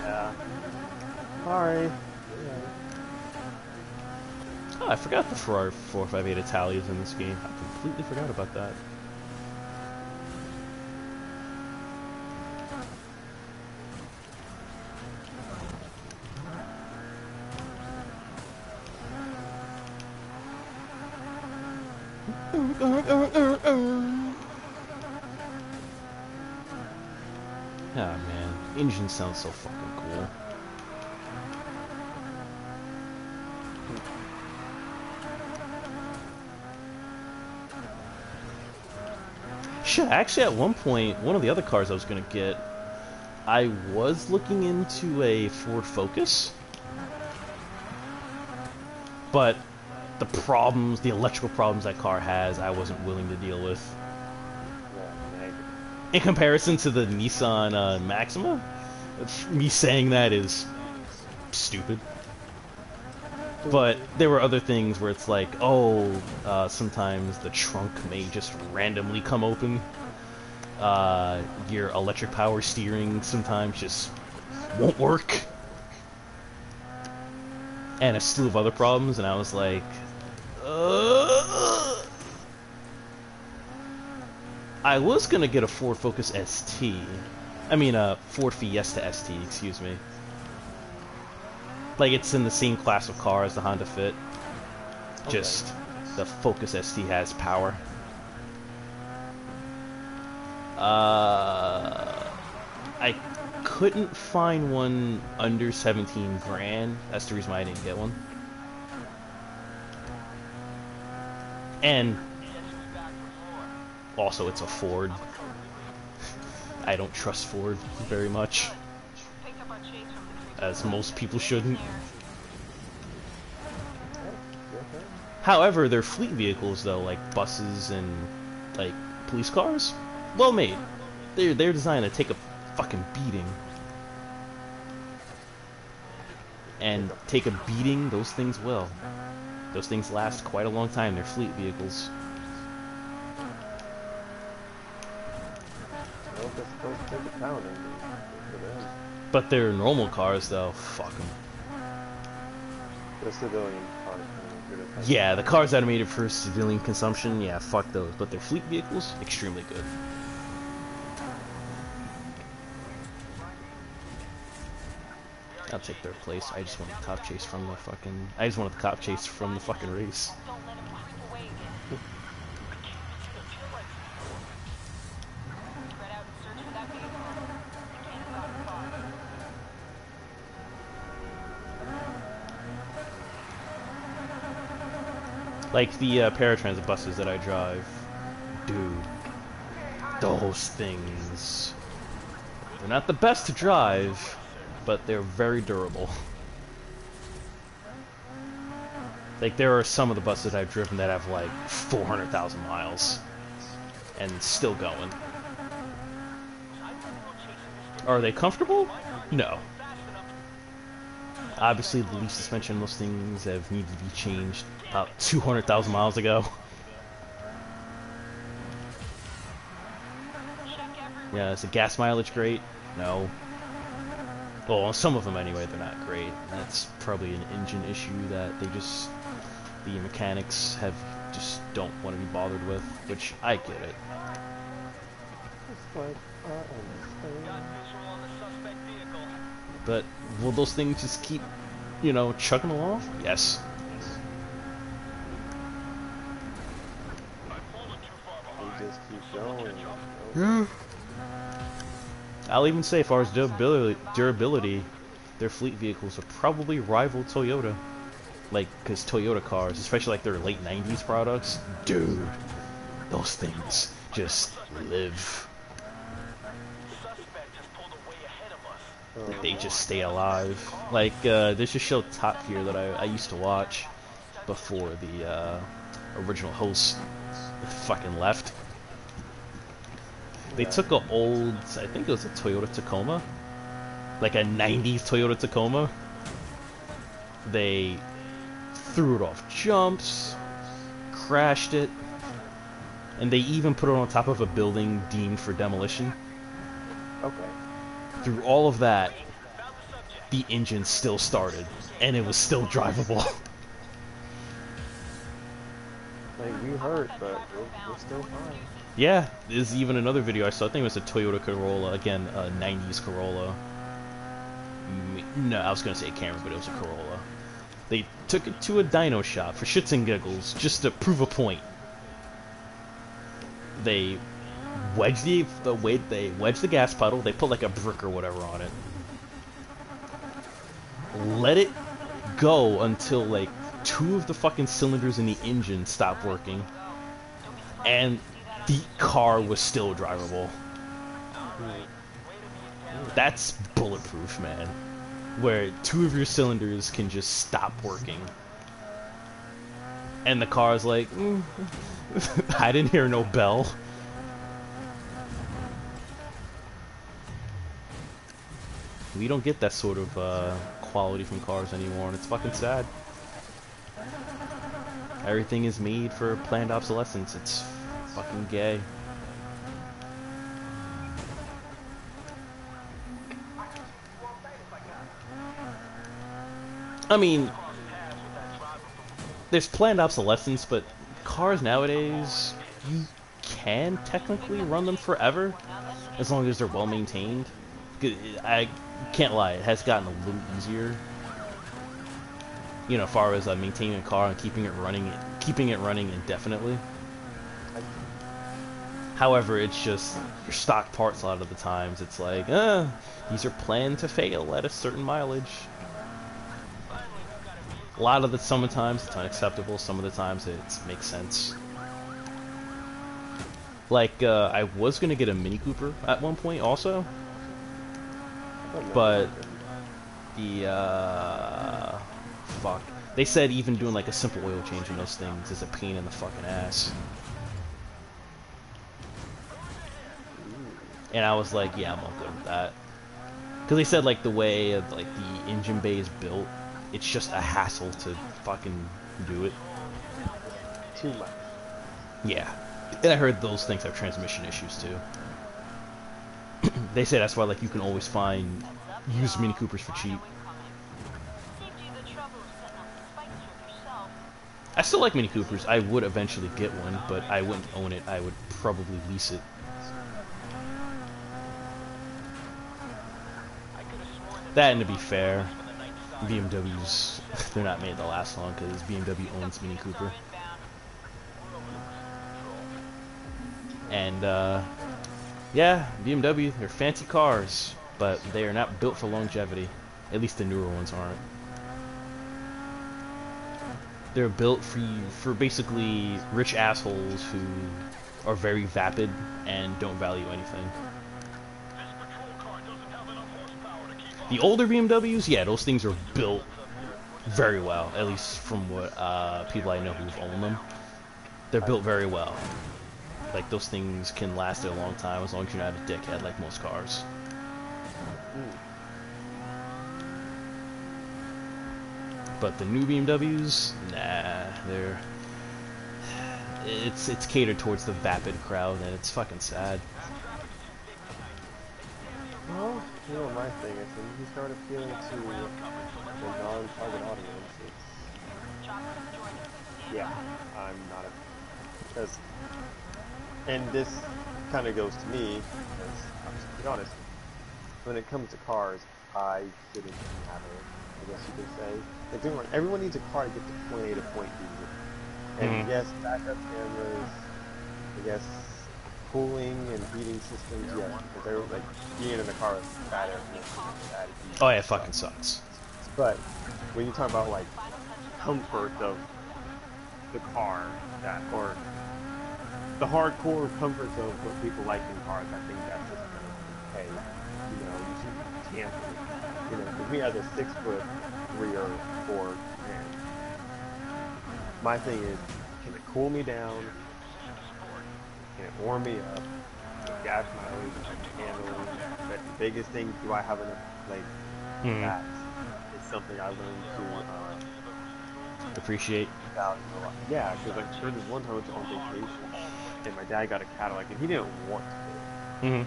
Yeah. Sorry. Yeah. Oh, I forgot the Ferrari 458 Italians in this game. I completely forgot about that. Ah, man. Engine sounds so fucking cool. Shit, actually at one point, one of the other cars I was gonna get, I was looking into a Ford Focus. But the problems, the electrical problems that car has, I wasn't willing to deal with. In comparison to the Nissan Maxima, me saying that is stupid. But there were other things where it's like, oh, sometimes the trunk may just randomly come open. Your electric power steering sometimes just won't work. And a slew of other problems, and I was like, I was gonna get a Ford Focus ST. I mean, a Ford Fiesta ST, excuse me. Like, it's in the same class of car as the Honda Fit. Just, the Focus ST has power. I couldn't find one under 17 grand. That's the reason why I didn't get one. And also, it's a Ford. I don't trust Ford very much, as most people shouldn't. However, their fleet vehicles, though, like buses and like police cars, well made. They're designed to take a fucking beating. And take a beating, those things will. Those things last quite a long time. They're fleet vehicles. Well, they're supposed to take a pounding for them. But they're normal cars, though. Fuck them. The civilian cars. Yeah, the cars that are made for civilian consumption, yeah, fuck those. But their fleet vehicles, extremely good. I'll take third place. I just want the cop chase from the fucking. I just wanted the cop chase from the fucking race. Don't let him creep away again. Spread out and search for that vehicle. I can't stop the car. Like the paratransit buses that I drive. Dude. Those things. They're not the best to drive, but they're very durable. Like, there are some of the buses I've driven that have like 400,000 miles and still going. Are they comfortable? No. Obviously, the leaf suspension on those things have needed to be changed about 200,000 miles ago. Yeah, is the gas mileage great? No. Well, on some of them anyway, they're not great. That's probably an engine issue that they just, the mechanics just don't want to be bothered with, which I get it. But will those things just keep, you know, chugging along? Yes. They just keep going. Yeah. I'll even say, as far as durability, their fleet vehicles will probably rival Toyota. Like, because Toyota cars, especially like their late 90s products, dude, those things just live. They just stay alive. Like, there's a show Top Gear that I used to watch before the original host fucking left. They took an old, I think it was a Toyota Tacoma, like a 90s Toyota Tacoma. They threw it off jumps, crashed it, and they even put it on top of a building deemed for demolition. Okay. Through all of that, the engine still started, and it was still drivable. Like, we hurt, but we're still fine. Yeah, there's even another video I saw. I think it was a Toyota Corolla, again, a 90s Corolla. No, I was gonna say a Camry, but it was a Corolla. They took it to a dyno shop for shits and giggles, just to prove a point. They wedged they wedged the gas pedal. They put like a brick or whatever on it. Let it go until like 2 of the fucking cylinders in the engine stopped working, and the car was still drivable. That's bulletproof, man. Where 2 of your cylinders can just stop working. And the car's like, I didn't hear no bell. We don't get that sort of quality from cars anymore, and it's fucking sad. Everything is made for planned obsolescence. It's fucking gay. I mean, there's planned obsolescence, but cars nowadays, you can technically run them forever as long as they're well maintained. I can't lie, it has gotten a little easier. You know, as far as maintaining a car and keeping it running indefinitely. However, it's just your stock parts a lot of the times. It's like, these are planned to fail at a certain mileage. A lot of the sometimes it's unacceptable. Some of the times it makes sense. Like I was gonna get a Mini Cooper at one point also, but the fuck. They said even doing like a simple oil change in those things is a pain in the fucking ass. And I was like, yeah, I'm all good with that. Because they said like the way like the engine bay is built, it's just a hassle to fucking do it. Too much. Yeah. And I heard those things have transmission issues too. They say that's why like you can always find used Mini Coopers for cheap. I still like Mini Coopers. I would eventually get one, but I wouldn't own it. I would probably lease it. That, and to be fair, BMWs, they're not made to last long because BMW owns Mini Cooper. And, yeah, BMW, they're fancy cars, but they are not built for longevity. At least the newer ones aren't. They're built for basically rich assholes who are very vapid and don't value anything. The older BMWs, yeah, those things are built very well, at least from what people I know who've owned them. They're built very well. Like, those things can last a long time as long as you're not a dickhead like most cars. But the new BMWs, nah, they're... It's catered towards the vapid crowd, and it's fucking sad. Well, you know what my thing is, when you start appealing to the non-target audience, it's... Yeah, I'm not a... Because... And this kind of goes to me, because, to be honest, when it comes to cars, I shouldn't have it, I guess you could say. Like, everyone needs a car to get to point A to point B. And yes, backup cameras, I guess, cooling and heating systems, yes, because they're like being in the car with bad air conditioning, bad heat. Oh yeah, it fucking sucks. But when you talk about like comfort of the car, or the hardcore comforts of what people like in cars, I think that's just kind of, hey, you know, you shouldn't tamper it. You know, because we have a 6-foot rear 4 man. My thing is, can it cool me down? Can it warm me up? Gas mileage I can handle. But the biggest thing, do I have enough, like, that is something I learned to appreciate. value a lot. Yeah, because like, there was one time I went on vacation, and my dad got a Cadillac, and he didn't want to.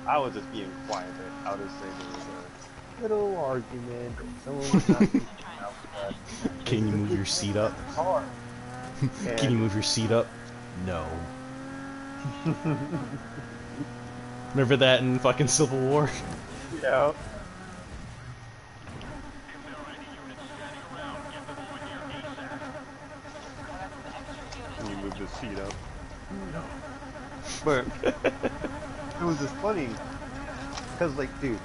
I was just being quiet, but I would just say there was a little argument, and someone was not thinking about that. Can you move your seat up? Can you move your seat up? No. Remember that in fucking Civil War? Yeah. Can you move the seat up? No. But it was just funny, because like, dude,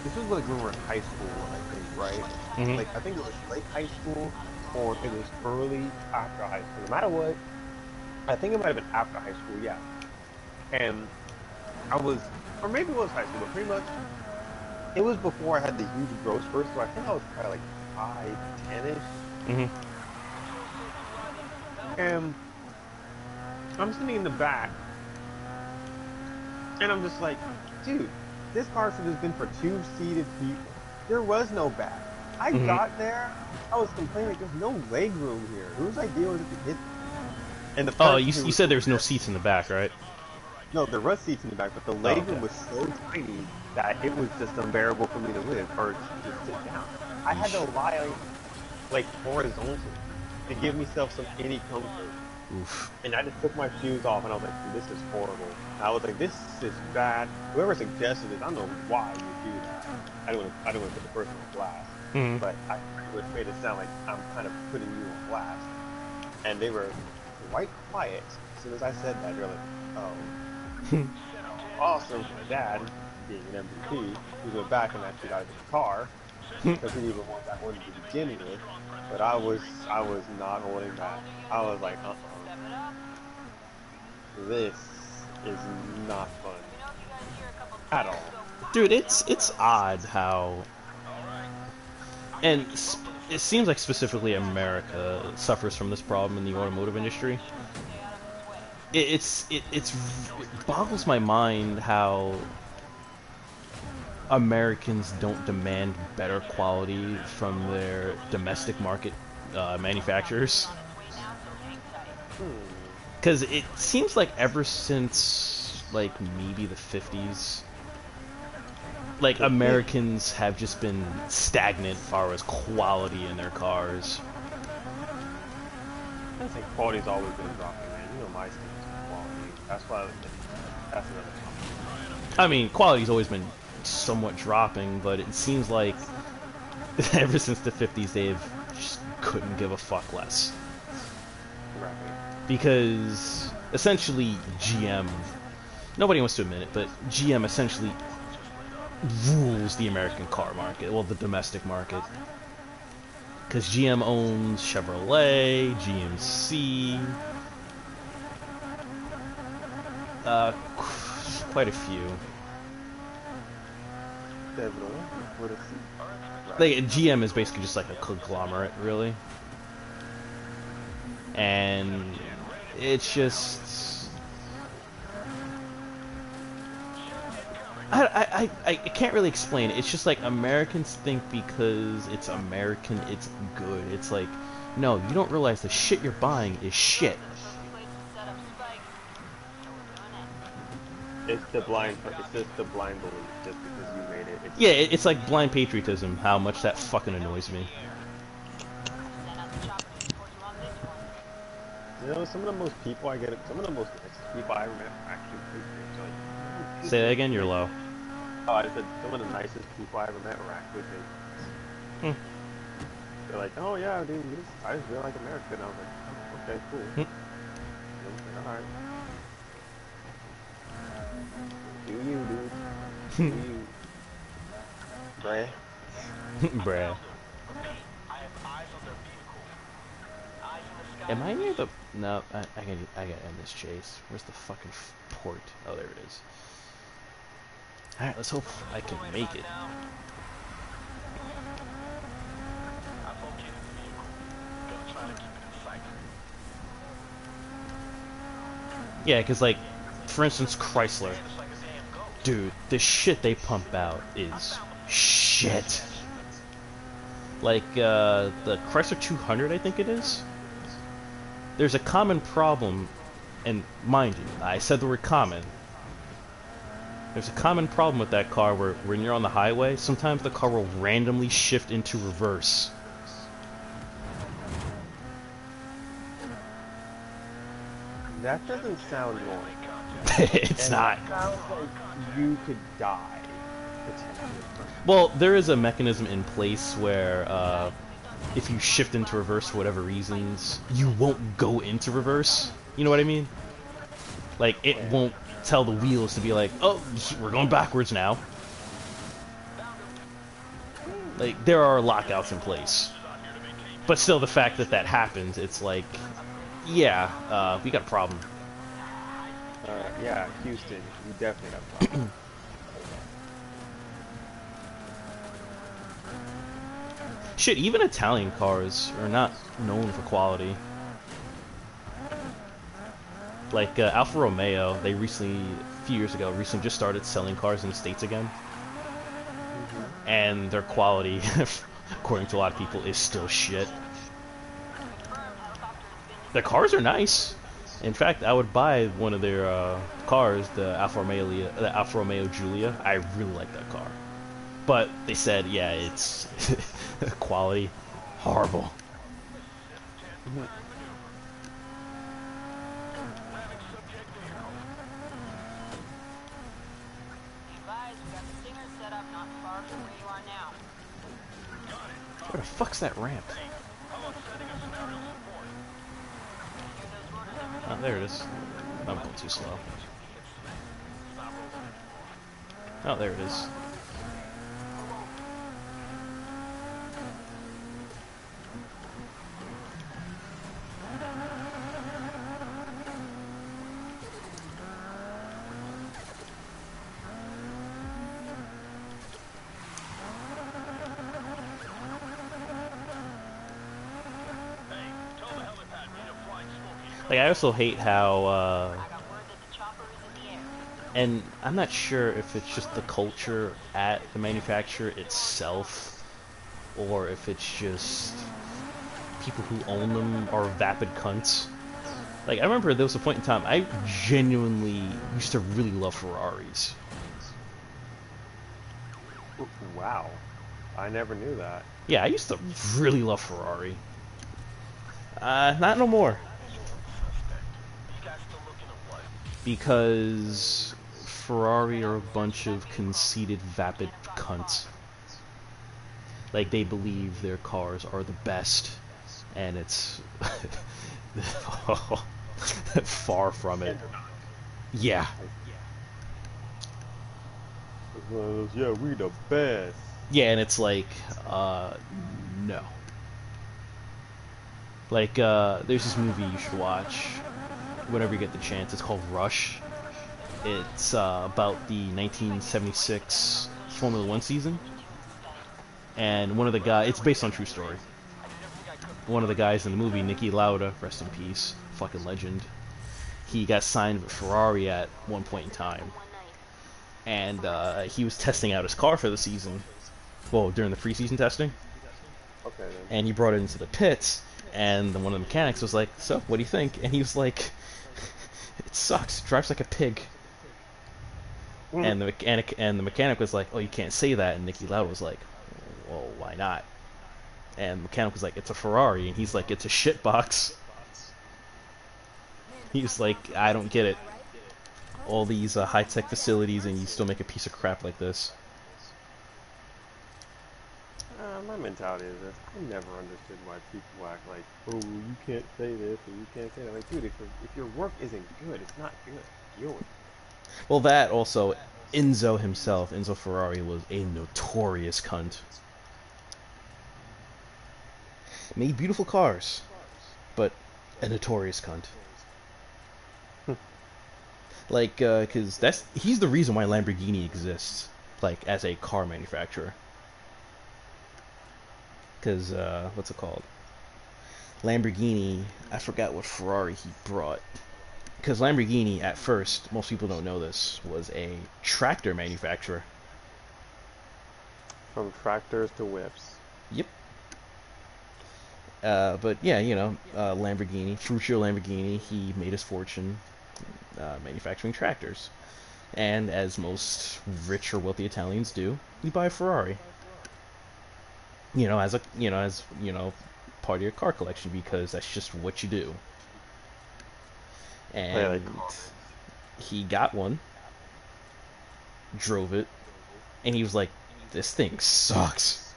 this was like when we were in high school, I think, right? Like, I think it was late high school, or it was early after high school. No matter what, I think it might have been after high school, yeah. And I was, or maybe it was high school, but pretty much, it was before I had the huge growth spurt, so I think I was probably like 5'10"-ish. And I'm sitting in the back, and I'm just like, dude, this car should have been for two-seated people. There was no back. I Mhm. got there, I was complaining like there's no leg room here. Whose idea was it to get? And the Oh, person you who said there's no seats in the back, right? no, there was seats in the back, but the Oh, leg okay. room was so tiny that it was just unbearable for me to live or to sit down. I had to Yeesh. lie like horizontal to give myself any comfort. Oof. And I just took my shoes off and I was like, this is horrible. And I was like, this is bad. Whoever suggested this, I don't know why you do that. I don't want to put the person on blast, Mhm. but I pretty much made it sound like I'm kind of putting you on blast. And they were quite quiet. As soon as I said that, they're like, oh. Awesome for my dad, being an MVP, he went back and actually got into the car because he didn't even want that one to begin with. But I was not holding back. I was like, this is not fun at all. Dude, it's odd how, and it seems like specifically America suffers from this problem in the automotive industry. It boggles my mind how Americans don't demand better quality from their domestic market manufacturers. Because it seems like ever since like maybe the 50s, like Americans have just been stagnant as far as quality in their cars. I think quality's always been dropping, man. You know my stance on quality. That's why that's another topic. I mean, quality's always been somewhat dropping, but it seems like ever since the 50s they've just couldn't give a fuck less. Right. Because essentially GM, nobody wants to admit it, but GM essentially rules the American car market, well, the domestic market. Because GM owns Chevrolet, GMC, quite a few. Definitely. What is Like GM is basically just like a conglomerate, really, and it's just I can't really explain it. It's just like Americans think because it's American, it's good. It's like, no, you don't realize the shit you're buying is shit. It's the blind. It's just the blind belief. Just because you made it. Yeah, it's like blind patriotism. How much that fucking annoys me. You know, some of the most people I get, some of the most people I met are actually patriots. Like, Say that again. You're low. oh, I said some of the nicest people I ever met were actually patriots. Hmm. They're like, oh yeah, dude, I just really like America. And I was like, oh, okay, cool. All right. Do you, dude? Do you? Bruh. Bruh. Am I near the? No, I gotta end this chase. Where's the fucking port? Oh, there it is. All right, let's hope I can make it. Yeah, because like, for instance, Chrysler. Dude, the shit they pump out is shit. Like, the Chrysler 200, I think it is. There's a common problem, and mind you, I said the word common. There's a common problem with that car where when you're on the highway, sometimes the car will randomly shift into reverse. That doesn't sound normal. It's And not. it sounds like you could die potentially. Well, there is a mechanism in place where if you shift into reverse for whatever reasons, you won't go into reverse. You know what I mean? Like, it won't tell the wheels to be like, oh, we're going backwards now. Like, there are lockouts in place. But still, the fact that that happens, it's like, yeah, we got a problem. Yeah, Houston, you definitely have a problem. Shit, even Italian cars are not known for quality. Like Alfa Romeo, they recently few years ago, recently just started selling cars in the States again, Hmm. and their quality, according to a lot of people, is still shit. Confirmed helicopter has been Their cars are nice. In fact, I would buy one of their cars, the Alfa Romeo Giulia. I really like that car. But they said, yeah, it's quality horrible. Be advised, we got the Stinger set up not far from where you are now. Where the fuck's that ramp? Hear those rotors every Oh, there it is. I'm going too slow. Oh, there it is. Like, I also hate how, I got word that the chopper is in the air. and I'm not sure if it's just the culture at the manufacturer itself, or if it's just people who own them are vapid cunts. Like, I remember there was a point in time I genuinely used to really love Ferraris. Wow, I never knew that. Yeah, I used to really love Ferrari. Not no more. Because Ferrari are a bunch of conceited, vapid cunts. Like, they believe their cars are the best, and it's far from it. Yeah. Yeah, we the best. Yeah, and it's like, no. Like, there's this movie you should watch whenever you get the chance. It's called Rush. It's about the 1976 Formula One season. And one of the guys, it's based on true story. One of the guys in the movie, Niki Lauda, rest in peace, fucking legend. He got signed with Ferrari at one point in time. And he was testing out his car for the season. Well, during the preseason testing. Okay then. And he brought it into the pits. And one of the mechanics was like, "So, what do you think?" And he was like, "It sucks. It drives like a pig." And the mechanic was like, "Oh, you can't say that." And Niki Lauda was like, "Well, why not?" And the mechanic was like, "It's a Ferrari." And he's like, "It's a shitbox." He's like, "I don't get it. All these high-tech facilities and you still make a piece of crap like this." My mentality is this. I never understood why people act like, oh, you can't say this or you can't say that. Like, dude, if your work isn't good, it's not good. Deal with it. Well, that also, Enzo himself, Enzo Ferrari, was a notorious cunt. Made beautiful cars, but a notorious cunt. Like, cause he's the reason why Lamborghini exists, like, as a car manufacturer. Cause, what's it called? Lamborghini, I forgot what Ferrari he brought. Because Lamborghini, at first, most people don't know this, was a tractor manufacturer. From tractors to whips. Yep. But yeah, you know, Lamborghini, Ferruccio Lamborghini, he made his fortune manufacturing tractors. And as most rich or wealthy Italians do, you buy a Ferrari. You know, as part of your car collection because that's just what you do. And he got one, drove it, and he was like, "This thing sucks."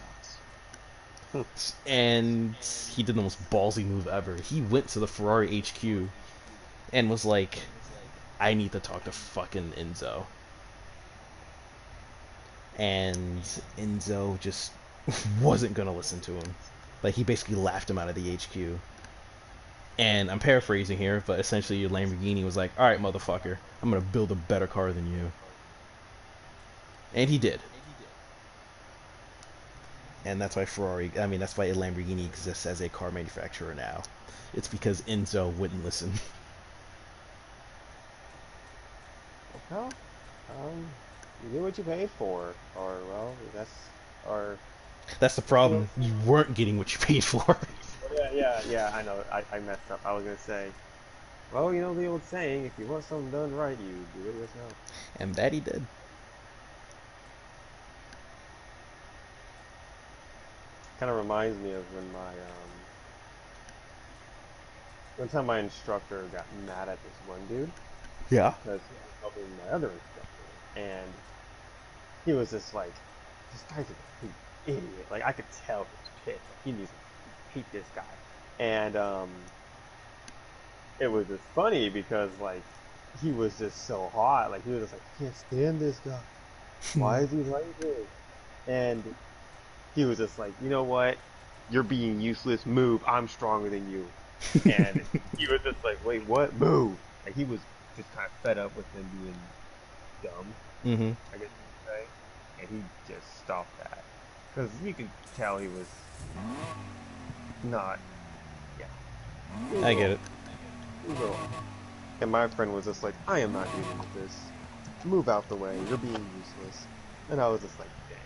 And he did the most ballsy move ever. He went to the Ferrari HQ and was like, "I need to talk to fucking Enzo." And Enzo just wasn't gonna listen to him. Like, he basically laughed him out of the HQ. And I'm paraphrasing here, but essentially your Lamborghini was like, "Alright, motherfucker, I'm gonna build a better car than you." And he did. And that's why that's why Lamborghini exists as a car manufacturer now. It's because Enzo wouldn't listen. Well, you get what you paid for, or well, that's, or That's the you know. problem. You weren't getting what you paid for. Well, yeah. I know. I messed up. I was gonna say, well, you know the old saying, if you want something done right, you do it yourself. And that he did. Kind of reminds me of when one time my instructor got mad at this one dude Yeah. because he was helping my other instructor, and he was just like, this guy's a complete idiot. Like I could tell he was pissed. Like he needs to hate this guy, and it was just funny because like he was just so hot. Like he was just like, I can't stand this guy. Why is he like this? And he was just like, you know what? You're being useless. Move. I'm stronger than you. And he was just like, wait, what? Move. Like he was just kind of fed up with him being dumb, Mm-hmm. I guess you could say. And he just stopped that. Because you could tell he was not, yeah. He was a I get little, it. he was a little. And my friend was just like, I am not dealing with this. Move out the way. You're being useless. And I was just like, dang.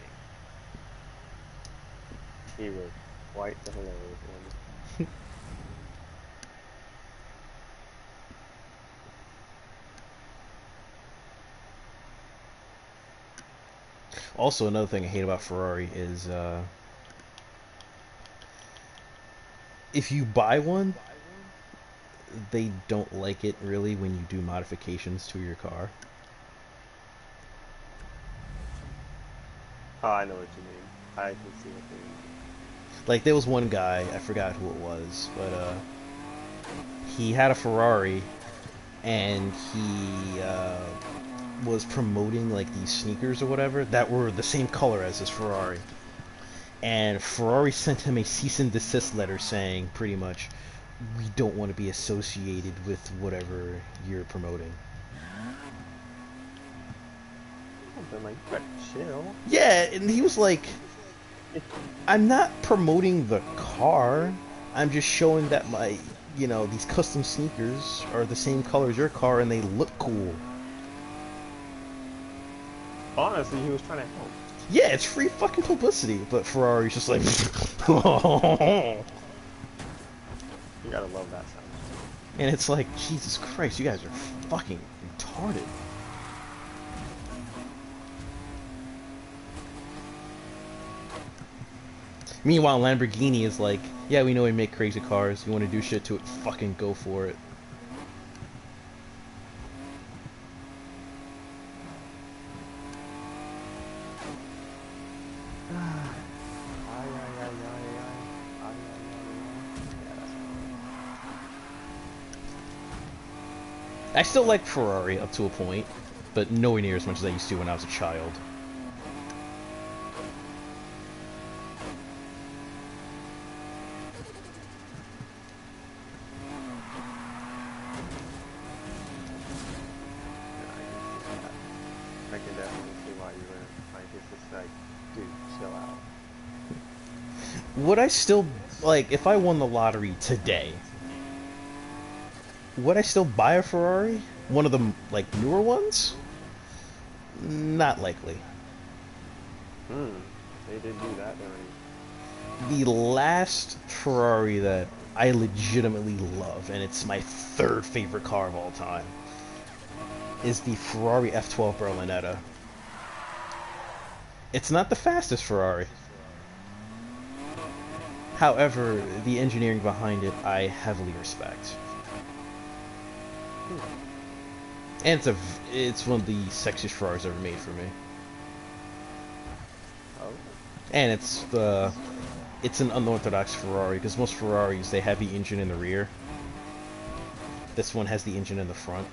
He was quite the hilarious one. Also, another thing I hate about Ferrari is if you buy one, they don't like it really when you do modifications to your car. Oh, I know what you mean. I can see what you mean. Like there was one guy, I forgot who it was, but he had a Ferrari and he was promoting like these sneakers or whatever that were the same color as his Ferrari. And Ferrari sent him a cease and desist letter saying pretty much, we don't want to be associated with whatever you're promoting. I'm like, you better chill. Yeah, and he was like, I'm not promoting the car. I'm just showing that my, these custom sneakers are the same color as your car and they look cool. Honestly, he was trying to help. Yeah, it's free fucking publicity, but Ferrari's just like, You gotta love that sound. and it's like, Jesus Christ, you guys are fucking retarded. Meanwhile, Lamborghini is like, yeah, we know we make crazy cars. You want to do shit to it? Fucking go for it. I still like Ferrari up to a point, but nowhere near as much as I used to when I was a child. I can definitely see why you were like, it's just like, dude, chill out. Would I still, like, if I won the lottery today, would I still buy a Ferrari? One of the, like, newer ones? Not likely. They did do that during. The last Ferrari that I legitimately love, and it's my third favorite car of all time, is the Ferrari F12 Berlinetta. It's not the fastest Ferrari. However, the engineering behind it I heavily respect. And it's one of the sexiest Ferraris ever made for me. Oh. And it's an unorthodox Ferrari, because most Ferraris, they have the engine in the rear. This one has the engine in the front.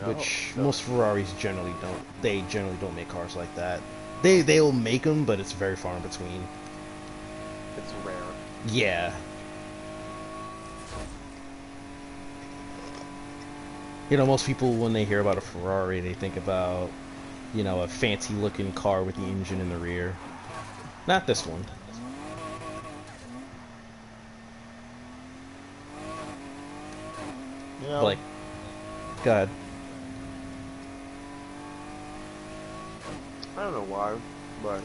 Which most Ferraris generally don't. They generally don't make cars like that. They'll make them, but it's very far in between. It's rare. Yeah. Most people, when they hear about a Ferrari, they think about, a fancy-looking car with the engine in the rear. Not this one. Like, God. I don't know why, but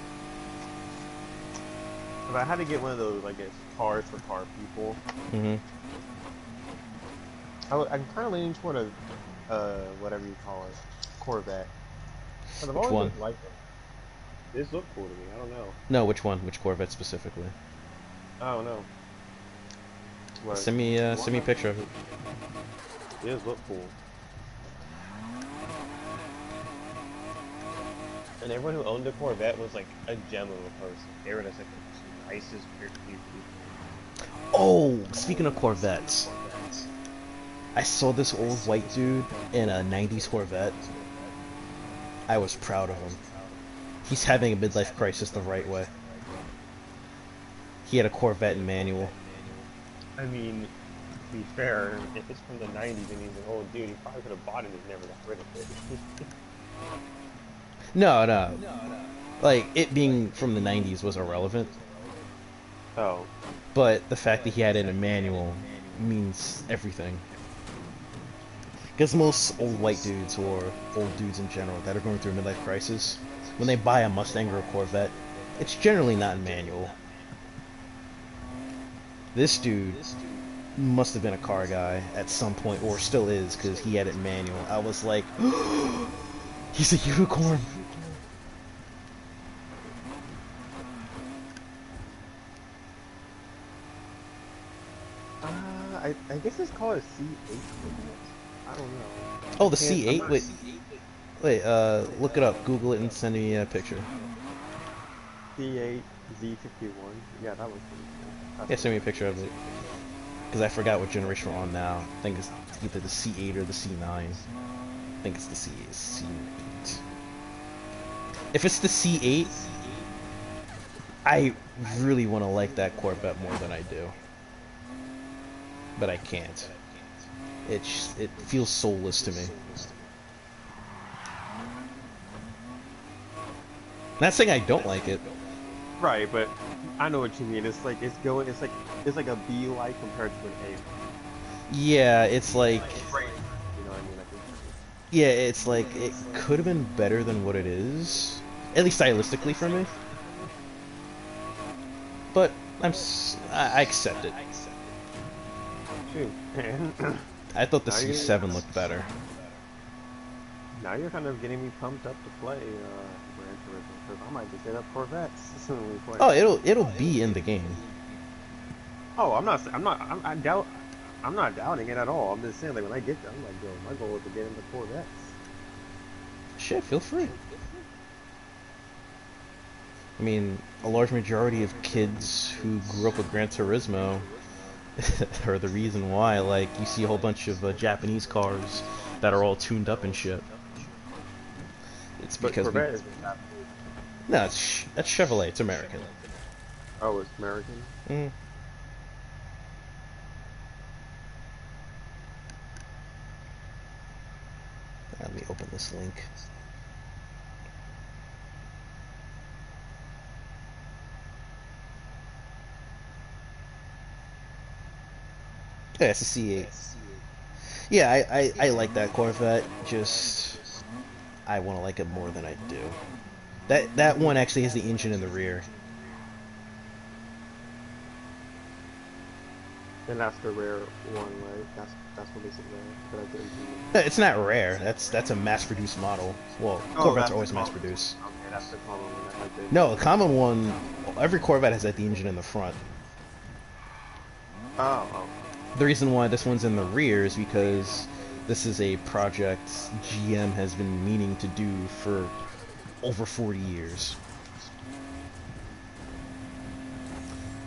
if I had to get one of those, like, it's cars for car people, Mm-hmm. I'm kind of leaning toward a, whatever you call it, Corvette. But I've Which always one? just liked them. This look cool to me. I don't know. No, which one? Which Corvette specifically? I don't know. But Send me a picture of it. it does look cool. And everyone who owned a Corvette was like a gem of a person. They were just like the nicest, people. Oh, speaking of Corvettes, I saw this old white dude in a 90s Corvette. I was proud of him. He's having a midlife crisis the right way. He had a Corvette in manual. I mean, to be fair, if it's from the 90s and he's an old dude, he probably could have bought it and never got rid of it. No. Like, it being from the 90s was irrelevant. Oh. But the fact that he had it in manual means everything. Because most old white dudes, or old dudes in general, that are going through a midlife crisis, when they buy a Mustang or a Corvette, it's generally not in manual. This dude must have been a car guy at some point, or still is, because he had it manual. I was like, he's a unicorn! I guess it's called a C8. I don't know. Oh, the C8? Wait, look it up, Google it, and send me a picture. C8 Z51. Yeah, that was pretty cool. Yeah, send me a picture of it. Because I forgot what generation we're on now. I think it's either the C8 or the C9. I think it's the C8. If it's the C8, I really want to like that Corvette more than I do. But I can't. It feels soulless to me. Not saying I don't like it. Right, but I know what you mean. It's like it's like a B light compared to an A. Yeah, it's like, You know what I mean? yeah, it's like it could have been better than what it is, at least stylistically for me. But I accept it. Shoot. I thought the Now you're- C7 looked better. Now you're kind of getting me pumped up to play Gran Turismo, because I might just get up Corvettes when we play. Oh, it'll be in the game. Oh, I'm not doubting it at all. I'm just saying, like, when I get there, I'm like, yo, my goal is to get into Corvettes. Shit, feel free. I mean, a large majority of kids who grew up with Gran Turismo are the reason why. Like, you see a whole bunch of Japanese cars that are all tuned up and shit. It's But because Corvette is not. no, that's Chevrolet. It's American. Oh, it's American. Mm. Let me open this link. Yeah, it's a C8. Yeah, I like that Corvette. Just I want to like it more than I do. That one actually has the engine in the rear. And that's the rare one, right? That's what makes it rare. But I didn't see it. No, it's not rare. That's a mass-produced model. Well, Oh, Corvettes that's are always the common- mass-produced. Okay, that's the common one. That I did. No, a common one. Every Corvette has the engine in the front. Oh. The reason why this one's in the rear is because this is a project GM has been meaning to do for over 40 years.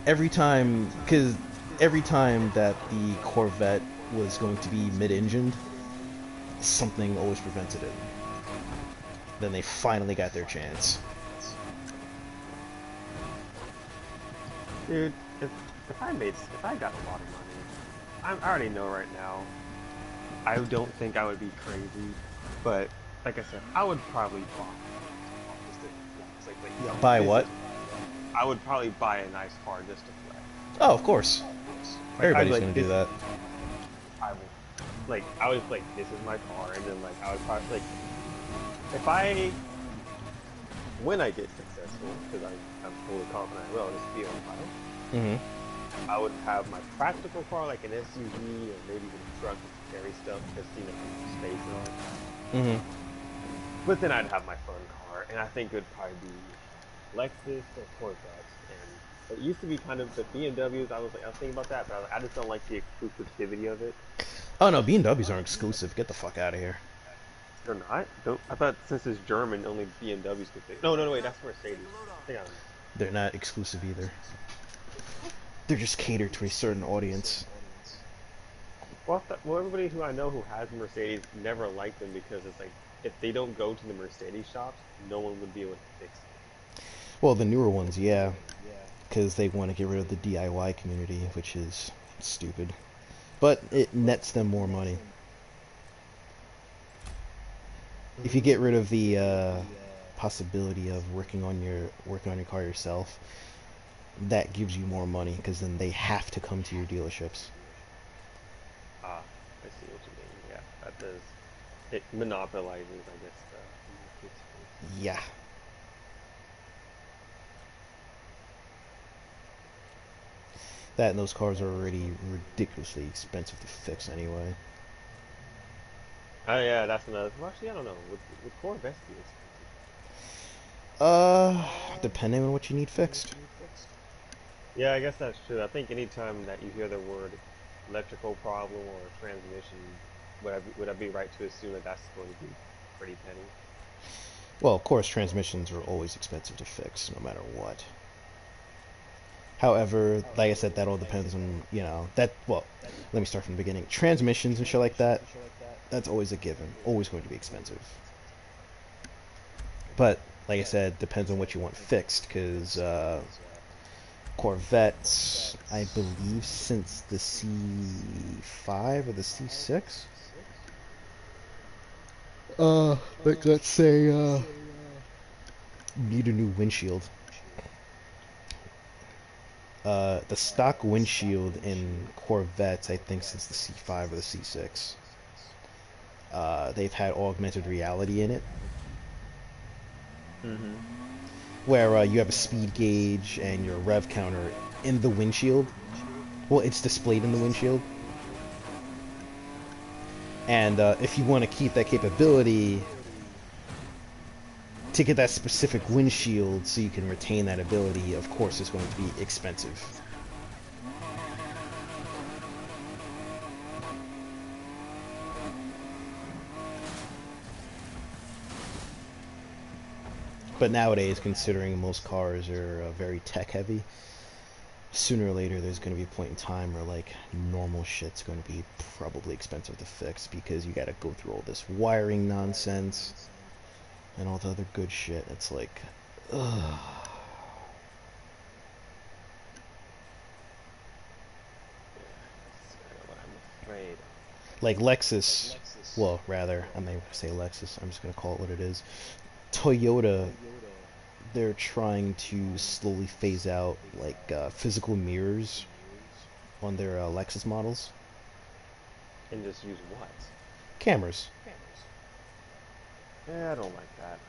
Every time that the Corvette was going to be mid-engined, something always prevented it. Then they finally got their chance. Dude, if I got a lot of money, I already know right now. I don't think I would be crazy, but like I said, I would probably buy. Buy what? I would probably buy a nice car just to play. Oh, of course. Everybody's I'd, gonna do that. I would, I was like, this is my car, and then like I would probably like, if I when I get successful, because I'm fully confident I will, this will be on title, Mm-hmm. I would have my practical car like an SUV or maybe even a truck to carry stuff because you know space and all. Mm-hmm. But then I'd have my fun car, and I think it would probably be Lexus or Corvettes. And it used to be kind of the BMWs. I was thinking about that, but I just don't like the exclusivity of it. Oh no, B&Ws aren't exclusive. Get the fuck out of here. They're not. Don't, I thought since it's German, only BMWs could fit. No, no, no, wait, that's Take Mercedes. a load I off. think I'm. They're not exclusive either. They're just catered to a certain audience. Well, everybody who I know who has Mercedes never liked them because it's like if they don't go to the Mercedes shops, no one would be able to fix it. Well, the newer ones, yeah, because they want to get rid of the DIY community, which is stupid. But it nets them more money. If you get rid of the possibility of working on your car yourself, that gives you more money because then they have to come to your dealerships. Ah, I see what you mean. Yeah, that does. It monopolizes, I guess, the market space. Yeah, that and those cars are already ridiculously expensive to fix anyway. Oh yeah, that's another. Well, actually, I don't know. Would Corvettes be expensive? Uh, Depending on what you need fixed. Yeah, I guess that's true. I think anytime that you hear the word electrical problem or transmission, would I be right to assume that that's going to be pretty penny? Well, of course, transmissions are always expensive to fix, no matter what. However, like I said, that all depends on, well, let me start from the beginning. Transmissions and shit like that, that's always a given. Always going to be expensive. But, like I said, depends on what you want fixed, because Corvettes, I believe since the C5 or the C6, let's say, need a new windshield. The stock windshield in Corvettes, I think since the C5 or the C6, they've had augmented reality in it, Mm-hmm. where you have a speed gauge and your rev counter in the windshield. Well, it's displayed in the windshield. And if you want to keep that capability to get that specific windshield so you can retain that ability, of course it's going to be expensive. But nowadays, considering most cars are very tech heavy, sooner or later there's going to be a point in time where like normal shit's going to be probably expensive to fix because you got to go through all this wiring nonsense and all the other good shit. It's like, ugh. That's kind of what I'm afraid of. Like Lexus, well, rather, I'm not even going to say Lexus, I'm just going to call it what it is. Toyota, they're trying to slowly phase out like physical mirrors on their Lexus models. And just use what? Cameras. Yeah, I don't like that.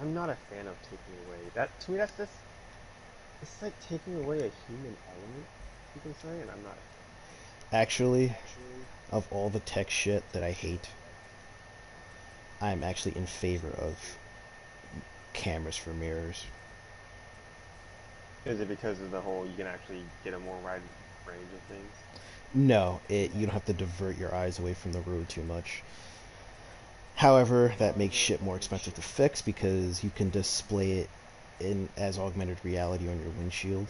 I'm not a fan of taking away that. To me, that's just it's like taking away a human element. You can say, and I'm not a fan. Actually, of all the tech shit that I hate, I'm actually in favor of cameras for mirrors. Is it because of the whole you can actually get a more wide range of things? No, you don't have to divert your eyes away from the road too much. However, that makes shit more expensive to fix because you can display it in as augmented reality on your windshield.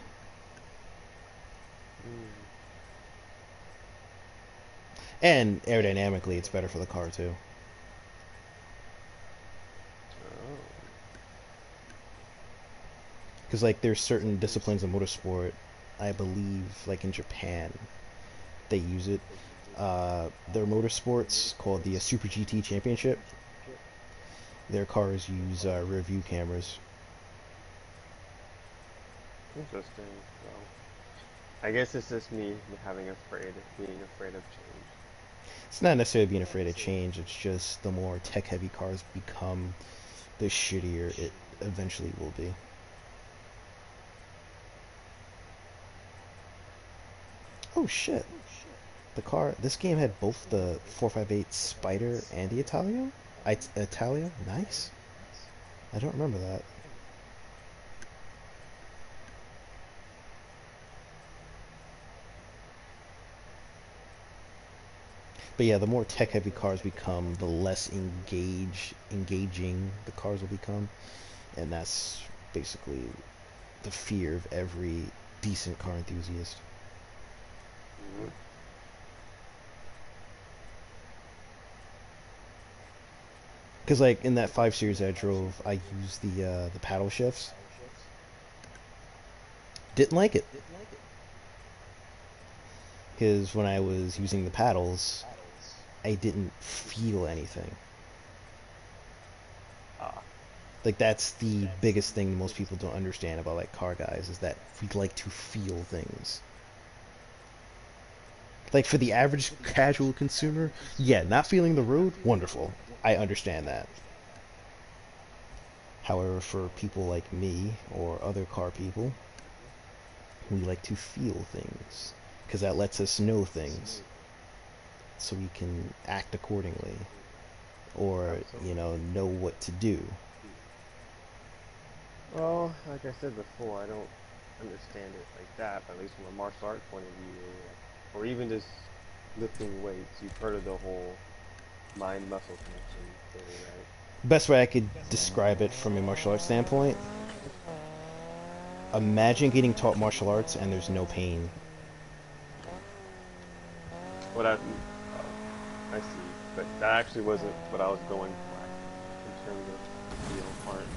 Mm. And aerodynamically, it's better for the car too. Oh. Because like there's certain disciplines of motorsport, I believe, like in Japan, they use it. Their motorsports called the Super GT Championship. Their cars use rear view cameras. Interesting. Well, I guess it's just me being afraid of change. It's not necessarily being afraid of change. It's just the more tech heavy cars become, the shittier it eventually will be. Oh shit. This game had both the 458 Spider and the Italia? Italia? Nice. I don't remember that. But yeah, the more tech-heavy cars become, the less engaging the cars will become, and that's basically the fear of every decent car enthusiast. Mhm. Because like in that 5 Series I drove, I used the paddle shifts. Didn't like it because when I was using the paddles, I didn't feel anything. Ah, Like that's the biggest thing most people don't understand about like car guys is that we like to feel things. Like for the average casual consumer, yeah, not feeling the road, wonderful. I understand that. However, for people like me or other car people, we like to feel things because that lets us know things so we can act accordingly or, absolutely. know what to do. Well, like I said before, I don't understand it like that, but at least from a martial arts point of view, like, or even just lifting weights, you've heard of the whole mind-muscle connection theory, right? Best way I could describe it from a martial arts standpoint, imagine getting taught martial arts and there's no pain. What I, I see, but that actually wasn't what I was going for, actually, in terms of the feel part.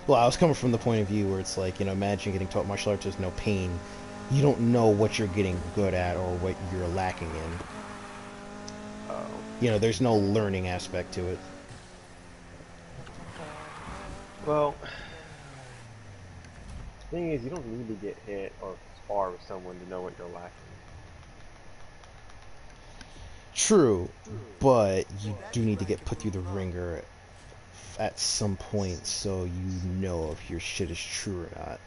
Well, I was coming from the point of view where it's like, imagine getting taught martial arts, there's no pain. You don't know what you're getting good at or what you're lacking in. Oh, There's no learning aspect to it. well, thing is, you don't need to get hit or spar with someone to know what you're lacking. True, but you do need to get put through the ringer at some point so you know if your shit is true or not.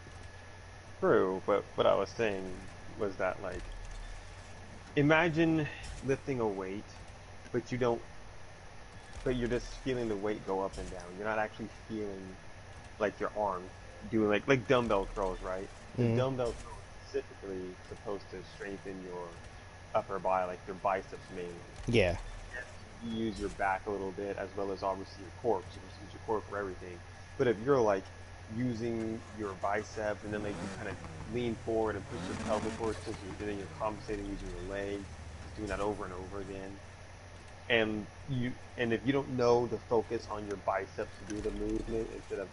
True, but what I was saying was that, like, imagine lifting a weight, but you don't, but you're just feeling the weight go up and down. You're not actually feeling like your arms doing like dumbbell curls, right? Because Mm, dumbbell curls specifically supposed to strengthen your upper body, like your biceps mainly. yeah, Yes, you use your back a little bit as well as obviously your core. 'Cause you're supposed to use your core for everything. But if you're like using your biceps and then like you kind of lean forward and push your pelvic forward, and then you're compensating using your legs, just doing that over and over again. And if you don't know the focus on your biceps to do the movement instead of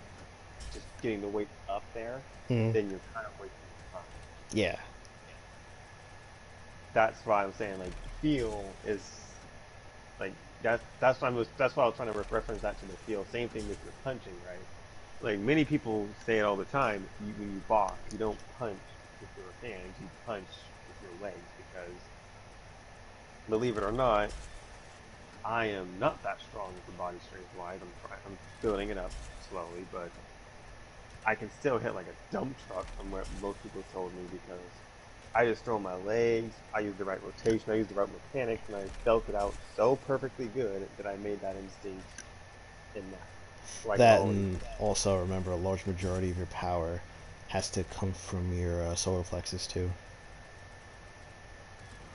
just getting the weight up there, mm, then you're kind of wasting your time. yeah. That's why I'm saying like feel is like that's why I was trying to reference that to the feel. Same thing with your punching, right? Like many people say it all the time. When you box, you don't punch with your hands, you punch with your legs because believe it or not, I am not that strong for body strength wise. I'm building it up slowly, but I can still hit like a dump truck from what most people told me because I just throw my legs, I use the right rotation, I use the right mechanics, and I felt it out so perfectly good that I made that instinct innate. So I can That always, and also remember a large majority of your power has to come from your solar plexus too.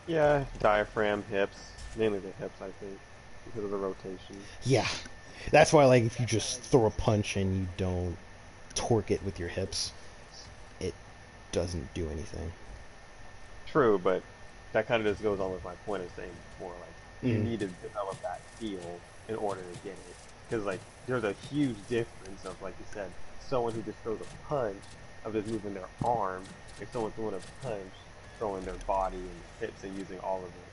yeah, diaphragm, hips, mainly the hips, I think, because of the rotation. Yeah, that's why like if you just throw a punch and you don't torque it with your hips, it doesn't do anything. True, but that kind of just goes on with my point of saying before, like, you Mm, need to develop that feel in order to get it. Because, like, there's a huge difference of, like you said, someone who just throws a punch of just moving their arm, and someone throwing a punch, throwing their body and hips and using all of it.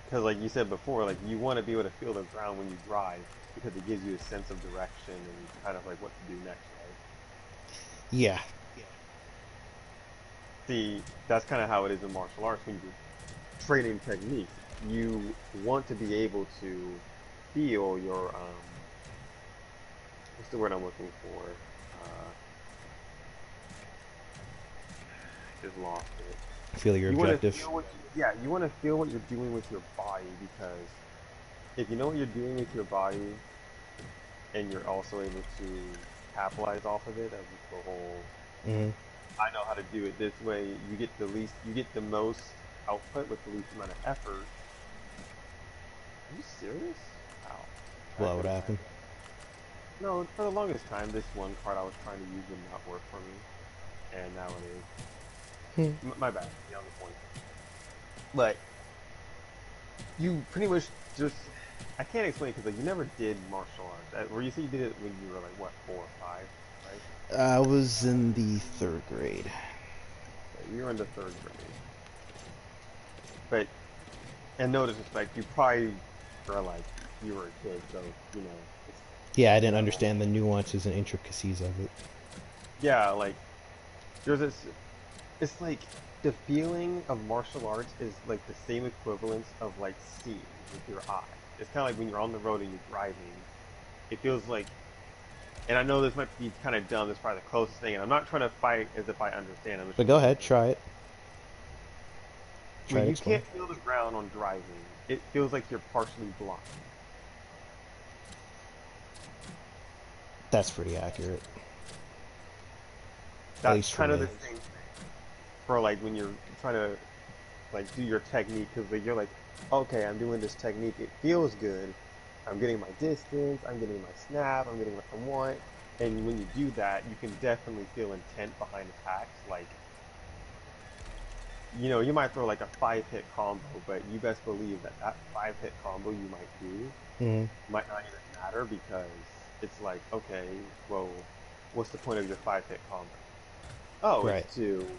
Because, like you said before, like, you want to be able to feel the ground when you drive because it gives you a sense of direction and kind of like what to do next, right? yeah, See, that's kind of how it is in martial arts when you're training techniques. you want to be able to feel your what's the word I'm looking for? Just lost it. Feel your You want to objective. feel what yeah, you want to feel what you're doing with your body because if you know what you're doing with your body and you're also able to capitalize off of it as the whole Hmm. I know how to do it this way, you get the most output with the least amount of effort. Are you serious? Wow. That What could would have happen? happened. No, for the longest time, this one card I was trying to use would not work for me, and now it is. Hmm. My bad. Beyond the point. But you pretty much just I can't explain because like you never did martial arts. Where you say you did it when you were like what 4 or 5, right? I was in the third grade. Okay, you were in the third grade. But and no disrespect, you probably were like you were a kid, so you know it's Yeah, I didn't no. understand the nuances and intricacies of it. Yeah, like there's this. It's like the feeling of martial arts is like the same equivalence of like seeing with your eye. It's kind of like when you're on the road and you're driving. It feels like, and I know this might be kind of dumb. This is probably the closest thing, and I'm not trying to fight as if I understand. I'm just But trying go to make ahead, sense. try it. Try When to you explain. can't feel the ground on driving, it feels like you're partially blind. That's pretty accurate, at That's least for kind of the me. same thing for like when you're trying to like do your technique because like, you're like, okay, I'm doing this technique. It feels good. I'm getting my distance. I'm getting my snap. I'm getting what I want. And when you do that, you can definitely feel intent behind attacks. Like, you know, you might throw like a 5-hit combo, but you best believe that that 5-hit combo you might do Hmm. might not even matter because it's like, okay, well, what's the point of your 5-hit combo? Oh, it's Right. to,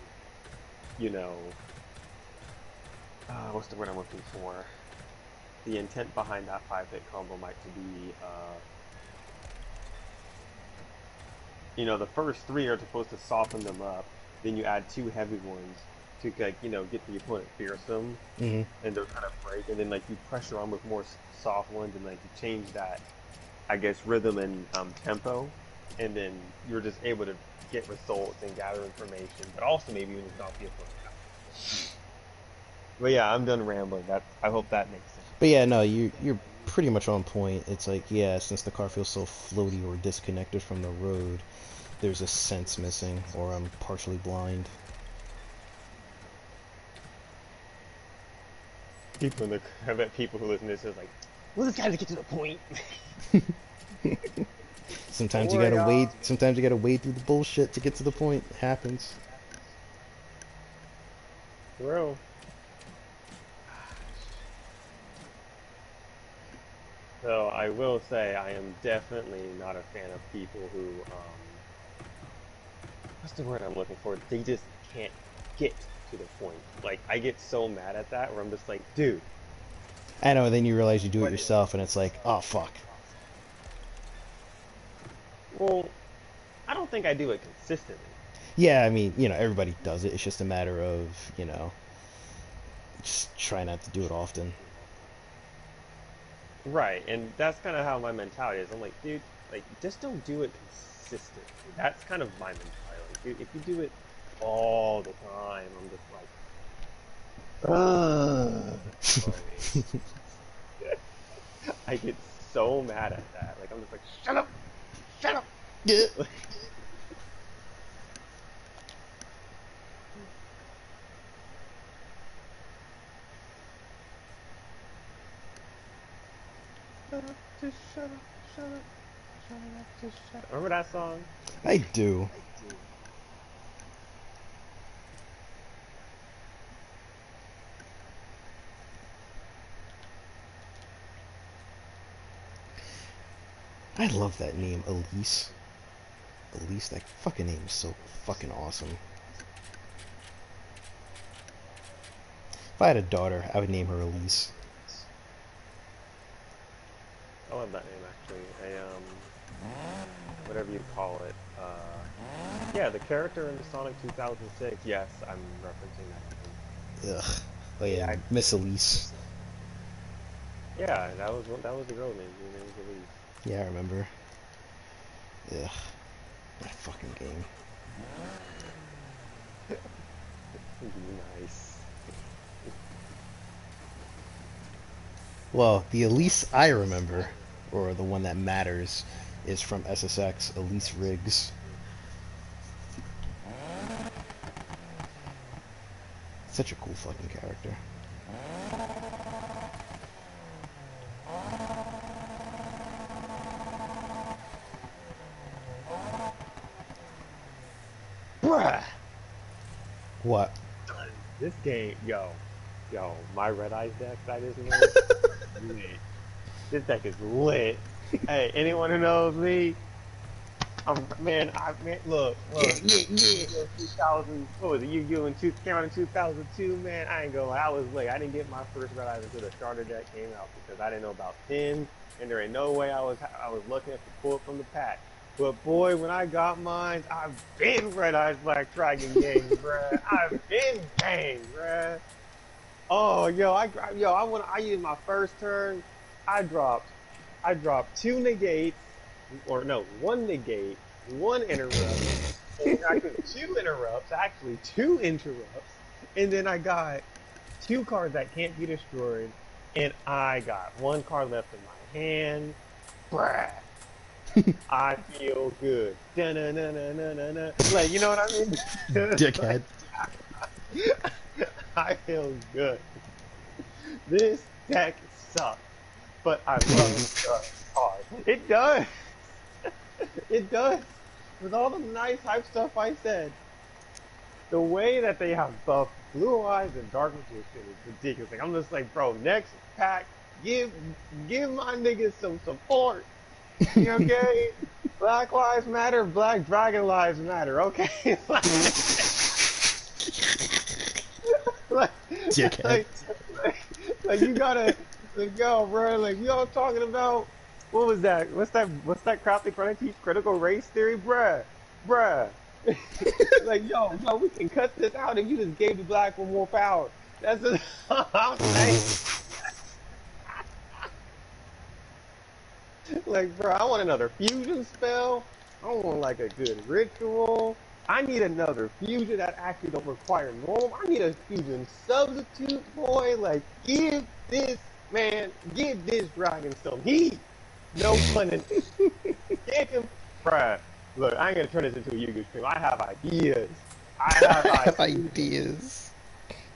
you know, what's the word I'm looking for? The intent behind that 5-hit combo might to be, you know, the first three are supposed to soften them up. Then you add two heavy ones to like, you know, get the opponent fearsome, Hmm. and they're kind of break. And then like you pressure on with more soft ones, and like you change that, I guess, rhythm and tempo, and then you're just able to get results and gather information, but also maybe even knock the opponent out. But yeah, I'm done rambling. That's I hope that makes sense. But yeah, no, you're pretty much on point. It's like, yeah, since the car feels so floaty or disconnected from the road, there's a sense missing, or I'm partially blind. People in the I bet people who listen to this is like, well, this guy's get to the point. Don't Sometimes you worry, gotta wade. y'all. Sometimes you gotta wade through the bullshit to get to the point. It happens. For real. So I will say I am definitely not a fan of people who what's the word I'm looking for? They just can't get to the point. Like I get so mad at that where I'm just like, dude, I know. Then you realize you do it what yourself, and it's like, oh fuck. well, I don't think I do it consistently. Yeah, I mean, everybody does it. It's just a matter of, just try not to do it often. Right, and that's kind of how my mentality is. I'm like, dude, like just don't do it consistently. That's kind of my mentality. Like, dude, if you do it all the time, I'm just like, bro. I get so mad at that. Like I'm just like, shut up, shut up. Yeah. Shut up, just shut up, shut up, shut up, just shut up. Remember that song? I do. I love that name, Elise. Elise, that fucking name is so fucking awesome. If I had a daughter, I would name her Elise. I love that name actually. Whatever you call it. Yeah, the character in Sonic 2006. Yes, I'm referencing that name. Ugh. Oh They yeah, actually, Miss Elise. Yeah, that was the girl name. Her name was Elise. Yeah, I remember. Ugh, that fucking game. Nice. Well, the Elise I remember, or the one that matters, is from SSX, Elise Riggs. Such a cool fucking character. Bruh. What? This game, yo, my red eyes deck that I just made, lit. This deck is lit. Hey, anyone who knows me, look, Yu-Gi-Oh 2000, what was it, Yu-Gi-Oh in came out in 2002, man, I ain't gonna lie, I was late. I didn't get my first red eyes until the starter deck came out because I didn't know about pins, and there ain't no way I was looking at the pull it from the pack. But boy, when I got mine, I've been Red Eyes Black Dragon gang, bruh. I've been gang, bruh. Oh, I used my first turn. I dropped, I dropped two negates, or no, one negate, one interrupt, and then I took two interrupts, actually two interrupts, and then I got two cards that can't be destroyed, and I got one card left in my hand. Bruh, I feel good. Da-na-na-na-na-na-na. Like, you know what I mean? Dickhead. I feel good. This deck sucks, but I love the card. It does. It does. With all the nice hype stuff I said, the way that they have buffed Blue Eyes and Dark Magician is ridiculous. Like I'm just like, bro, next pack, give give my niggas some support. You okay? Black Lives Matter, Black Dragon Lives Matter. Okay, like, Dickhead. like, like, like you gotta, like, yo, bro, like, we all talking about, what was that? What's that crap they trying to teach critical race theory? Bruh. Like, yo, we can cut this out if you just gave the black one more power. That's what I'm saying. Like, bro, I want another fusion spell. I want like a good ritual. I need another fusion that actually don't require normal. I need a fusion substitute, boy. Like, give this dragon some heat. No pun intended. Give him, bruh. Look, I ain't gonna turn this into a Yu-Gi-Oh stream. I have ideas. I have I have ideas. ideas.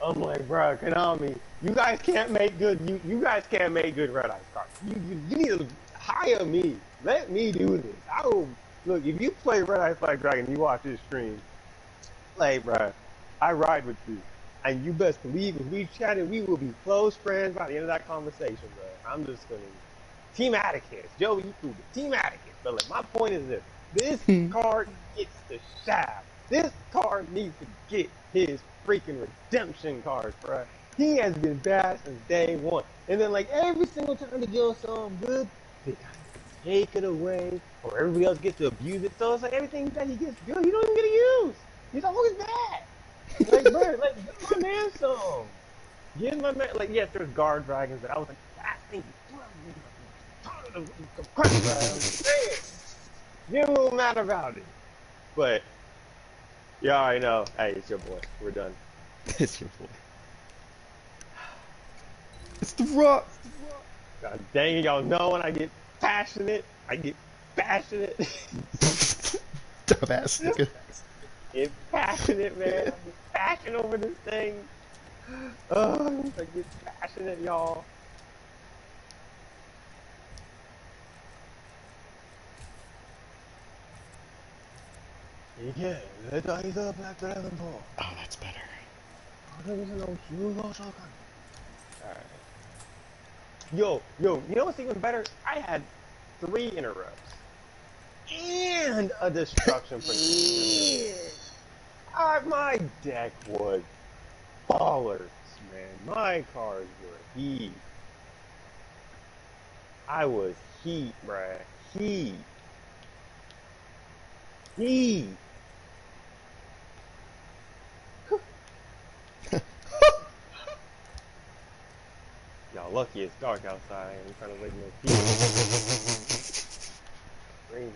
I'm like, bro, Konami, you guys can't make good. You guys can't make good Red Eyes cards. You need to hire me. Let me do this. I will look. If you play Red Eyes Black Dragon, you watch this stream. Like, bro, I ride with you, and you best believe if we chatted, we will be close friends by the end of that conversation, bro. I'm just gonna Team Atticus, Joey, you cool, Team Atticus. But like, my point is this: this card gets the shaft. This card needs to get his freaking redemption card, bruh. He has been bad since day one. And then, like, every single time the deal something good, they kind of take it away, or everybody else gets to abuse it. So it's like everything that he gets good, he don't even get to use. He's always bad. Like, bro, like, give my man some. Give my man, like, yes, there's guard dragons, but I was like, that thing is give him a mad about it. But, yeah, I know. Hey, it's your boy. We're done. It's your boy. It's the Rock. God dang it, y'all know when I get passionate, I get passionate. Dumbass nigga. Get passionate, man. I get passionate over this thing. Oh, I get passionate, y'all. Yeah, that is a black dragon ball. Oh, that's better. Alright. Yo, you know what's even better? I had 3 interrupts. And a destruction for my deck was ballers, man. My cards were heat. I was heat, bruh. Heat. Heat. Yo, Y'all lucky it's dark outside. I'm trying to wake no people. Raining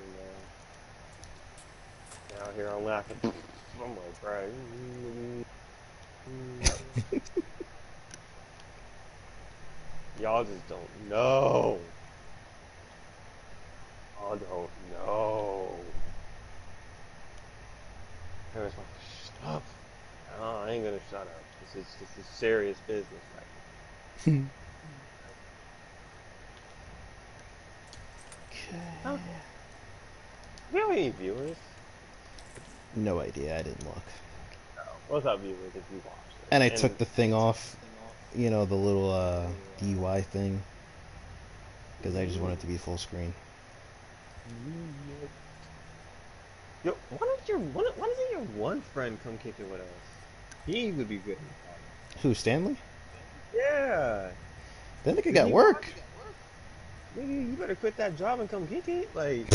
now. Out here I'm laughing. I'm like, bro. Y'all just don't know. Y'all don't know. Parents like, shut up. No, I ain't gonna shut up. This is serious business right Okay. now. Okay. We have any viewers? No idea. I didn't look. No. What's up, viewers, if you watched And I it? And took the thing off, you know, the little DUI thing, because I just want it to be full screen. yo, why doesn't your one friend come kick it with us? He would be good in the car. Who, Stanley? Yeah. Then they could If got he work. nigga, you better quit that job and come kick it. Like,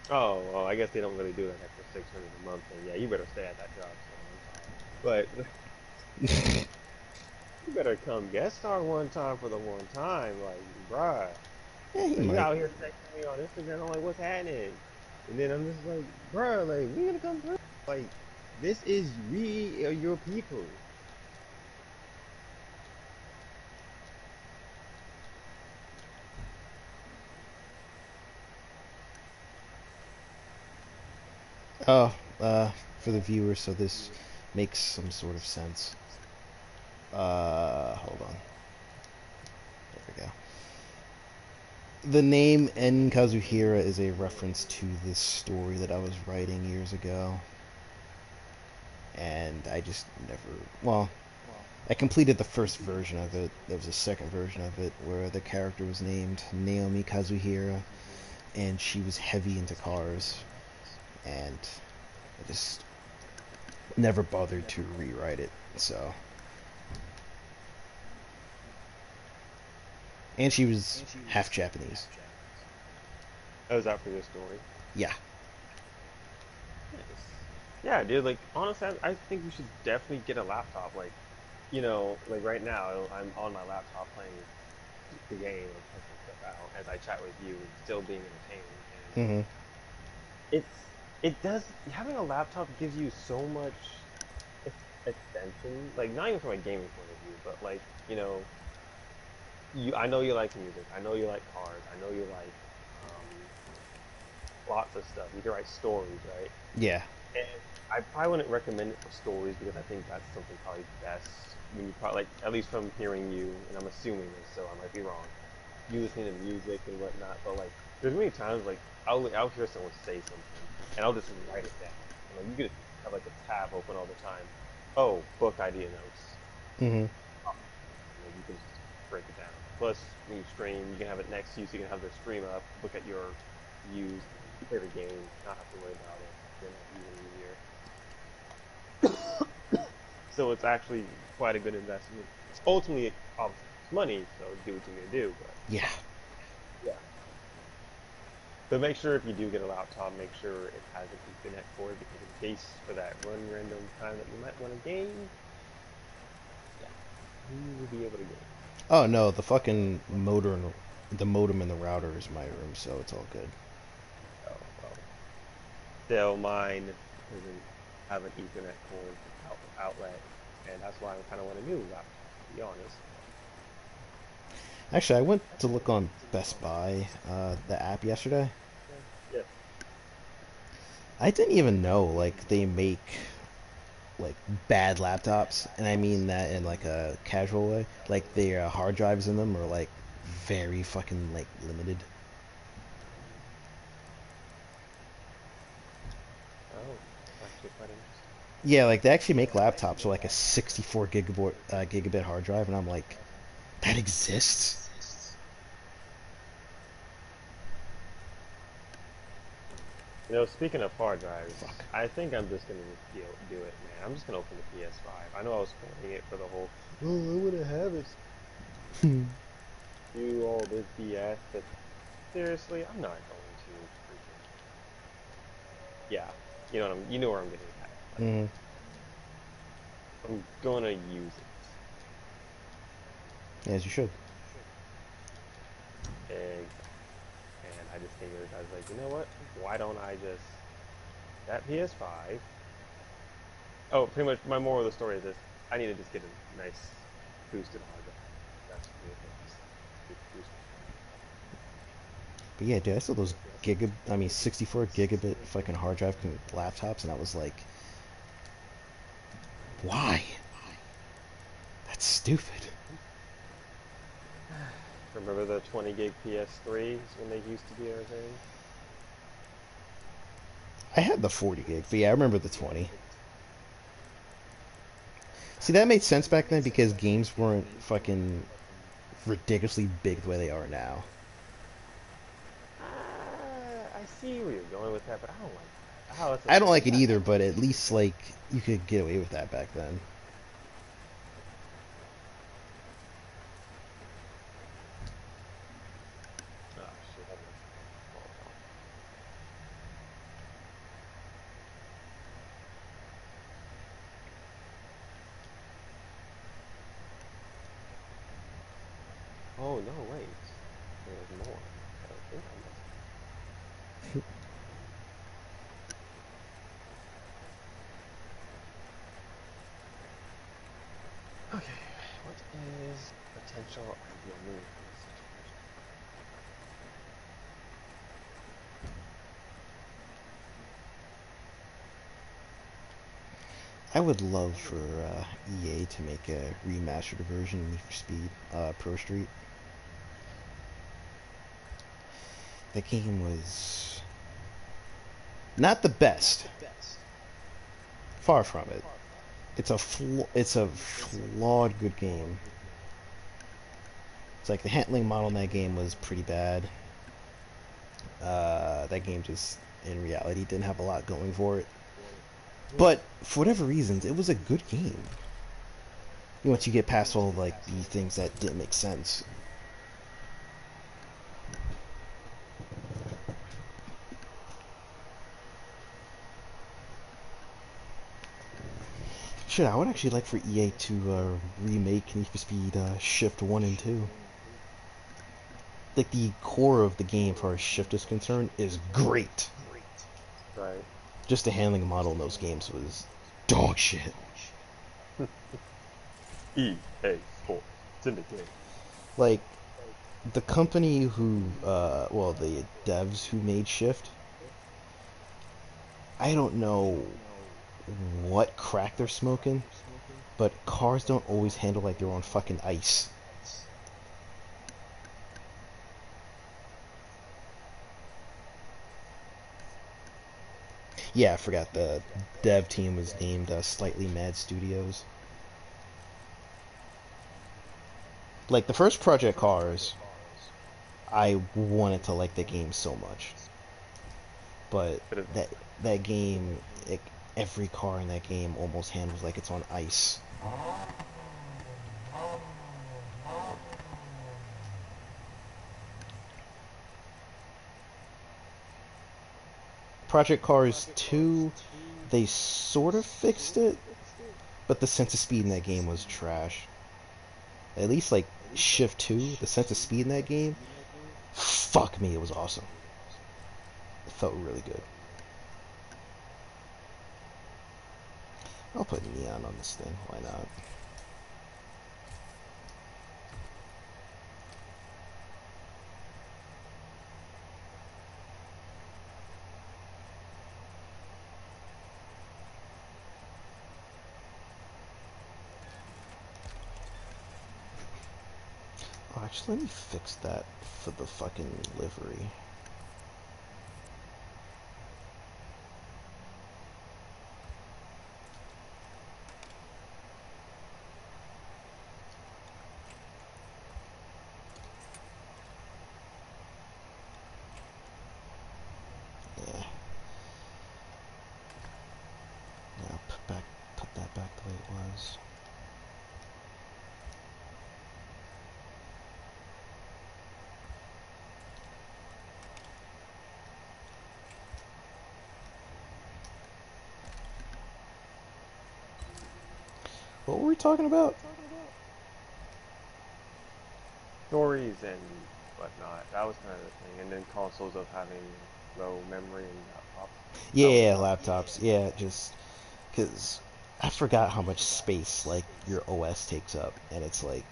oh, I guess they don't really do that extra 600 a month. Then yeah, you better stay at that job. So I'm sorry. But you better come guest star one time for the one time, like, bruh. Yeah, he Like, you might. out here texting me on Instagram, I'm like, what's happening? And then I'm just like, bruh, like, we gonna come through. Like, we are your people. Oh, for the viewers, so this makes some sort of sense. Hold on. There we go. The name En Kazuhira is a reference to this story that I was writing years ago. And I just never, well, I completed the first version of it. There was a second version of it where the character was named Naomi Kazuhira, and she was heavy into cars. And I just never bothered to rewrite it. So, and she was half Japanese. That was out for your story. Yeah. Nice. Yeah, dude, like, honestly, I think we should definitely get a laptop. Like, like right now, I'm on my laptop playing the game and testing stuff out as I chat with you, still being entertained. And Mhm. it's, it does, having a laptop gives you so much extension, like, not even from a gaming point of view, but like, I know you like music, I know you like cars, I know you like lots of stuff. You can write stories, right? Yeah. And I probably wouldn't recommend it for stories because I think that's something probably best when you probably, like, at least from hearing you, and I'm assuming this, so I might be wrong. You listening to music and whatnot, but like, there's many times like I'll hear someone say something, and I'll just write it down. And, like, you could have like a tab open all the time. Oh, book idea notes. Mhm. And you can just break it down. Plus, when you stream, you can have it next to you, so you can have the stream up, look at your views, you play the game, not have to worry about it. Then that's even easier. So it's actually quite a good investment. Ultimately, it obviously costs money, so do what you need to do. But Yeah. yeah. But make sure if you do get a laptop, make sure it has an Ethernet cord because in case for that one random time that you might want to game, yeah, you will be able to game. Oh no, the fucking motor and the modem in the router is my room, so it's all good. Oh well. Still, mine doesn't have an Ethernet cord outlet, and that's why I kind of want a new laptop. To be honest. Actually, I went to look on Best Buy, the app yesterday. Yeah. I didn't even know like they make like bad laptops, and I mean that in like a casual way. Like their hard drives in them are like very fucking like limited. Oh, actually quite interesting. Yeah, like they actually make laptops with like a 64 gigabit hard drive, and I'm like, that exists? Speaking of hard drives, Fuck. I think I'm just gonna do it, man. I'm just gonna open the PS5. I know I was playing it for the whole, oh, I wanna have it, do all this BS, but seriously, I'm not going to freaking, yeah, you know where I'm getting at. Like, Mm. I'm gonna use As you should. it. And I just came here. I was like, you know what? Why don't I just that PS5? Oh, pretty much. My moral of the story is this: I need to just get a nice boosted hard drive. That's the thing. Just boost. But yeah, dude, I saw those 64 gigabit fucking hard drive laptops, and I was like, why? That's stupid. Remember the 20 gig PS3s when they used to be a thing? I had the 40 gig, but yeah, I remember the 20. See, that made sense back then because games weren't fucking ridiculously big the way they are now. I see where you're going with that, but I don't like that. Oh, that's I don't like it that. either, but at least like you could get away with that back then. Oh shit, that makes oh no, wait. There's more. I think I missed. Okay, what is potential ideal move in this situation? I would love for EA to make a remastered version of Need for Speed Pro Street. That game was not the best, far from it. It's a flawed good game. It's like the handling model in that game was pretty bad. That game just in reality didn't have a lot going for it. But for whatever reasons, it was a good game. Once you get past all like the things that didn't make sense. Shit, I would actually like for EA to remake Need for Speed Shift 1 and 2. Like, the core of the game, as far as Shift is concerned, is great. Right. Just the handling model in those games was dog shit. EA Sports Syndicate. Like, the company who, the devs who made Shift, I don't know what crack they're smoking, but cars don't always handle like they're on fucking ice. Yeah, I forgot the dev team was named Slightly Mad Studios. Like the first Project Cars, I wanted to like the game so much, but But it, that that game, every car in that game almost handles like it's on ice. Project Cars 2, they sort of fixed it, but the sense of speed in that game was trash. At least like Shift 2, the sense of speed in that game, fuck me, it was awesome. It felt really good. I'll put neon on this thing, why not? Oh, actually, let me fix that for the fucking livery. Yeah. Now put that back the way it was. What were we talking about? Stories and whatnot. That was kind of the thing. And then consoles of having low memory and laptops. That was Yeah, the topic. laptops. Yeah, just because I forgot how much space like your OS takes up, and it's like,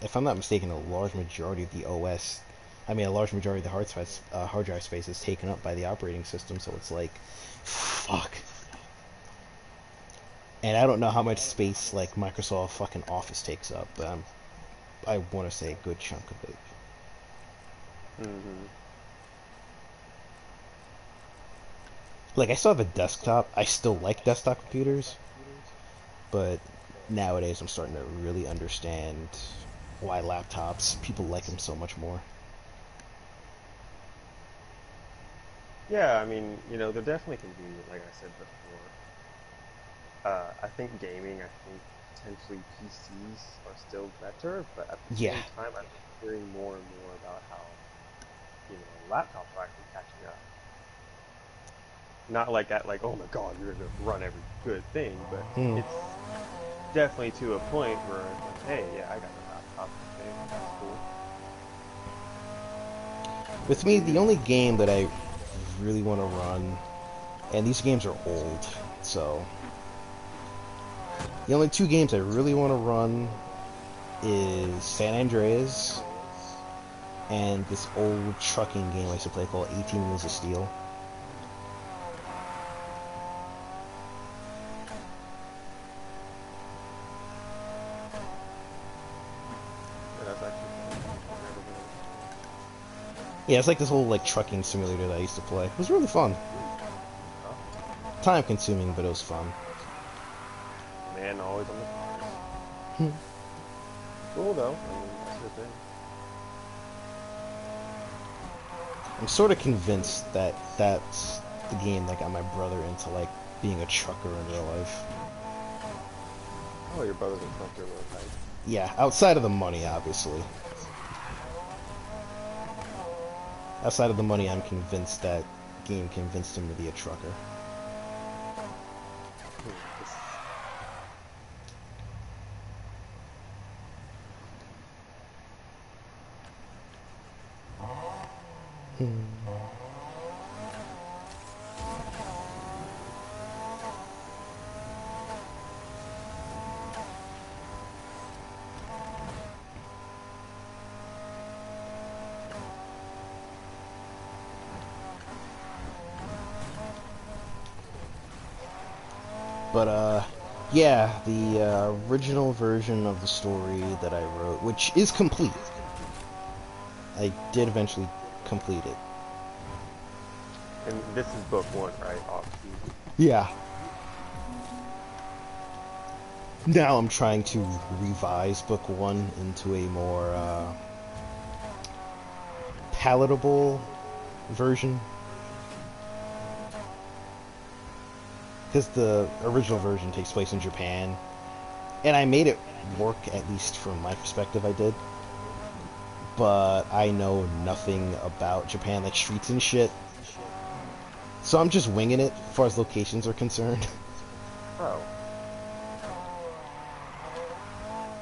if I'm not mistaken, a large majority of the OS, I mean, a large majority of the hard drive space is taken up by the operating system. So it's like, fuck. And I don't know how much space like Microsoft fucking Office takes up, but I want to say a good chunk of it. Mm-hmm. Like, I still have a desktop. I still like desktop computers, but nowadays I'm starting to really understand why laptops, people like them so much more. Yeah, I mean, they're definitely convenient, like I said before. I think gaming, I think potentially PCs are still better, but at the Yeah, same time, I'm hearing more and more about how, laptops are actually catching up. Not like at like, oh my God, you're gonna run every good thing, but mm. it's definitely to a point where it's like, hey, yeah, I got a laptop. Okay, that's cool. With me, the only game that I really want to run, and these games are old, so the only two games I really want to run is San Andreas and this old trucking game I used to play called 18 Wheels of Steel. Yeah, that's actually fun. I've never been able to play it. Yeah, it's like this whole like trucking simulator that I used to play. It was really fun. Oh, Time consuming, but it was fun. man, always on the cars. Cool though. I mean, that's the thing. I'm sort of convinced that that's the game that got my brother into like being a trucker in real life. Oh, your brother's a trucker, real tight. Yeah, outside of the money, obviously. Outside of the money, I'm convinced that game convinced him to be a trucker. This But yeah, the original version of the story that I wrote, which is complete. I did eventually complete it. and this is book one, right? Off season. Yeah. Now I'm trying to revise book one into a more palatable version. Because the original version takes place in Japan. And I made it work, at least from my perspective, I did. But I know nothing about Japan, like streets and shit. So I'm just winging it as far as locations are concerned. Oh,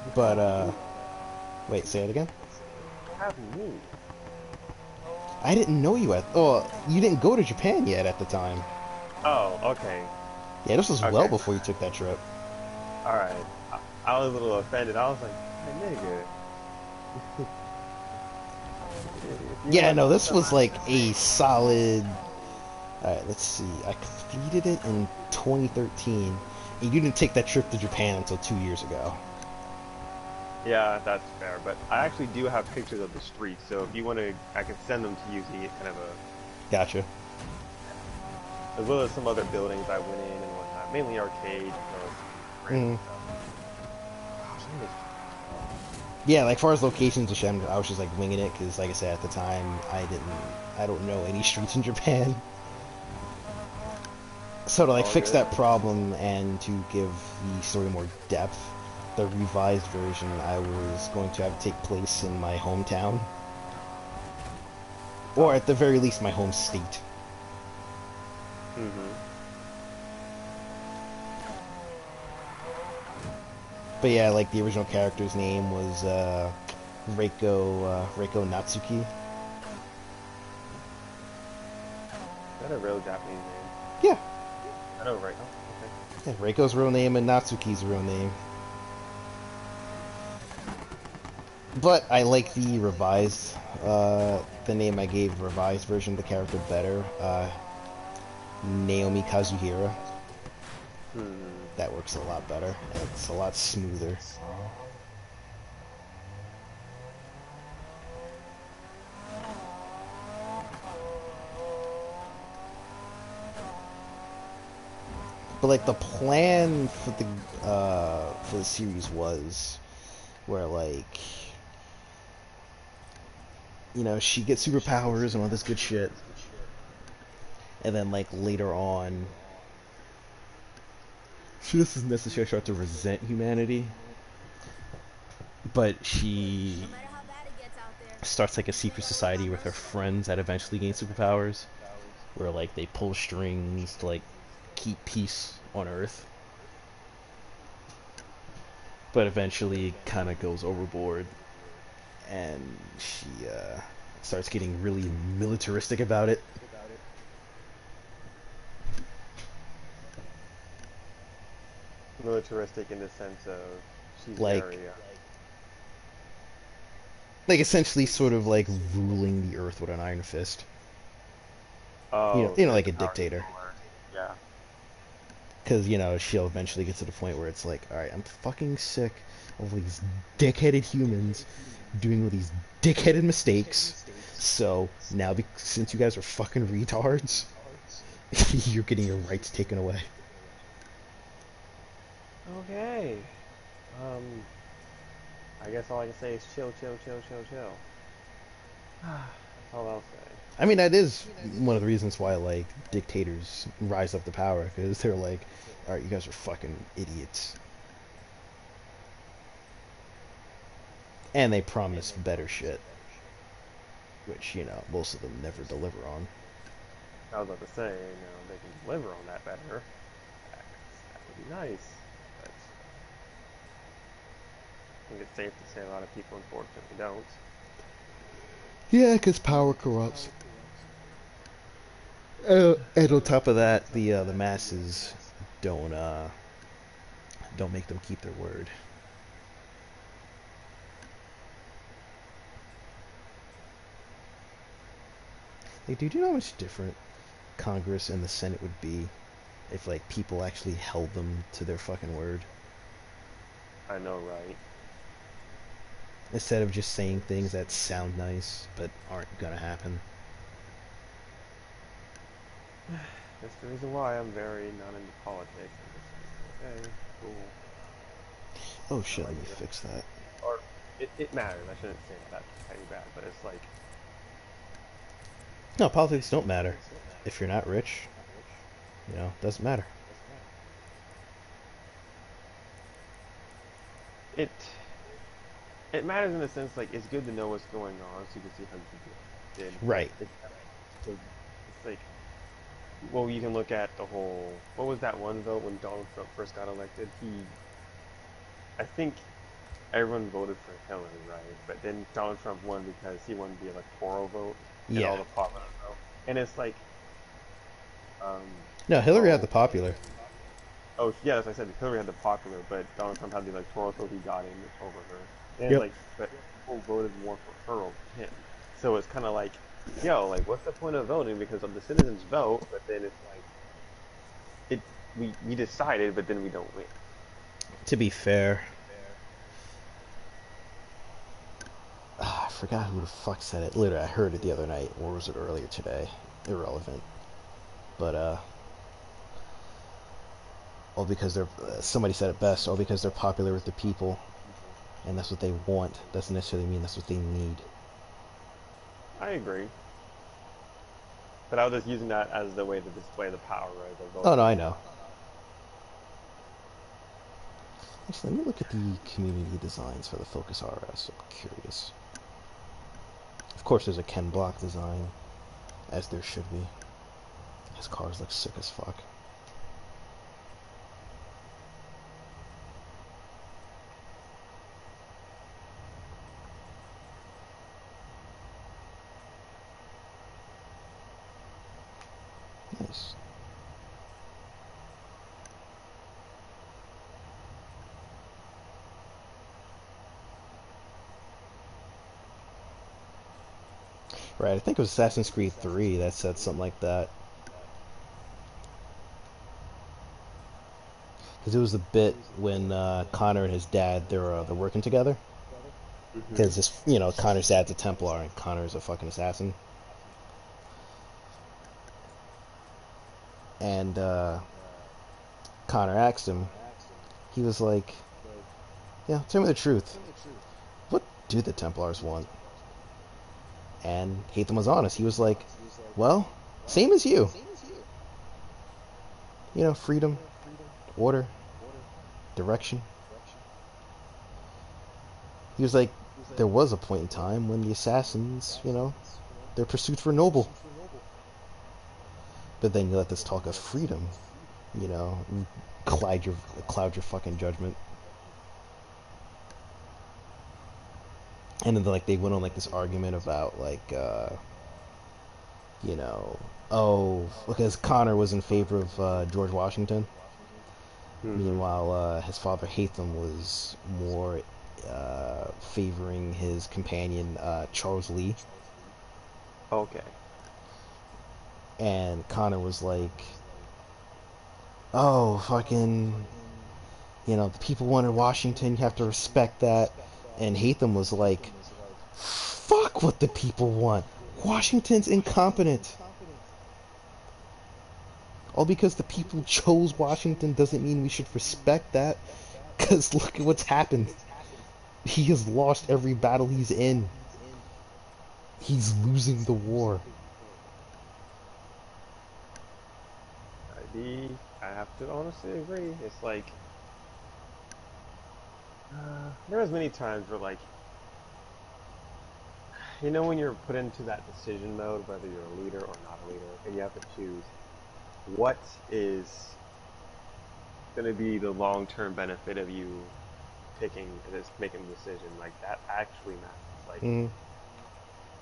you But, have me. wait, say it again? You have me. I didn't know you at. Oh, you didn't go to Japan yet at the time. Oh, okay. Yeah, this was well Okay. before you took that trip. All right. I was a little offended. I was like, hey, nigga. If you Yeah, want no, to this come was out like here, a solid. Alright, let's see. I completed it in 2013. And you didn't take that trip to Japan until 2 years ago. yeah, that's fair. But I actually do have pictures of the streets, so if you want to, I can send them to you so you get kind of a, Gotcha. as well as some other buildings I went in and whatnot, mainly arcades, as well as some random Mm. stuff. Gosh, I miss Japan. Yeah, like far as locations and shit, I was just like winging it because, like I said, at the time, I don't know any streets in Japan. So to like All fix good. that problem and to give the story more depth, the revised version I was going to have take place in my hometown, or Oh. at the very least, my home state. Mm-hmm. But yeah, like the original character's name was Reiko Natsuki. Is that a real Japanese name? Yeah, I know, right? Oh, okay. yeah, Reiko's real name and Natsuki's real name. But I like the revised, the name I gave revised version of the character better. Naomi Kazuhira. Hmm. That works a lot better. It's a lot smoother. But like the plan for the series was where like she gets superpowers and all this good shit, and then like later on she doesn't necessarily start to resent humanity, but she starts like a secret society with her friends that eventually gain superpowers, where like they pull strings to like keep peace on Earth, but eventually kind of goes overboard, and she starts getting really militaristic about it. Militaristic in the sense of she's Like very. essentially sort of like ruling the Earth with an iron fist. Oh, Like a power dictator. controller. Yeah. Because, she'll eventually get to the point where it's like, alright, I'm fucking sick of these dickheaded humans doing all these dickheaded mistakes. So, now, since you guys are fucking retards, you're getting your rights taken away. Okay. Um. I guess all I can say is chill, chill, chill, chill, chill. That's all I'll say. I mean, that is one of the reasons why, like, dictators rise up to power, because they're like, alright, you guys are fucking idiots. And they promise better shit, which, most of them never deliver on. I was about to say, they can deliver on that better. That would be nice. But I think it's safe to say a lot of people unfortunately don't. Yeah, because power corrupts. And on top of that, the masses don't don't make them keep their word. Like, do you know how much different Congress and the Senate would be if like people actually held them to their fucking word I know, right? instead of just saying things that sound nice but aren't gonna happen? That's the reason why I'm very not into politics. I'm just like, okay, cool. Oh I shit, let like me it. fix that. Or it matters. I shouldn't say that. That's petty bad. But it's like, No, politics don't matter if you're not rich. Doesn't matter. it it matters in the sense like it's good to know what's going on so you can see how you did. But Right. it's like, well, you can look at the whole. What was that one vote when Donald Trump first got elected? I think everyone voted for Hillary, right? But then Donald Trump won because he won the electoral vote and all Yeah. the popular vote. And it's like, No, Hillary had oh, the popular. oh, yeah, as I said, Hillary had the popular, but Donald Trump had the electoral, so he got in over her. And Yep. like, but people voted more for her over him. So it's kind of like, yo, like, what's the point of voting? Because of the citizens vote, but then it's like, we decided, but then we don't win. To be fair, I forgot who the fuck said it. Literally, I heard it the other night, or was it earlier today? Irrelevant. But all because they're somebody said it best. All because they're popular with the people, and that's what they want. Doesn't necessarily mean that's what they need. I agree. But I was just using that as the way to display the power, right? The Oh no, voting. I know. Actually, let me look at the community designs for the Focus RS. I'm curious. Of course, there's a Ken Block design, as there should be. His cars look sick as fuck. Templars. Right, I think it was Assassin's Creed 3 that said something like that. Because it was the bit when Connor and his dad, they're working together. Mm-hmm. Because this, Connor's dad's a Templar and Connor's a fucking assassin. And Connor asked him, he was like, "Yeah, tell me the truth. What do the Templars want?" And Hatham was honest. He was like, "Well, same as you. Freedom, order, direction." He was like, "There was a point in time when the assassins, their pursuits were noble. But then you let this talk of freedom, you know, cloud your fucking judgment." And then like they went on like this argument about like you know oh, because Connor was in favor of George Washington. Mm-hmm. Meanwhile, his father Hatham was more favoring his companion Charles Lee. Okay. And Connor was like, "Oh, fucking, the people wanted Washington. You have to respect that." And Hatham was like, "Fuck what the people want. Washington's incompetent. All because the people chose Washington doesn't mean we should respect that. Because look at what's happened. He has lost every battle he's in. He's losing the war." I have to honestly agree. It's like there's many times where like when you're put into that decision mode, whether you're a leader or not a leader, and you have to choose what is going to be the long-term benefit of you making the decision. Like that actually matters. Like Mm,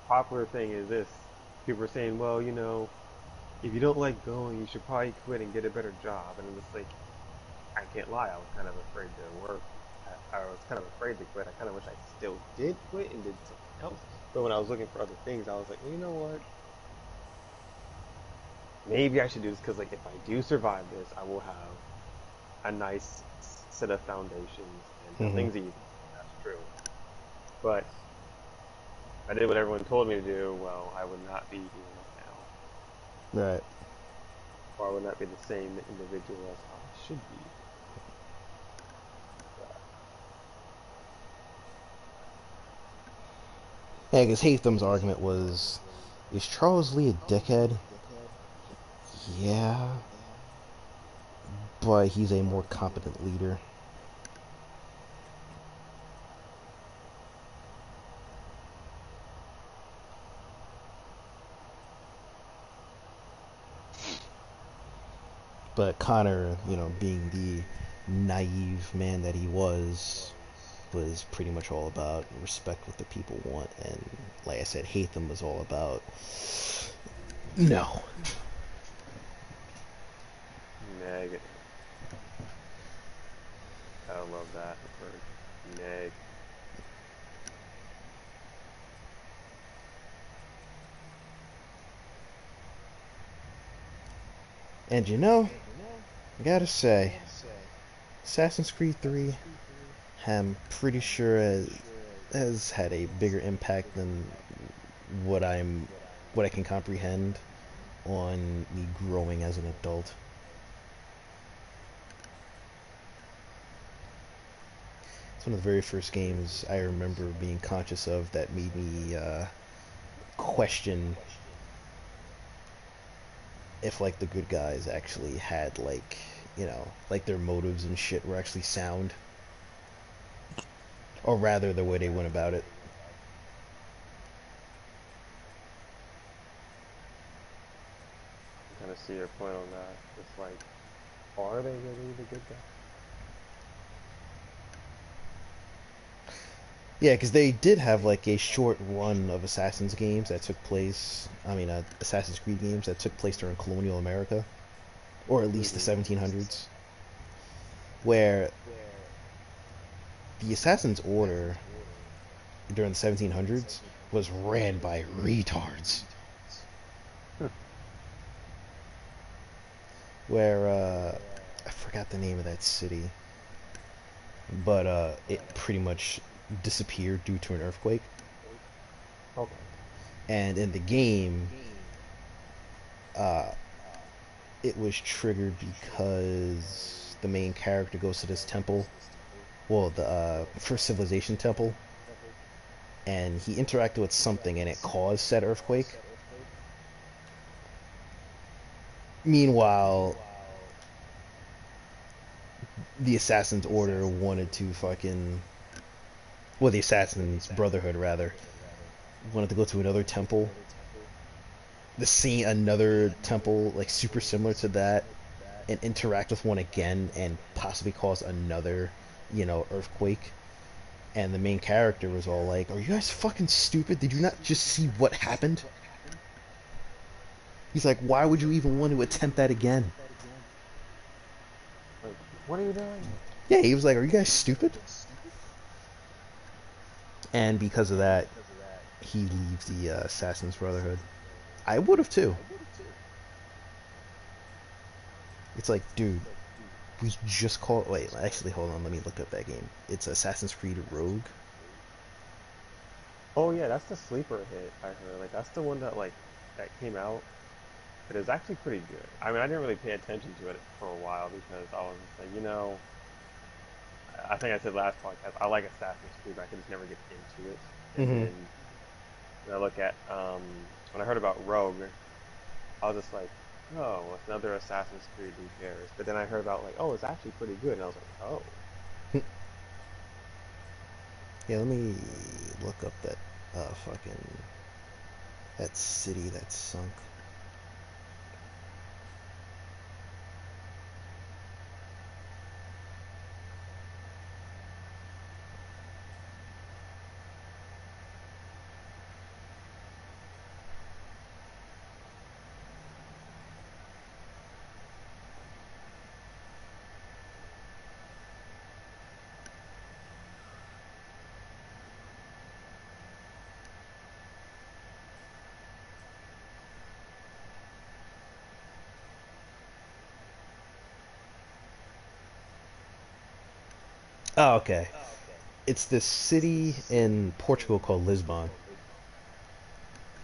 popular thing is this: people are saying, well, if you don't like going, you should probably quit and get a better job. And it's like, I can't lie, I was kind of afraid to work. I was kind of afraid to quit. I kind of wish I still did quit and did something else. But when I was looking for other things, I was like, well, you know what? Maybe I should do this because, like, if I do survive this, I will have a nice set of foundations and hmm things easy. That's true. But if I did what everyone told me to do, well, I would not be here now, right. or I would not be the same individual as how I should be. But Yeah, because Hatham's argument was, is Charles Lee a dickhead? Yeah, but he's a more competent leader. But Connor, being the naive man that he was pretty much all about respect what the people want. And like I said, Hatham was all about no. negative. I love that word. Neg. And I gotta say, Assassin's Creed 3, I'm pretty sure has had a bigger impact than what I'm what I can comprehend on me growing as an adult. It's one of the very first games I remember being conscious of that made me question if like the good guys actually had like like their motives and shit were actually sound, or rather the way they went about it. I kind of see your point on that. It's like, are they really the good guys? Yeah, because they did have like a short run of Assassin's Creed games that took place during colonial America, or at least the Hmm. 1700s, where the Assassin's Order during the 1700s was ran by retards. Where I forgot the name of that city, but it pretty much disappeared due to an earthquake. Okay. And in the game, uh, it was triggered because the main character goes to this temple, well, the first civilization temple, and he interacted with something, and it caused said earthquake. Meanwhile, the Assassin's Order wanted to fucking, well, the Assassin's Brotherhood rather, wanted to go to another temple, another temple like super similar to that, and interact with one again, and possibly cause another, earthquake. And the main character was all like, "Are you guys fucking stupid? Did you not just see what happened?" He's like, "Why would you even want to attempt that again?" Like, what are you doing? Yeah, he was like, "Are you guys stupid?" And because of that, he leaves the Assassin's Brotherhood. I would have too. It's like, dude, we just called. Wait, actually, hold on. Let me look up that game. It's Assassin's Creed Rogue. Oh yeah, that's the sleeper hit I heard. Like that's the one that that came out. But it was actually pretty good. I mean, I didn't really pay attention to it for a while because I was just like, I think I said last podcast, I like Assassin's Creed, but I could just never get into it. And Mm-hmm. then when I look at when I heard about Rogue, I was just like, oh, well, it's another Assassin's Creed, who cares? But then I heard about like, oh, it's actually pretty good, and I was like, oh, Yeah, let me look up that fucking that city that sunk. Oh, okay. It's this city in Portugal called Lisbon,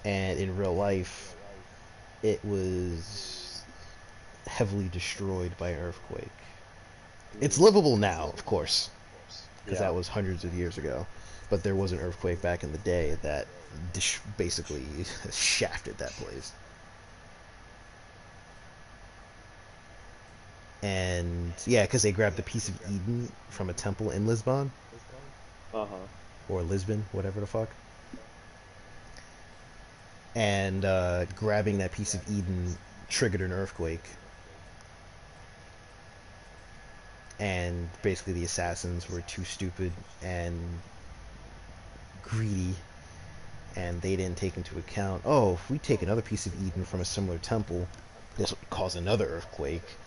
and in real life, it was heavily destroyed by an earthquake. It's mm, livable now, of course, because yeah. that was hundreds of years ago. But there was an earthquake back in the day that basically shafted that place. And yeah, because they grabbed a piece of Eden from a temple in Lisbon, Uh-huh. or Lisbon, whatever the fuck. And grabbing that piece of Eden triggered an earthquake, and basically the assassins were too stupid and greedy, and they didn't take into account, oh, if we take another piece of Eden from a similar temple, this would cause another earthquake.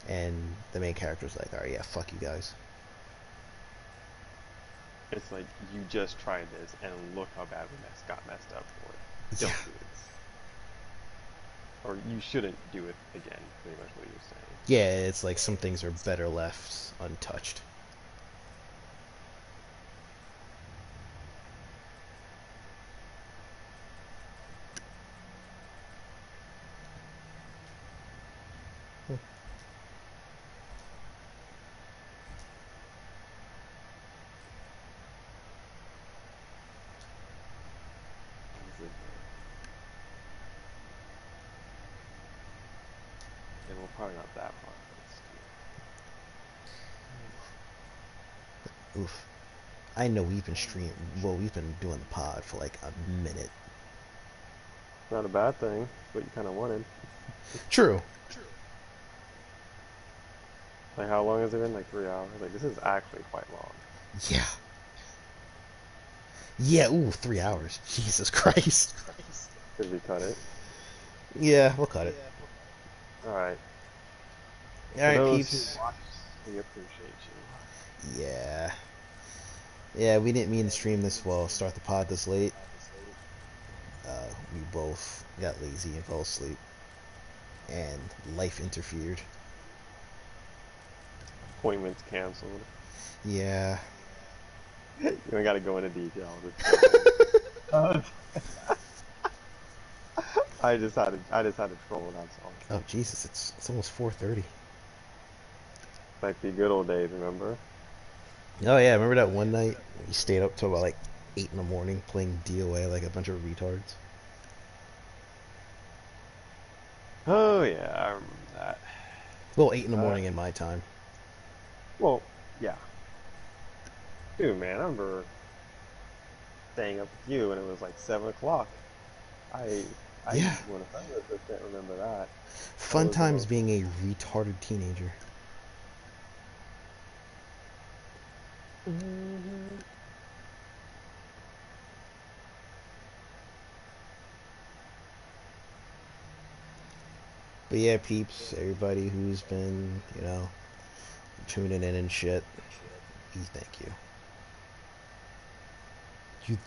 And the main character's like, all right, yeah, fuck you guys. It's like you just tried this, and look how bad we got messed up for it. Yeah, Don't do it, or you shouldn't do it again. Pretty much what you're saying. yeah, it's like some things are better left untouched. And well, probably not that far, but still. Oof. I know we've been well, we've been doing the pod for like a minute. Not a bad thing. It's what you kind of wanted. True. Like, how long has it been? Like 3 hours? Like, this is actually quite long. Yeah. Yeah, ooh, 3 hours. Jesus Christ. Did we cut it? Yeah, we'll cut it. Alright. For Alright, those who peeps. watch, we appreciate you. Yeah. Yeah, we didn't mean to stream this well, start the pod this late. We both got lazy and fell asleep. And life interfered. Appointments canceled. Yeah. You don't gotta go into detail. Uh, I just had to troll, that's all. Oh, Jesus, it's almost 4:30. Like the good old days, remember? Oh, yeah, remember that one night we stayed up till about like 8 in the morning playing DOA like a bunch of retards? Oh yeah, I remember that. Well, 8 in the Uh, morning in my time. well, yeah. Dude, man, I remember staying up with you and it was like 7 o'clock. I, Yeah. when I was can't remember that. That Fun was the times most. being a retarded teenager. Mhm. But yeah, peeps, everybody who's been, tuning in and shit, we thank you.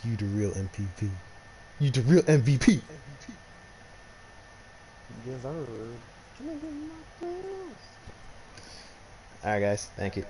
You the real MVP. You the real MVP. Deserved. Can I get my bills? Alright, guys, thank you.